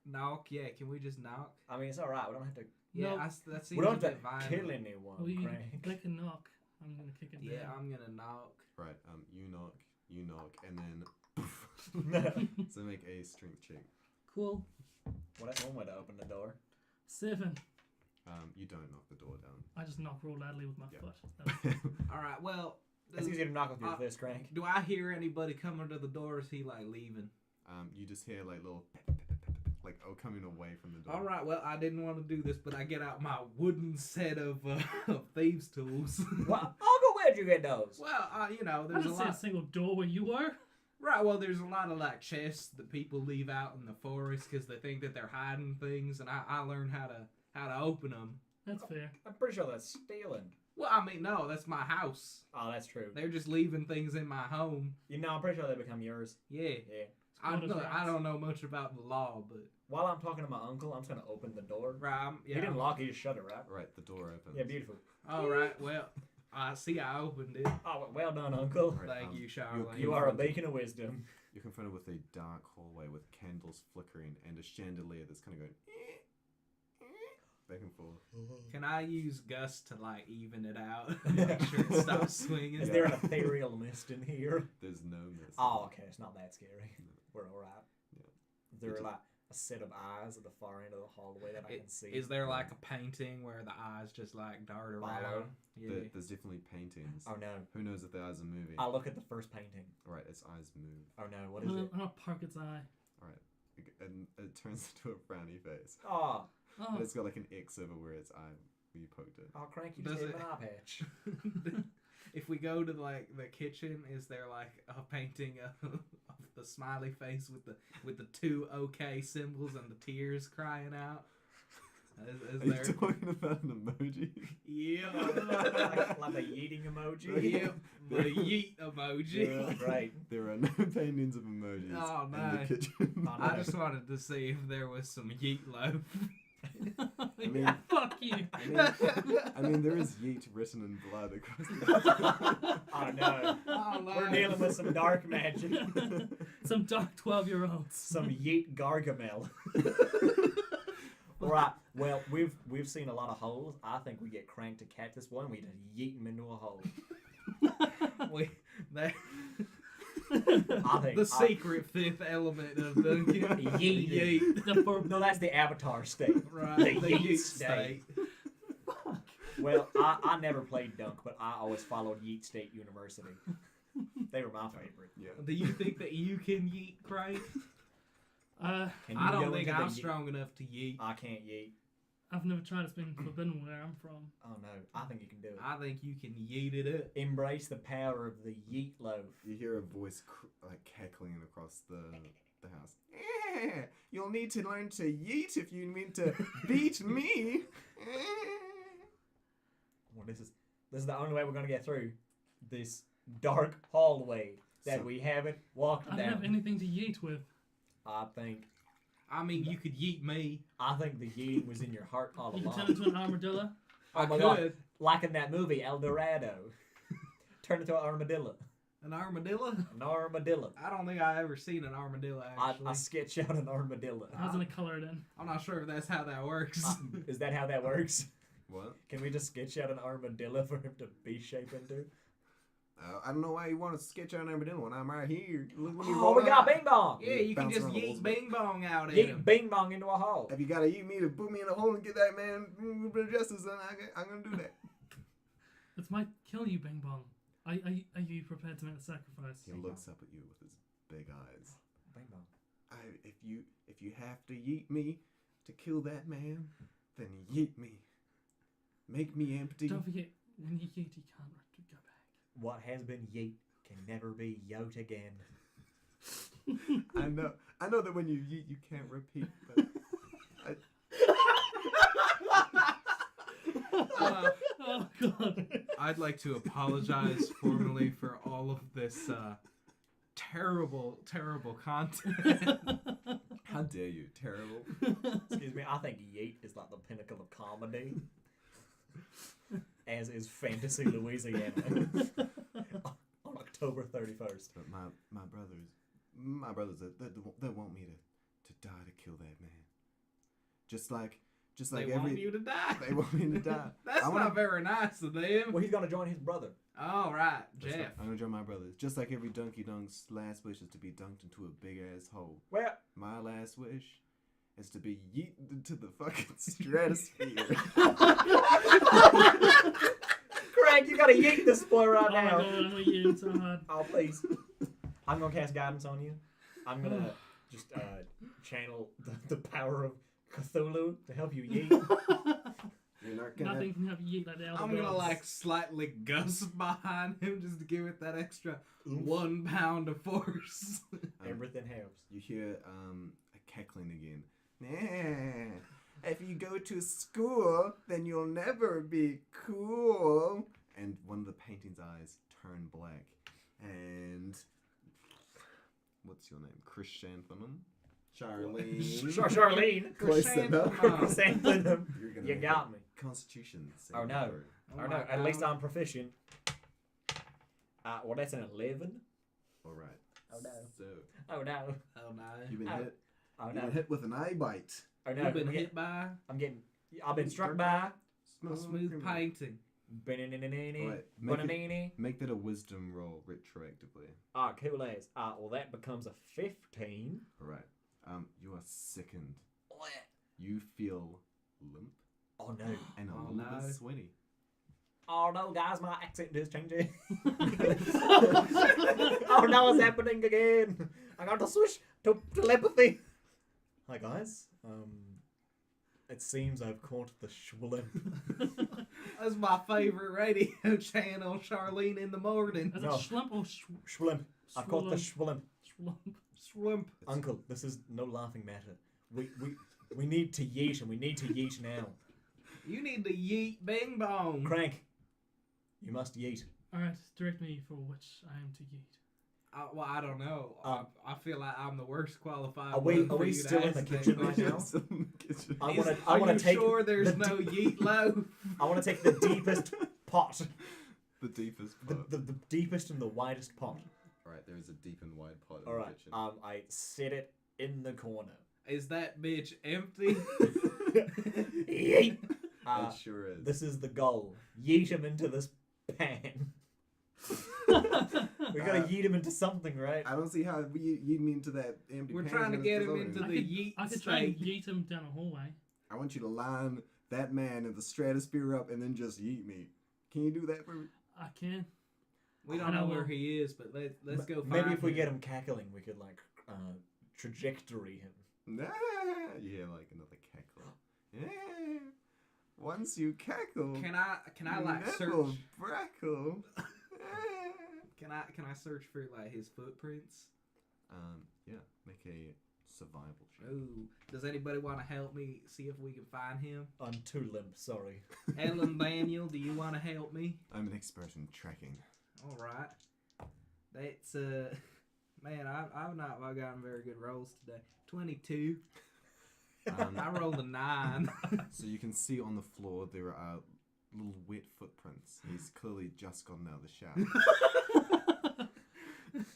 knock? Yeah, can we just knock? I mean, it's all right. We don't have to. Yeah, No. that seems We don't a have to bit violent. kill anyone, Well, you Craig. they can knock. I'm gonna kick it Yeah, down. I'm gonna knock. Right. You knock, and then. So make a strength check. Cool. Well, that's one way to open the door. 7. You don't knock the door down. I just knock real loudly with my Yeah. foot. That was- All right. Well, It's easier to knock with your fist, Craig. do I hear anybody coming to the door? Or is he like leaving? You just hear like little like coming away from the door. All right. Well, I didn't want to do this, but I get out my wooden set of thieves' tools. Well, Uncle, where'd you get those? Well, you know, I there's a didn't see a lot. single door where you were. Right. Well, there's a lot of like chests that people leave out in the forest because they think that they're hiding things, and I learned how to open them. That's fair. I'm pretty sure that's stealing. Well, I mean, no, that's my house. Oh, that's true. They're just leaving things in my home. You know, I'm pretty sure they become yours. Yeah. Yeah. Squatters' I rights. don't know much about the law, but While I'm talking to my uncle, I'm just gonna open the door. right. He didn't lock it; he just shut it, right? Right. The door opens. Yeah, beautiful. All right. Well, I see. I opened it. Oh, well done, Uncle. Right, Thank you, Charlotte. You are a beacon of wisdom. You're confronted with a dark hallway with candles flickering and a chandelier that's kind of going back and forth. Can I use Gus to like even it out? Make sure it stops swinging. Is there an ethereal mist in here? There's no mist. Oh, okay, it's not that scary. We're all right. Yeah. Is there like a set of eyes at the far end of the hallway that I can see? Is there like a painting where the eyes just like dart around? Follow. Yeah. There's definitely paintings. Oh no! Who knows if the eyes are moving? I look at the first painting. Right, its eyes move. Oh no! What I'm is gonna, it? I'm gonna park its eye. And it turns into a frowny face. Oh, Oh, And it's got like an X over where its eye, where you poked it. oh, Crank! You Does just gave it- an eye patch. If we go to like the kitchen, is there like a painting of the smiley face with the two OK symbols and the tears crying out? Is Are you there? talking about an emoji? Yeah. like a yeeting emoji. Yep. The yeet emoji. Right. There are no paintings of emojis Oh, in no. the kitchen. Oh, I just wanted to see if there was some yeet loaf. mean- yeah, fuck you. I mean, there is yeet written in blood across the Oh no! Oh, no. We're dealing with some dark magic. Some dark 12-year-olds. Some yeet Gargamel. Right. Well, we've seen a lot of holes. I think we get Crank to catch this one. We just yeet him into a hole. We, there, I think The secret fifth element of Duncan. Yeet. No, that's the Avatar state. Right. The The yeet yeet state. state. Well, I never played Dunk, but I always followed Yeet State University. They were my favorite. Yeah. Do you think that you can yeet, Craig? Can you I don't go think into the I'm ye- strong enough to yeet. I can't yeet. I've never tried. It's been forbidden where I'm from. Oh no, I think you can do it. I think you can yeet it up. Embrace the power of the yeet loaf. You hear a voice like cackling across the house. You'll need to learn to yeet if you mean to beat me. Well, this is the only way we're gonna get through this dark hallway that So- we haven't walked I don't have down. anything to yeet with. I think You could yeet me. the yeeting was in your heart all You can turn along. into an armadillo. Oh I my could. God. Like in that movie El Dorado. Turn into an armadillo. An armadillo? An armadillo. I don't think I ever seen an armadillo, actually. I sketch out an armadillo. I was gonna color it in. I'm not sure if that's how that works. Is that how that works? What? Can we just sketch out an armadillo for him to be shape into? I don't know why you want to sketch out an armadillo when I'm right here. Look when you Oh, roll we got out. Bing Bong! Yeah, you can Bounce just around the yeet walls. Bing Bong out at Yeet him. Bing Bong into a hole. If you gotta eat me to put me in a hole and get that man justice, then I'm gonna do that. This might kill you, Bing Bong. Are you prepared to make the sacrifice? He looks up at you with his big eyes. Bing Bong. If you have to yeet me to kill that man, then yeet me. Make me empty. Don't forget, when you yeet, you can't go back. What has been yeet can never be yote again. I know that when you yeet, you can't repeat, but Oh God! I'd like to apologize formally for all of this terrible, terrible content. how dare you? Terrible. Excuse me, I think yeet is like the pinnacle of comedy. As is Fantasy Louisiana. On October 31st. But my brothers, they want me to die to kill that man. Just like They want you to die. they want me to die. That's I wanna- not very nice of them. Well, he's gonna join his brother. All right, That's Jeff. right. I'm gonna join my brothers. Just like every Dunky Dunk's last wish is to be dunked into a big ass hole. Well, My last wish is to be yeeted into the fucking stratosphere. Craig, you gotta yeet this boy right Oh my now. God! I'm gonna yeet him so hard. Oh, please. I'm gonna cast guidance on you. I'm gonna just channel the power of Cthulhu to help you yeet. You're not gonna. Nothing can help you yeet like the elder I'm gonna gods. like slightly gust behind him just to give it that extra 1 pound of force. Everything helps. You hear a cackling again. Nah, if you go to school, then you'll never be cool. And one of the painting's eyes turn black. And what's your name? Chrysanthemum? Charlene. Charlene. Close enough. Chrysanthemum. You're gonna You make got a me. Constitution. Oh, saving no. throw. Oh no, at least I'm proficient. Well, that's an 11. All right. Oh, no. So Oh no. Oh no. you've been Oh, hit. Oh You've no. been hit with an eye bite. Oh no. You've been hit by I've been struck by. a smooth painting. Alright, make that a wisdom roll retroactively. Ah, cool as. Well, that becomes a 15. Alright. You are sickened. You feel limp Oh no. and a Oh, little no. bit sweaty. Oh no, guys, my accent is changing. Oh no, it's happening again. I got to switch to telepathy. Hi guys. It seems I've caught the Shwlump. That's my favorite radio channel, Charlene in the morning. Is No. it Shwlump or Shwlump. I've caught the Shwlump. Shwlump? Swimp. Uncle, this is no laughing matter. We need to yeet, and we need to yeet now. You need to yeet Bing Bong. Crank, you must yeet. Alright, direct me for which I am to yeet. Well, I don't know. I feel like I'm the worst qualified. Are we one for you to still in ask the that kitchen right question. now? I Is- wanna Are you take sure there's the no deep- yeet loaf? I want to take the deepest pot, The deepest the, pot. the deepest and the widest pot. Alright, there is a deep and wide pot in All right. the kitchen. I set it in the corner. Is that bitch empty? Yeet. It sure is. This is the goal. Yeet him into this pan. We gotta yeet him into something, right? I don't see how you mean to that empty. We're pants trying to when get it's him dissolving. into the yeet I could try and state. yeet him down a hallway. I want you to line that man in the stratosphere up and then just yeet me. Can you do that for me? I can. We I don't know know where well. he is, but let's go find Maybe if we him. get him cackling, we could like trajectory him. Nah, you hear like another cackle. Yeah. Once you cackle, Can I you like never search? brackle. Can I search for like his footprints? Yeah. Make a survival check. Ooh, does anybody want to help me see if we can find him? I'm too limp, sorry. Ellen Daniel, do you want to help me? I'm an expert in tracking. All right. That's man, I've not gotten very good rolls today. 22. I rolled a 9. So you can see on the floor there are little wet footprints. He's clearly just gotten out of the shower.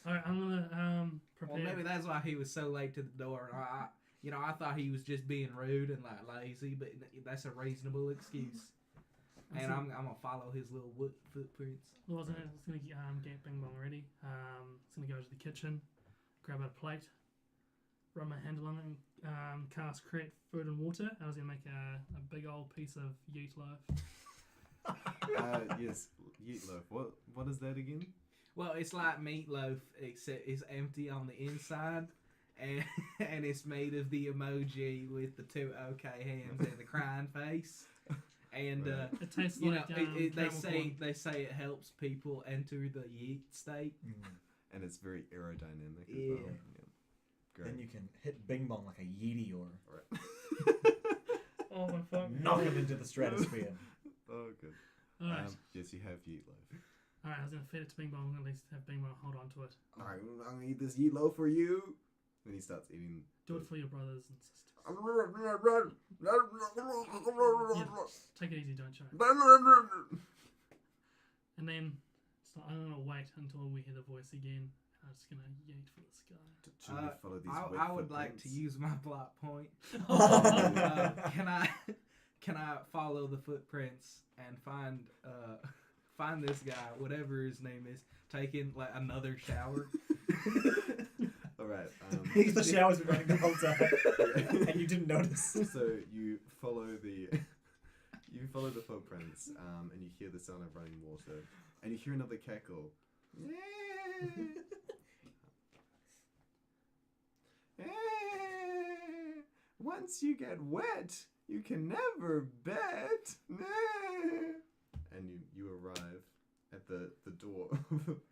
Alright, I'm gonna prepare. Well, maybe that's why he was so late to the door. I thought he was just being rude and like lazy, but that's a reasonable excuse. And I'm gonna follow his little footprints. Well, I was gonna get Bing Bong ready. I was gonna go to the kitchen, grab a plate, rub my handle on it, and cast create food and water. I was gonna make a big old piece of yeet loaf. Yes, yeet loaf. What is that again? Well, it's like meatloaf, except it's empty on the inside, and and it's made of the emoji with the two okay hands and the crying face. And Right. It tastes you know, like they caramel corn. say it helps people enter the yeet state. And it's very aerodynamic as Yeah. well. Yeah. Great. Then you can hit Bing Bong like a yeetie or Alright. Oh my fuck! knock him into the stratosphere. Oh, good. Alright, Yes, you have yeet loaf. alright. I was gonna feed it to Bing Bong. At least have Bing Bong hold on to it. Alright, I'm gonna eat this yeet loaf for you. Then he starts eating. Do it for your brothers and sisters. Take it easy, don't choke. And then so I'm gonna wait until we hear the voice again. I'm just gonna yeet for the sky. Should we follow these wet I would like to footprints? use my plot point. Oh, Can I follow the footprints and find this guy, whatever his name is, taking like another shower? Alright. The shower's been running the whole time, and you didn't notice. So you follow the footprints, and you hear the sound of running water, and you hear another cackle. Once you get wet, you can never bet. And you arrive at the door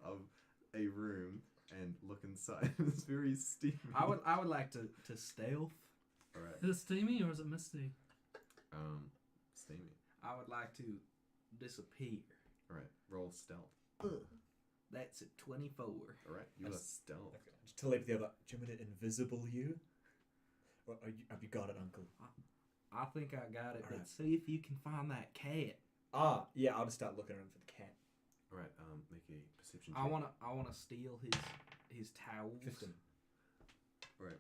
of a room and look inside. It's very steamy. I would like to stealth. All right. is it steamy or is it misty? Steamy. I would like to disappear. All right. Roll stealth. That's a 24. All right. You are That's- stealth. Just to leave the other. Do you want me to invisible you? Or have you got it, Uncle? I think I got it, but Alright. see if you can find that cat. Yeah. I'll just start looking around for the cat. All right. Make a perception check. I wanna steal his towels. 15. All right.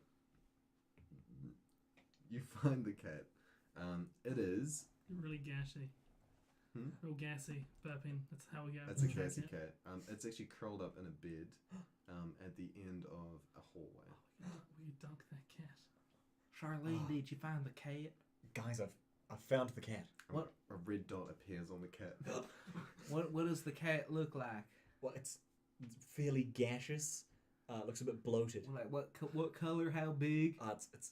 You find the cat. It is. Really gassy. Hmm? Real gassy. Burping. That's how we go. It's a with the gassy cat. cat. It's actually curled up in a bed. At the end of a hallway. We dunk that cat. Charlene, did you find the cat? Guys, I've found the cat. What? A red dot appears on the cat. What does the cat look like? Well, it's fairly gaseous. Looks a bit bloated. Like what color? How big? It's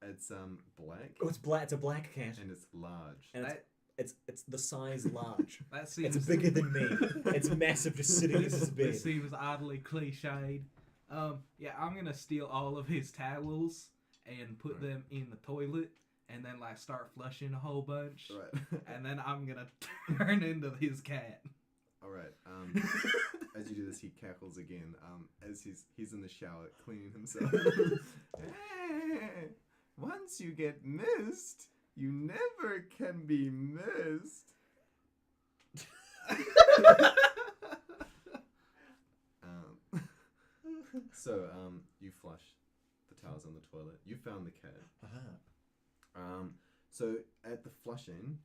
It's black. oh, it's black. It's a black cat, And it's large. and That it's the size large. that seems It's bigger than me. It's massive, just sitting in his bed. This seems oddly cliched. Yeah, I'm gonna steal all of his towels and put Right. them in the toilet, and then like start flushing a whole bunch, Right. and then I'm gonna turn into his cat. All right. As you do this, he cackles again. As he's in the shower cleaning himself. Once you get missed, you never can be missed. So you flush the towels on the toilet. You found the cat. So at the flushing,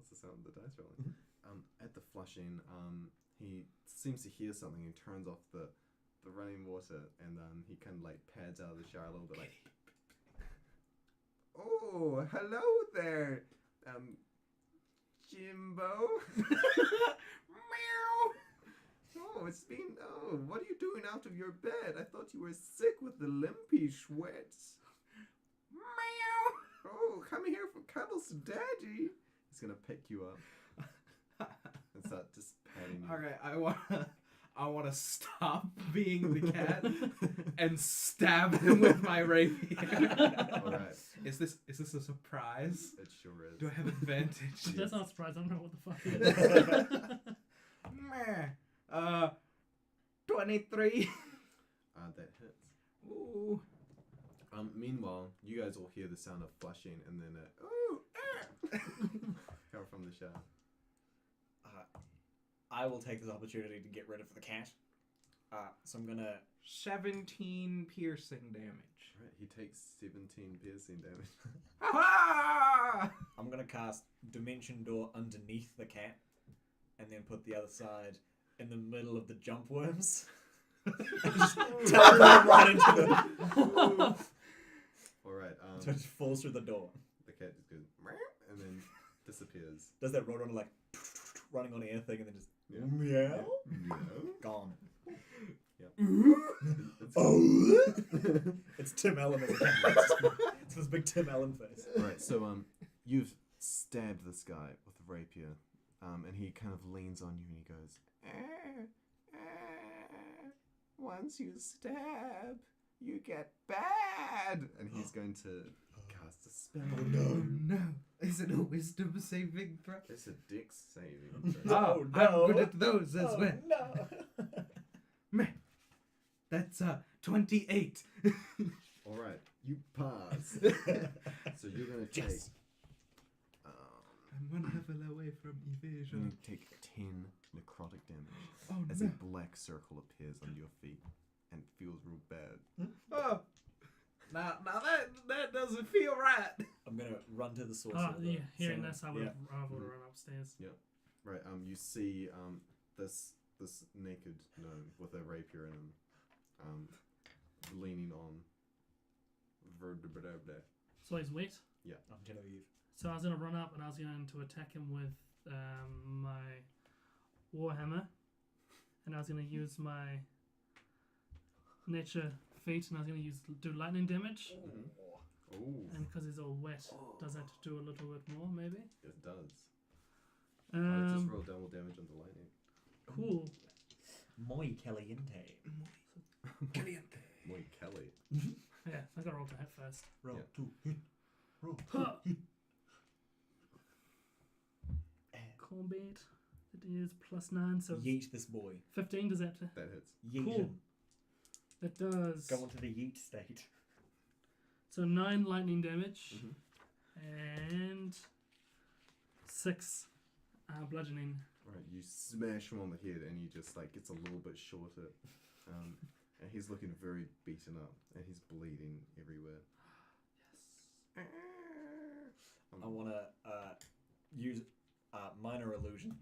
That's the sound of the dice rolling. At the flushing, he seems to hear something. He turns off the running water, and he kind of like pads out of the shower a little bit, like. Oh, hello there, Jimbo. Meow. Oh, it's been. Oh, what are you doing out of your bed? I thought you were sick with the limpy sweats. Meow. Oh, come here for cuddles, Daddy. He's gonna pick you up and start just patting you. Okay, I wanna stop being the cat and stab him with my rapier. All right. Is this a surprise? It sure is. Do I have advantage? That's not a surprise. I don't know what the fuck it is. Meh. 23. That hits. Ooh. Meanwhile, you guys all hear the sound of flushing, and then come from the shower. I will take this opportunity to get rid of the cat. So I'm gonna 17 piercing damage. Right, he takes 17 piercing damage. Ha! I'm gonna cast Dimension Door underneath the cat, and then put the other side in the middle of the jump worms. And just teleport right into them. All right. So it just falls through the door. The cat just goes meow and then disappears. Does that road runner like running on air thing and then just Yeah. meow? Meow. Gone. Yep. Oh, it's Tim Allen. It's this big Tim Allen face. All right. So you've stabbed this guy with a rapier, and he kind of leans on you and he goes, once you stab, you get bad. And he's going to cast a spell. Oh no. No. Is it a wisdom saving throw? It's a dex saving throw. Oh, I'm no. good at those as well. No. Meh. That's 28. All right, you pass. So you're gonna take. Yes. I'm one level away from You're evasion. gonna take 10 necrotic damage Oh as no. a black circle appears under your feet and feels real bad. Oh. Now that doesn't feel right. I'm gonna run to the source. Oh, of the yeah. Hearing sound. this, I would have run upstairs. Right. You see this naked gnome with a rapier in him, leaning on vertebrae. So he's wet. I'm Genevieve. So I was going to run up and I was going to attack him with my warhammer. And I was going to use my nature feat and I was going to do lightning damage. Ooh, And because he's all wet, does that do a little bit more maybe? it does. Just roll double damage on the lightning. Cool. Muy caliente. Caliente. Muy Kelly. Yeah, I got to roll to hit first. Roll Yeah. 2 hit. Roll 2 Huh. hit. Combat. It is +9, so Yeet this boy. 15. Does that? That hits. Yeet Cool. him. That does. Go into the yeet state. So 9 lightning damage Mhm. and 6 bludgeoning. Right, you smash him on the head, and he just like gets a little bit shorter, and he's looking very beaten up, and he's bleeding everywhere. Yes. I want to use minor illusion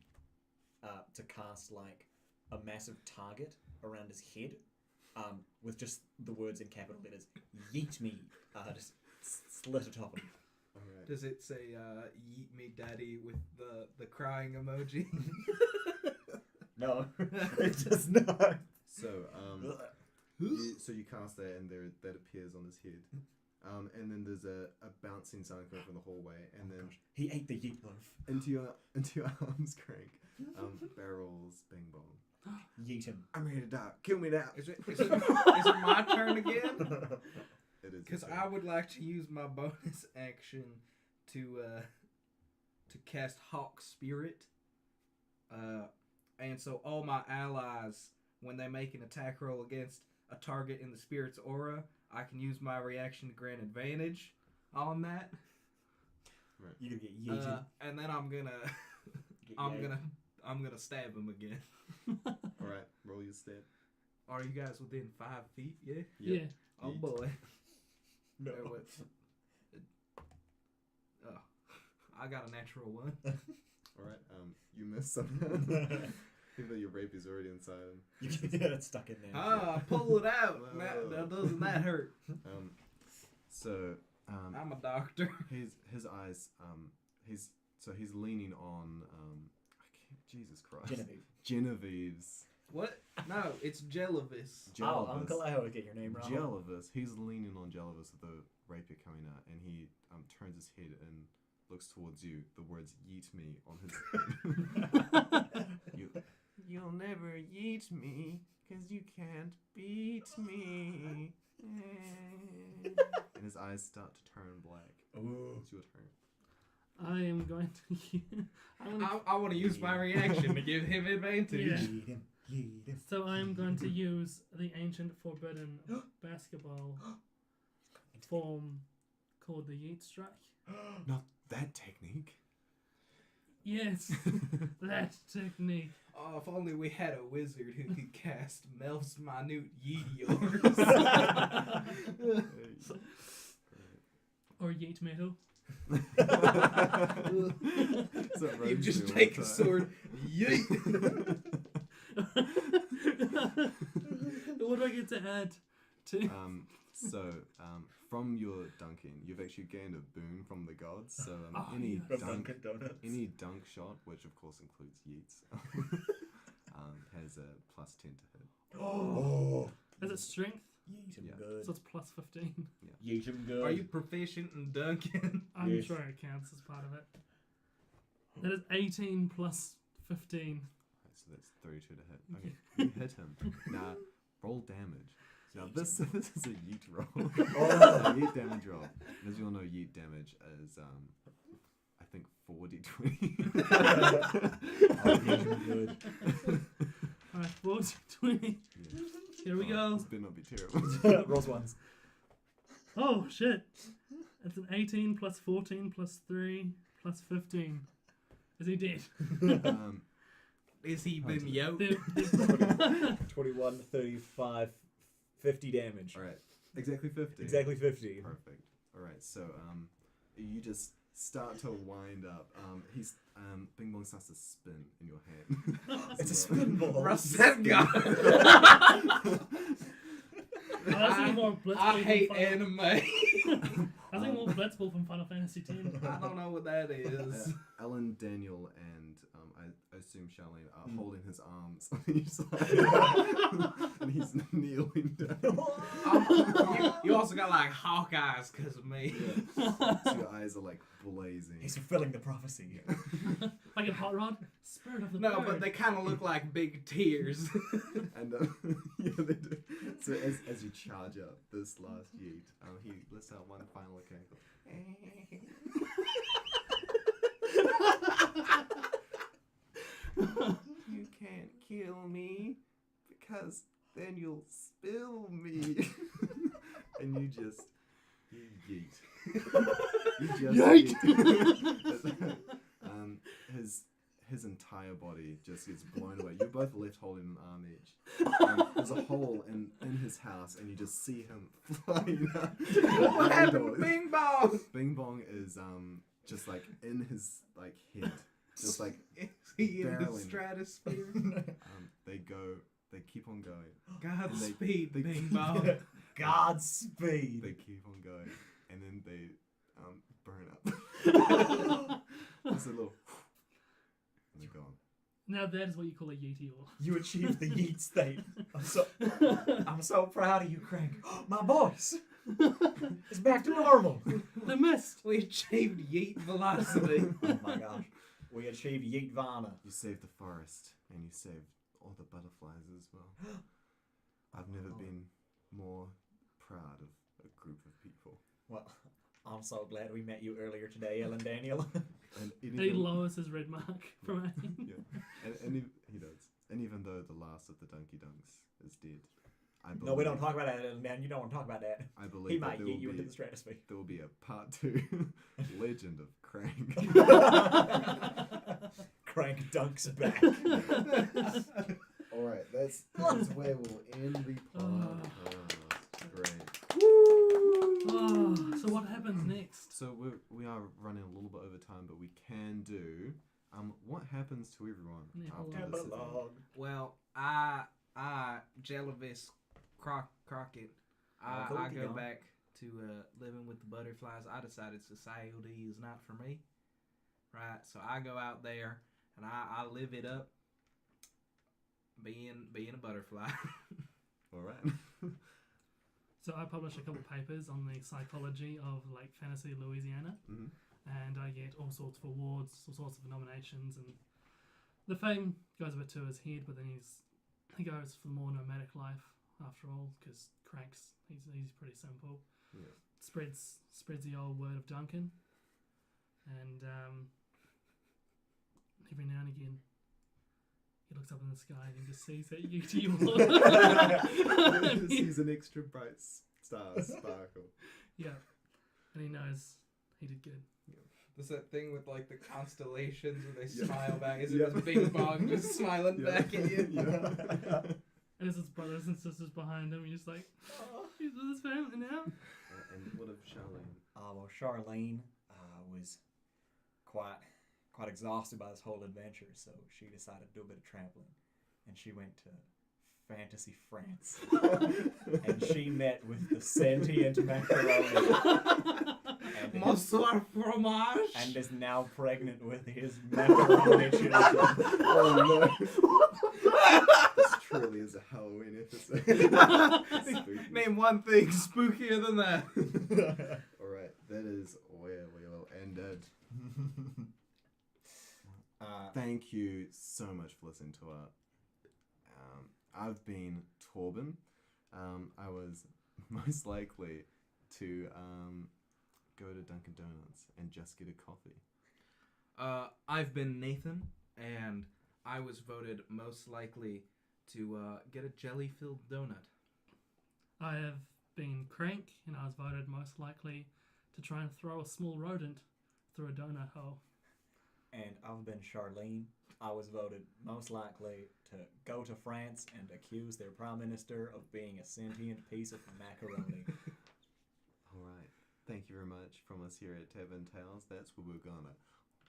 to cast like a massive target around his head with just the words in capital letters, yeet me, just slit atop him. Alright. Does it say "Yeet me, daddy" with the crying emoji? No, it does not. So, so you cast that, and that appears on his head. And then there's a bouncing sound coming from the hallway, and then He ate the yeet loaf. into your arms, Crank. Barrels, bing bong. Yeet him. I'm ready to die. Kill me now. Is it my turn again? It is. Because I would like to use my bonus action to cast Hawk Spirit. And so all my allies, when they make an attack roll against a target in the spirit's aura, I can use my reaction to grant advantage on that. Right. You're gonna get yeeted. And then I'm gonna Get I'm yeeted. gonna stab him again. All right, roll your stab. Are you guys within 5 feet? Yeah. Yeah. Oh Yeet. boy. No. Oh, I got a natural 1. Alright, you miss somehow. Even though your rape is already inside him. It's stuck in there. Pull it out. Doesn't that hurt? So, I'm a doctor. his eyes, he's leaning on, Jesus Christ. Genevieve's. What? No, it's Jellivis. Oh, Uncle, I always get your name wrong. Jellivis. He's leaning on Jellivis with the rapier coming out, and he turns his head and looks towards you. The words "yeet me" on his head. You'll never yeet me, 'cause you can't beat me. And his eyes start to turn black. Ooh. It's your turn. I am going to. I want to use my reaction to give him advantage. Yeah. Yeet him. Yeet him. So I am going to use the ancient forbidden basketball form called the Yeet Strike. Not that technique. Yes, that technique. Oh, if only we had a wizard who could cast Mel's minute yeetiors. Or Yeet Metal. You just take a sword, yeet. What do I get to add to? From your dunking, you've actually gained a boon from the gods. So any dunk shot, which of course includes yeets, has a +10 to hit. Oh. Is it strength? Yeet him Yeah. good. So it's +15. Yeet him good. Are you proficient in dunking? I'm Yes. sure it counts as part of it. That is 18 plus 15. So that's 32 to hit. Okay, you hit him. Now roll damage. Now this is a yeet roll. A yeet damage roll. And as you all know, yeet damage is I think 4d20. Oh, yeet him good. Alright, 40, 20. Yeah. Here we go. This better not be terrible. Rolls ones. Oh shit. It's an 18 plus 14 plus 3 plus 15. Is he dead? Is he been yoked? 21, 35, 50 damage. All right, exactly 50. Exactly 50. Perfect. All right, so you just start to wind up. Bing Bong starts to spin in your hand. It's a spin ball. Rasengan. I think more Blitzball I from hate Final- anime. I think more Blitzball from Final Fantasy X. I don't know what that is. Ellen, Daniel, and I assume Charlene are holding his arms on each side, and he's kneeling down. You also got like hawk eyes because of me. So your eyes are like blazing. He's fulfilling the prophecy. Like in Hot Rod? Spirit of the No, bird. but they kind of look like big tears. And yeah, they do. So as you charge up this last yeet, he lets out one final cackle. You can't kill me because then you'll spill me. And you yeet. You just yeet. His entire body just gets blown away. You're both left holding an arm each. There's a hole in his house, and you just see him flying out. What happened to Bing Bong? Bing Bong is just like in his like head, just like Is he in the barreling. stratosphere? they keep on going. Godspeed, they- Bing Bong. Godspeed. They keep on going, and then they burn up. It's a little, and they're gone. Now that is what you call a Yeetior. You achieved the yeet state. I'm so proud of you, Crank. My voice. It's back to normal. The mist! We achieved yeet velocity. Oh my gosh. We achieved yeet Vana. You saved the forest, and you saved all the butterflies as well. I've never been more proud of a group of people. Well, I'm so glad we met you earlier today, Ellen Daniel. And He lowers his red mark from aim. Yeah, and he does. And even though the last of the Donkey Dunks is dead, I believe. No, we don't talk about that, Ellen Daniel. You don't want to talk about that. I believe He that might there get will you into be the stratosphere. there will be a part 2, Legend of Crank. Crank dunks back. All right, that's where we'll end the podcast. Great. Oh, so what happens next? So we are running a little bit over time, but we can do What happens to everyone Yeah, after this event? Epilogue. Well, Jellyfish Crockett, Uncle, I keep go going. back to living with the butterflies. I decided society is not for me, right? So I go out there and I live it up, being a butterfly. All right. So I publish a couple papers on the psychology of like fantasy Louisiana, Mhm. and I get all sorts of awards, all sorts of nominations, and the fame goes a bit to his head, but then he goes for the more nomadic life after all, because Crank's he's pretty simple. Yeah. Spreads the old word of Duncan, and every now and again he looks up in the sky and he just sees that UT wall. Sees an extra bright star sparkle. Yeah, and he knows he did good. There's that thing with like the constellations where they Yeah. smile back. Is Yeah. it just Bing Bong just smiling Yeah. back at you? Yeah. And there's his brothers and sisters behind him. He's just like, he's with his family now. And what of Charlene? Well, Charlene was quite exhausted by this whole adventure, so she decided to do a bit of traveling, and she went to fantasy France, and she met with the sentient macaroni, and, Bonsoir fromage. and is now pregnant with his macaroni children. Oh no! This truly is a Halloween episode. Spooky. Name one thing spookier than that. Alright, that is where we will end it. Thank you so much for listening to our. I've been Torben. I was most likely to go to Dunkin' Donuts and just get a coffee. I've been Nathan, and I was voted most likely to get a jelly-filled donut. I have been Crank, and I was voted most likely to try and throw a small rodent through a donut hole. And I've been Charlene. I was voted most likely to go to France and accuse their prime minister of being a sentient piece of macaroni. Alright, thank you very much from us here at Tavern Tales. That's where we're gonna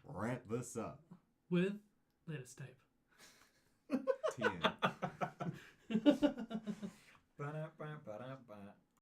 wrap this up. With lettuce tape. TM. Ba-da-ba-ba-da-ba.